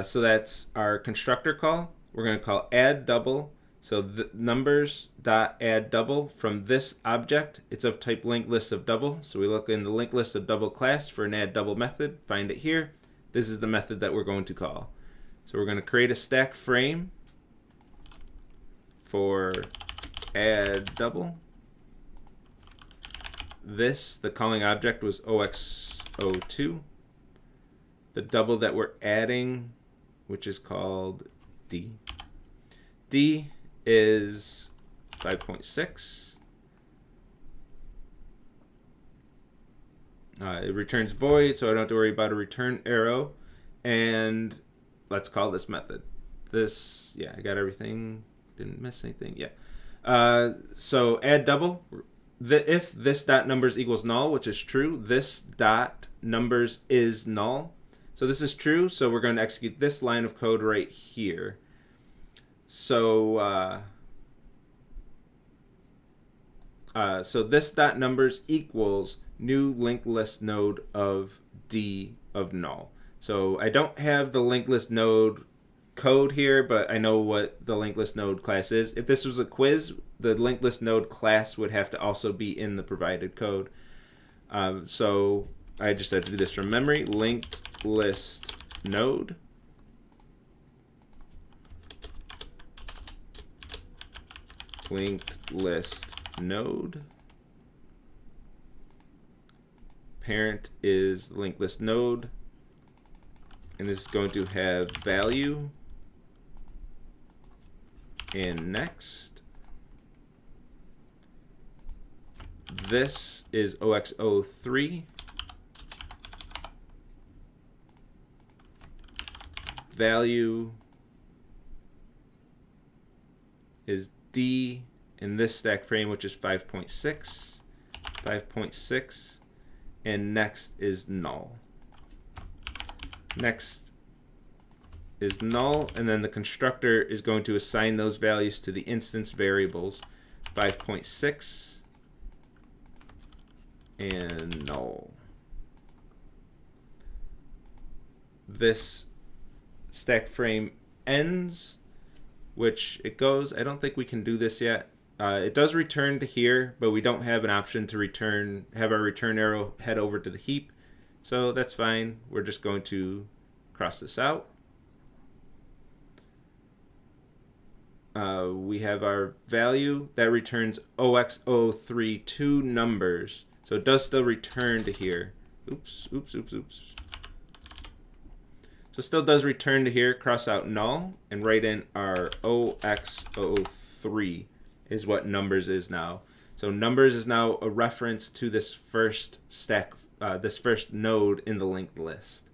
So that's our constructor call. We're going to call add double. So the numbers dot add double from this object. It's of type linked list of double. So we look in the linked list of double class for an add double method. Find it here. This is the method that we're going to call. So we're going to create a stack frame for add double. This, the calling object, was OX02. The double that we're adding, which is called D. D is 5.6. It returns void, so I don't have to worry about a return arrow. And let's call this method. This, yeah, I got everything. Didn't miss anything. Yeah. So add double. If this dot numbers equals null, which is true, this dot numbers is null. So this is true, so we're going to execute this line of code right here. So so this dot numbers equals new linked list node of D of null. So I don't have the linked list node code here, but I know what the linked list node class is. If this was a quiz, the linked list node class would have to also be in the provided code. So I just have to do this from memory. Linked list node. Linked list node. Parent is linked list node. And this is going to have value and next. This is OXO3. Value is D in this stack frame, which is 5.6. 5.6. And next is null. Next is null, and then the constructor is going to assign those values to the instance variables 5.6 and null. This stack frame ends, which it goes. I don't think we can do this yet. It does return to here, but we don't have an option to have our return arrow head over to the heap. So that's fine. We're just going to cross this out. We have our value that returns OXO3 two numbers. So it does still return to here. Oops. So it still does return to here, cross out null, and write in our OXO3 is what numbers is now. So numbers is now a reference to this first stack, this first node in the linked list.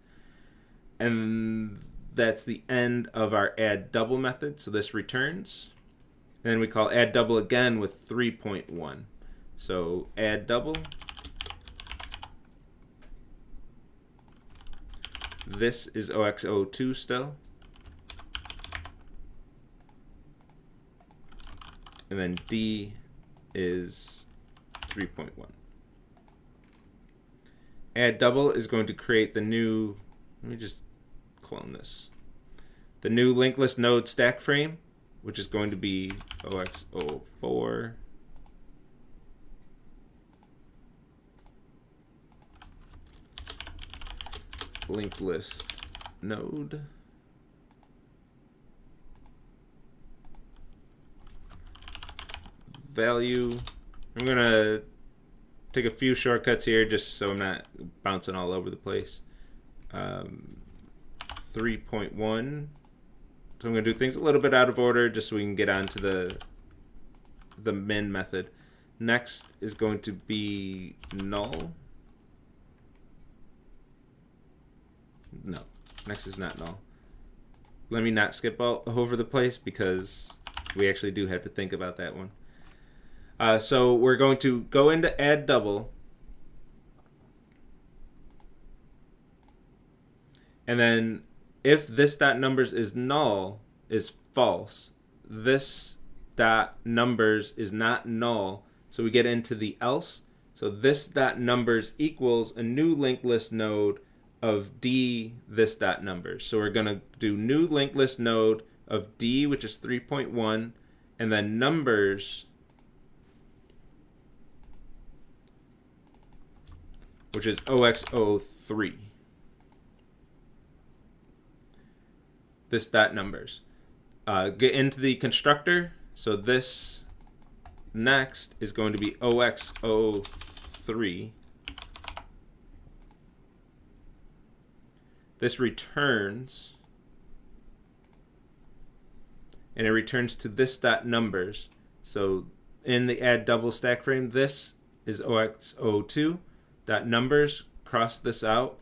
And that's the end of our add double method. So this returns. And then we call add double again with 3.1. So add double. This is OXO2 still. And then D is 3.1. Add double is going to create the new, let me just clone this. The new linked list node stack frame, which is going to be OXO4. Linked list node. Value. I'm going to take a few shortcuts here just so I'm not bouncing all over the place. 3.1. So I'm going to do things a little bit out of order just so we can get on to the min method. Next is going to be null. No, next is not null. Let me not skip all over the place because we actually do have to think about that one. So we're going to go into add double. And then if this dot numbers is null, is false. This dot numbers is not null. So we get into the else. So this dot numbers equals a new linked list node of D this dot numbers. So we're going to do new linked list node of D, which is 3.1, and then numbers, which is OXO3. This dot numbers. Get into the constructor. So this next is going to be OXO3. This returns, and it returns to this dot numbers. So in the add double stack frame, this is OXO2 dot numbers, cross this out,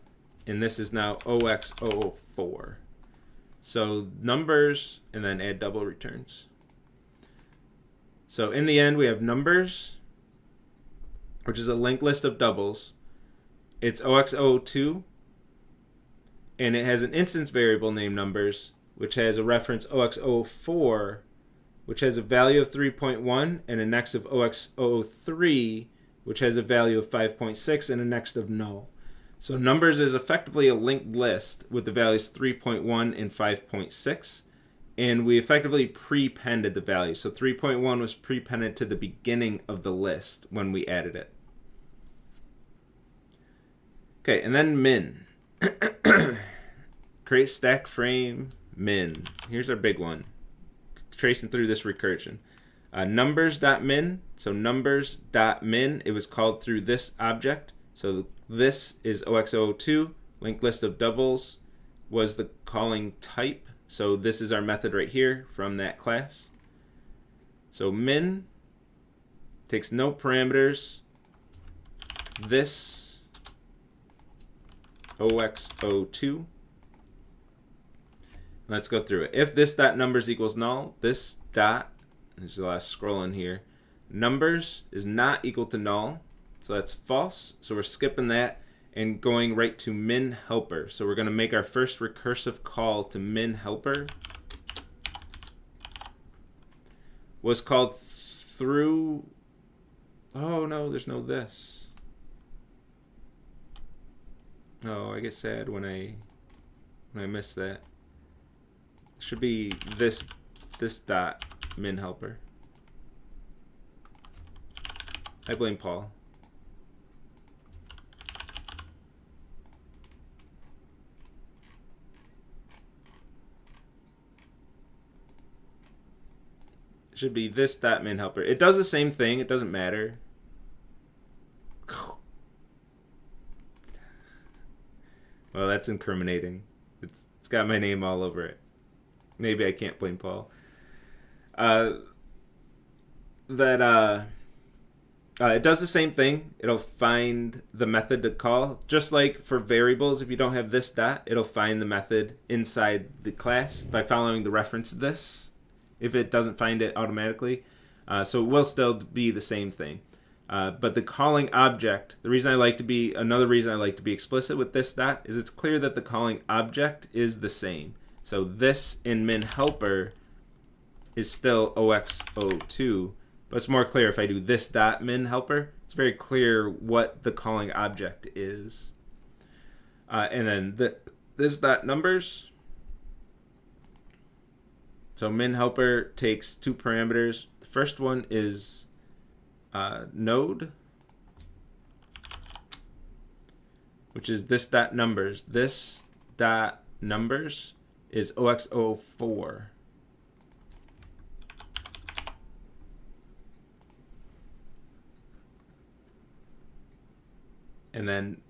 and this is now OXO4. So numbers and then add double returns. So in the end, we have numbers, which is a linked list of doubles. It's OXO2. And it has an instance variable named numbers, which has a reference OXO4, which has a value of 3.1 and a next of OXO3, which has a value of 5.6 and a next of null. So numbers is effectively a linked list with the values 3.1 and 5.6. and we effectively prepended the value. So 3.1 was prepended to the beginning of the list when we added it. Okay, and then min. Create stack frame min. Here's our big one. Tracing through this recursion. Numbers.min. So numbers.min. It was called through this object. So this is OXO02. Linked list of doubles was the calling type. So this is our method right here from that class. So min takes no parameters. This OXO2. Let's go through it. If this dot numbers equals null, this dot, there's the last scrolling here, numbers is not equal to null. So that's false. So we're skipping that and going right to min helper. So we're going to make our first recursive call to min helper. Was called through, oh no, there's no this. Oh, I get sad when I miss that. It should be this dot min helper. I blame Paul. Should be this dot min helper. It does the same thing. It doesn't matter. Well, that's incriminating. It's got my name all over it. Maybe I can't blame Paul. It does the same thing. It'll find the method to call. Just like for variables, if you don't have this dot, it'll find the method inside the class by following the reference this. If it doesn't find it automatically. So it will still be the same thing. But the calling object, another reason I like to be explicit with this dot is it's clear that the calling object is the same. So this in min helper is still OXO2, but it's more clear if I do this dot min helper. It's very clear what the calling object is. And then this dot numbers. So min helper takes two parameters. The first one is node, which is this dot numbers. This dot numbers is OXO4. And then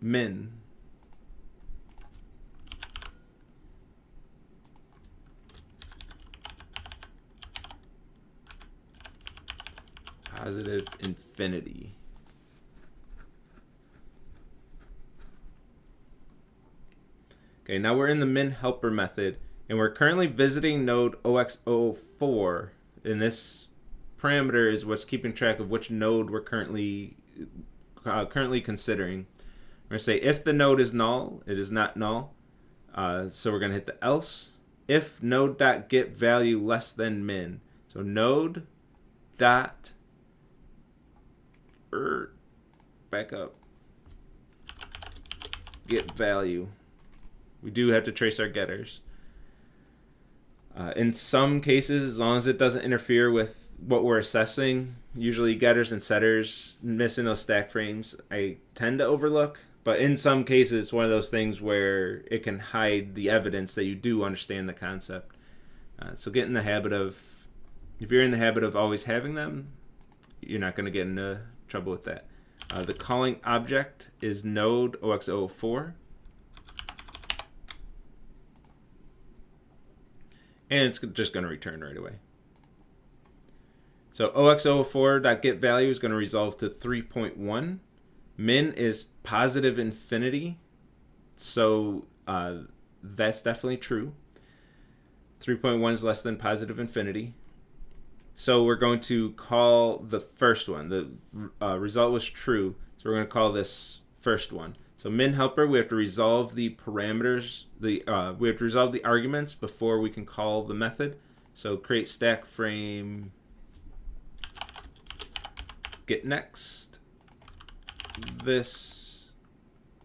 min positive infinity. Okay, now we're in the min helper method, and we're currently visiting node OXO4, and this parameter is what's keeping track of which node we're currently considering. We're going to say if the node is null, it is not null. So we're going to hit the else. If node.get value less than min. So node dot back up get value. We do have to trace our getters. In some cases, as long as it doesn't interfere with what we're assessing, usually getters and setters missing those stack frames I tend to overlook. But in some cases, it's one of those things where it can hide the evidence that you do understand the concept. So get in the habit of, if you're in the habit of always having them, you're not going to get into trouble with that. The calling object is node OXO4. And it's just going to return right away. So OXO4.getValue is going to resolve to 3.1. Min is positive infinity. So that's definitely true. 3.1 is less than positive infinity. So we're going to call the first one. The result was true. So we're going to call this first one. So min helper, we have to resolve the parameters. We have to resolve the arguments before we can call the method. So create stack frame get next. This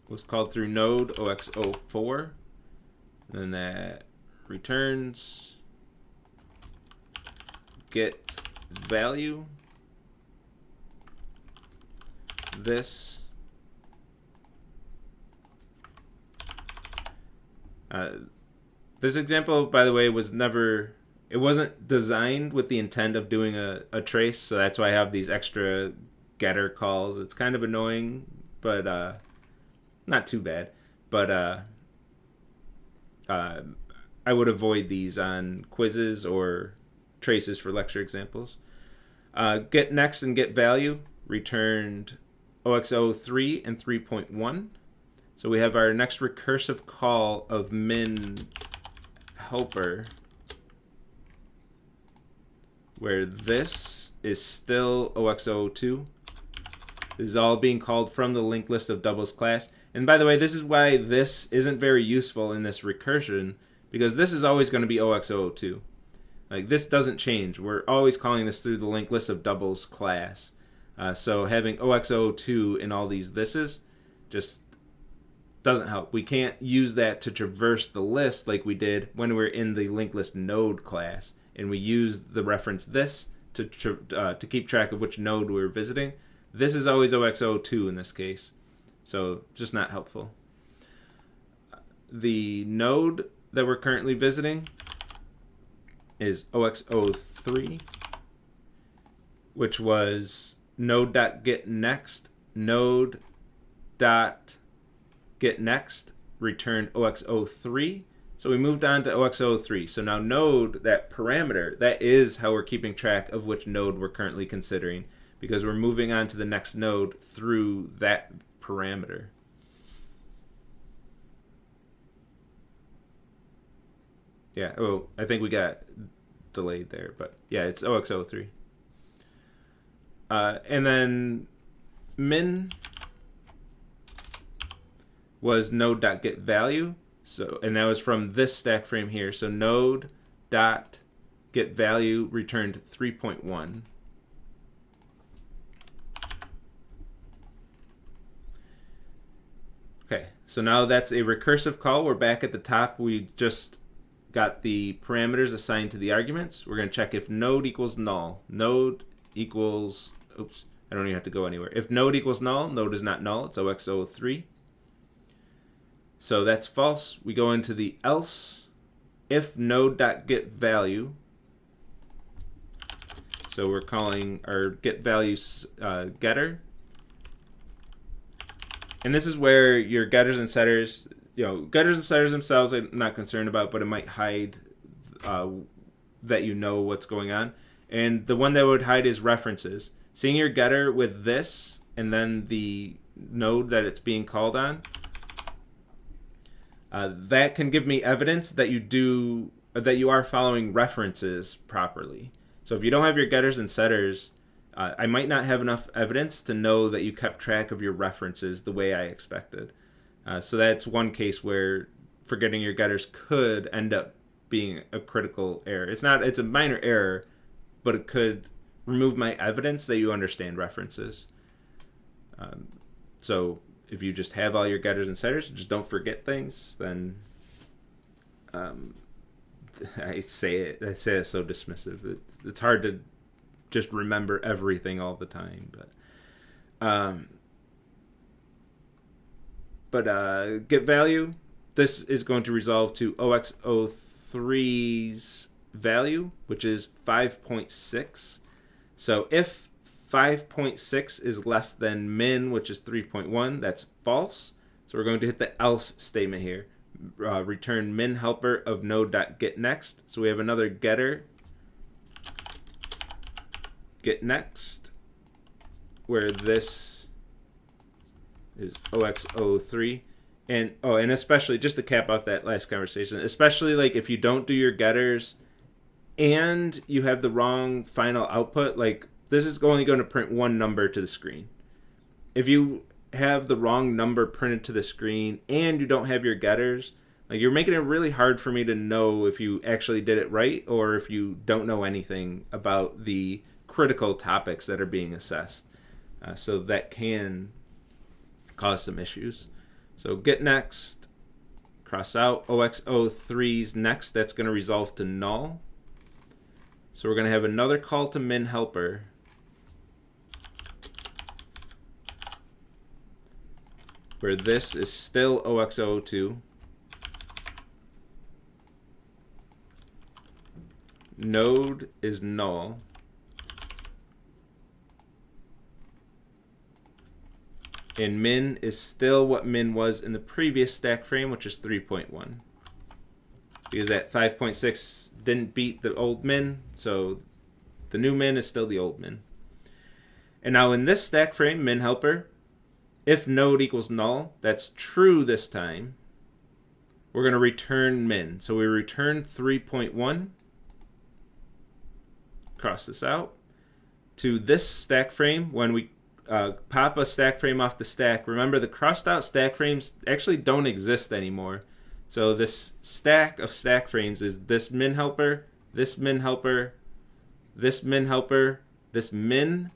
was called through node OXO4. then that returns get value this. This example, by the way, it wasn't designed with the intent of doing a trace, so that's why I have these extra getter calls. It's kind of annoying, but not too bad. But I would avoid these on quizzes or traces for lecture examples. Get next and get value returned OXO3 and 3.1. So we have our next recursive call of min helper, where this is still OXO2. This is all being called from the linked list of doubles class. And by the way, this is why this isn't very useful in this recursion, because this is always going to be OXO2. Like, this doesn't change. We're always calling this through the linked list of doubles class. So having OXO2 in all these thises just doesn't help. We can't use that to traverse the list like we did when we were in the linked list node class, and we used the reference this to keep track of which node we were visiting. This is always OXO2 in this case, so just not helpful. The node that we're currently visiting is OXO3, which was node.getNext, node.getNext returned OXO3. So we moved on to OXO3. So now node, that parameter, that is how we're keeping track of which node we're currently considering, because we're moving on to the next node through that parameter. Yeah, oh, I think we got delayed there, but yeah, it's OXO3. And then min was node.getValue. So, and that was from this stack frame here. So node.getValue returned 3.1. Okay, so now that's a recursive call. We're back at the top. We just got the parameters assigned to the arguments. We're going to check if node equals null. Node equals, oops, I don't even have to go anywhere. If node equals null, node is not null. It's OXO3. So that's false. We go into the else if node.getValue. So we're calling our getValue getter. And this is where your getters and setters, getters and setters themselves I'm not concerned about, but it might hide that you know what's going on. And the one that would hide is references. Seeing your getter with this and then the node that it's being called on, that can give me evidence that you are following references properly. So if you don't have your getters and setters, I might not have enough evidence to know that you kept track of your references the way I expected. So that's one case where forgetting your getters could end up being a critical error. It's a minor error, but it could remove my evidence that you understand references. So if you just have all your getters and setters, just don't forget things, then I say it so dismissive. It's hard to just remember everything all the time, but get value, this is going to resolve to OXO3's value, which is 5.6. So if 5.6 is less than min, which is 3.1, that's false. So we're going to hit the else statement here. Return min helper of node.getNext. So we have another getter, getNext, where this is OXO3. And especially, just to cap off that last conversation, especially like if you don't do your getters and you have the wrong final output, like this is only going to print one number to the screen. If you have the wrong number printed to the screen and you don't have your getters, like you're making it really hard for me to know if you actually did it right or if you don't know anything about the critical topics that are being assessed. So that can cause some issues. So get next, cross out. OXO3's next, that's going to resolve to null. So we're going to have another call to min helper. Where this is still OXO2. Node is null. And min is still what min was in the previous stack frame, which is 3.1. Because that 5.6 didn't beat the old min, so the new min is still the old min. And now in this stack frame, min helper, if node equals null, that's true this time, we're going to return min. So we return 3.1, cross this out, to this stack frame. When we pop a stack frame off the stack, remember the crossed out stack frames actually don't exist anymore. So this stack of stack frames is this min helper, this min helper, this min helper, this min,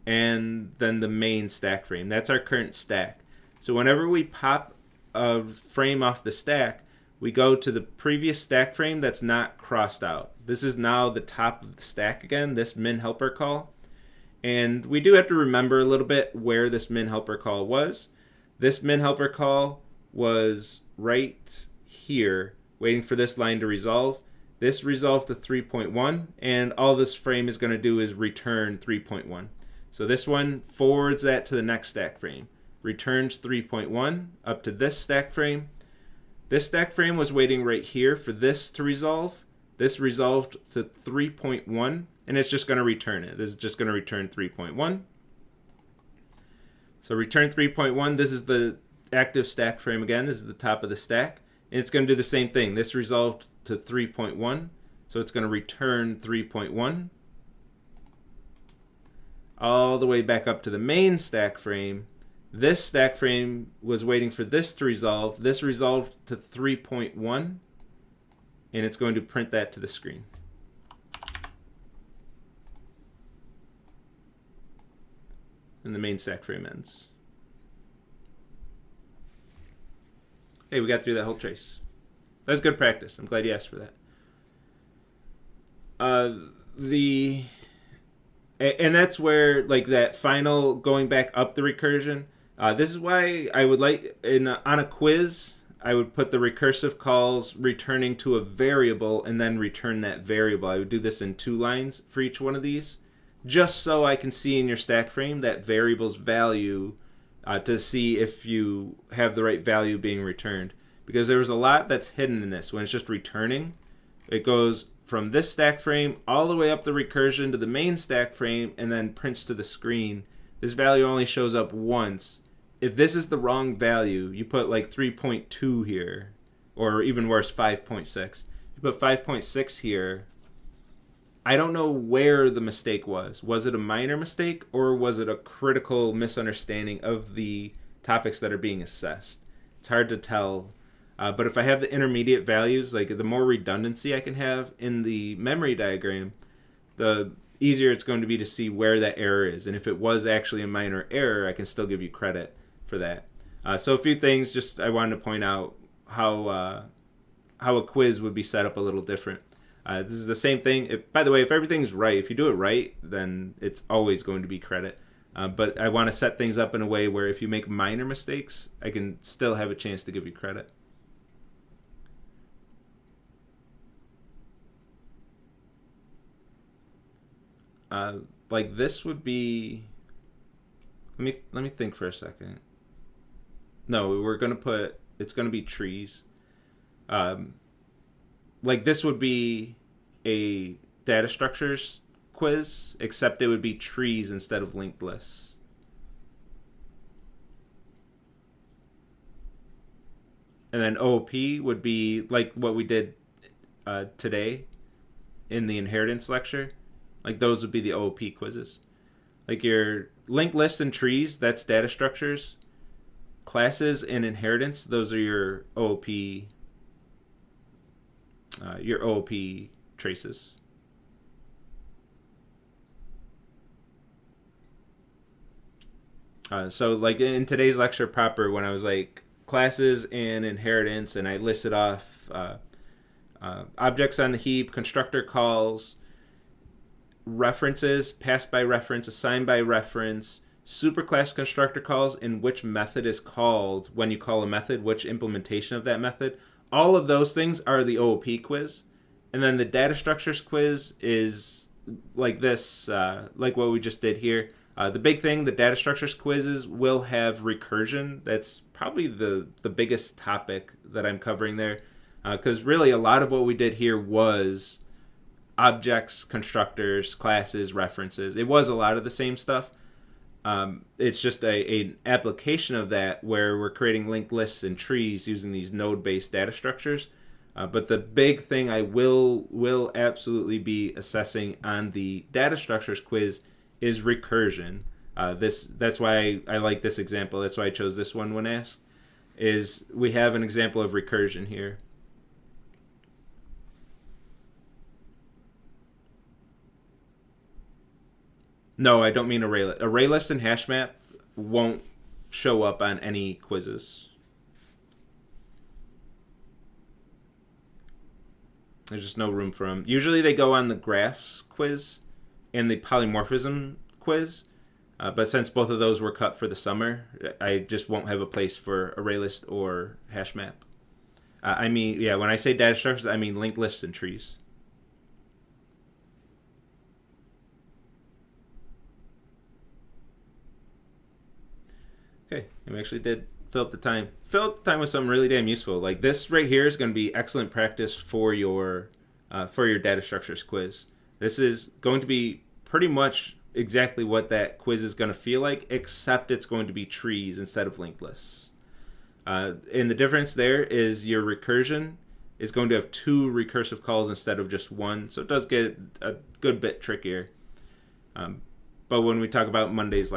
and then the main stack frame. That's our current stack. So whenever we pop a frame off the stack, we go to the previous stack frame that's not crossed out. This is now the top of the stack again, this min helper call. And we do have to remember a little bit where this min helper call was. This min helper call was right here, waiting for this line to resolve. This resolved to 3.1, and all this frame is going to do is return 3.1. So this one forwards that to the next stack frame, returns 3.1 up to this stack frame. This stack frame was waiting right here for this to resolve. This resolved to 3.1, and it's just going to return it. This is just going to return 3.1. So return 3.1. This is the active stack frame again. This is the top of the stack, and it's going to do the same thing. This resolved to 3.1, so it's going to return 3.1. All the way back up to the main stack frame. This stack frame was waiting for this to resolve. This resolved to 3.1, and it's going to print that to the screen. And the main stack frame ends. Hey, we got through that whole trace. That's good practice. I'm glad you asked for that. And that's where, like, that final going back up the recursion. This is why I would like, on a quiz, I would put the recursive calls returning to a variable and then return that variable. I would do this in 2 lines for each one of these, just so I can see in your stack frame that variable's value to see if you have the right value being returned. Because there was a lot that's hidden in this. When it's just returning, it goes from this stack frame all the way up the recursion to the main stack frame and then prints to the screen. This value only shows up once. If this is the wrong value, you put like 3.2 here, or even worse, 5.6. You put 5.6 here. I don't know where the mistake was. Was it a minor mistake, or was it a critical misunderstanding of the topics that are being assessed? It's hard to tell. But if I have the intermediate values, like the more redundancy I can have in the memory diagram, the easier it's going to be to see where that error is. And if it was actually a minor error, I can still give you credit for that. So a few things, just I wanted to point out how a quiz would be set up a little different. This is the same thing. By the way, if everything's right, if you do it right, then it's always going to be credit. But I want to set things up in a way where if you make minor mistakes, I can still have a chance to give you credit. Like this would be, let me think for a second. No, we're gonna put, it's gonna be trees. Like this would be a data structures quiz, except it would be trees instead of linked lists. And then OOP would be like what we did today in the inheritance lecture. Like those would be the OOP quizzes. Like your linked lists and trees, that's data structures. Classes and inheritance, those are your OOP traces. So like in today's lecture proper, when I was like classes and inheritance, and I listed off objects on the heap, constructor calls, references, passed by reference, assigned by reference, superclass constructor calls, and which method is called when you call a method, which implementation of that method. All of those things are the OOP quiz. And then the data structures quiz is like this, like what we just did here. The big thing, the data structures quizzes will have recursion. That's probably the biggest topic that I'm covering there. Because really a lot of what we did here was objects, constructors, classes, references. It was a lot of the same stuff. It's just an application of that where we're creating linked lists and trees using these node-based data structures. But the big thing I will absolutely be assessing on the data structures quiz is recursion. That's why I like this example. That's why I chose this one when asked. Is we have an example of recursion here. No, I don't mean array list. Array list and hash map won't show up on any quizzes. There's just no room for them. Usually they go on the graphs quiz and the polymorphism quiz. But since both of those were cut for the summer, I just won't have a place for array list or hash map. I mean, yeah, when I say data structures, I mean linked lists and trees. Okay, and we actually did fill up the time. Fill up the time with something really damn useful. Like this right here is going to be excellent practice for your data structures quiz. This is going to be pretty much exactly what that quiz is going to feel like, except it's going to be trees instead of linked lists. And the difference there is your recursion is going to have 2 recursive calls instead of just 1, so it does get a good bit trickier. But when we talk about Tuesday's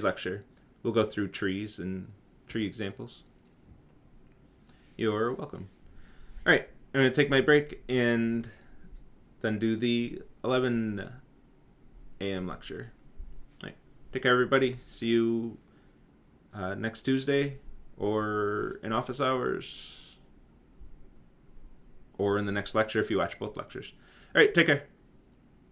lecture, we'll go through trees and tree examples. You're welcome. All right, I'm going to take my break and then do the 11 a.m. lecture. All right, take care, everybody. See you next Tuesday or in office hours or in the next lecture if you watch both lectures. All right, take care.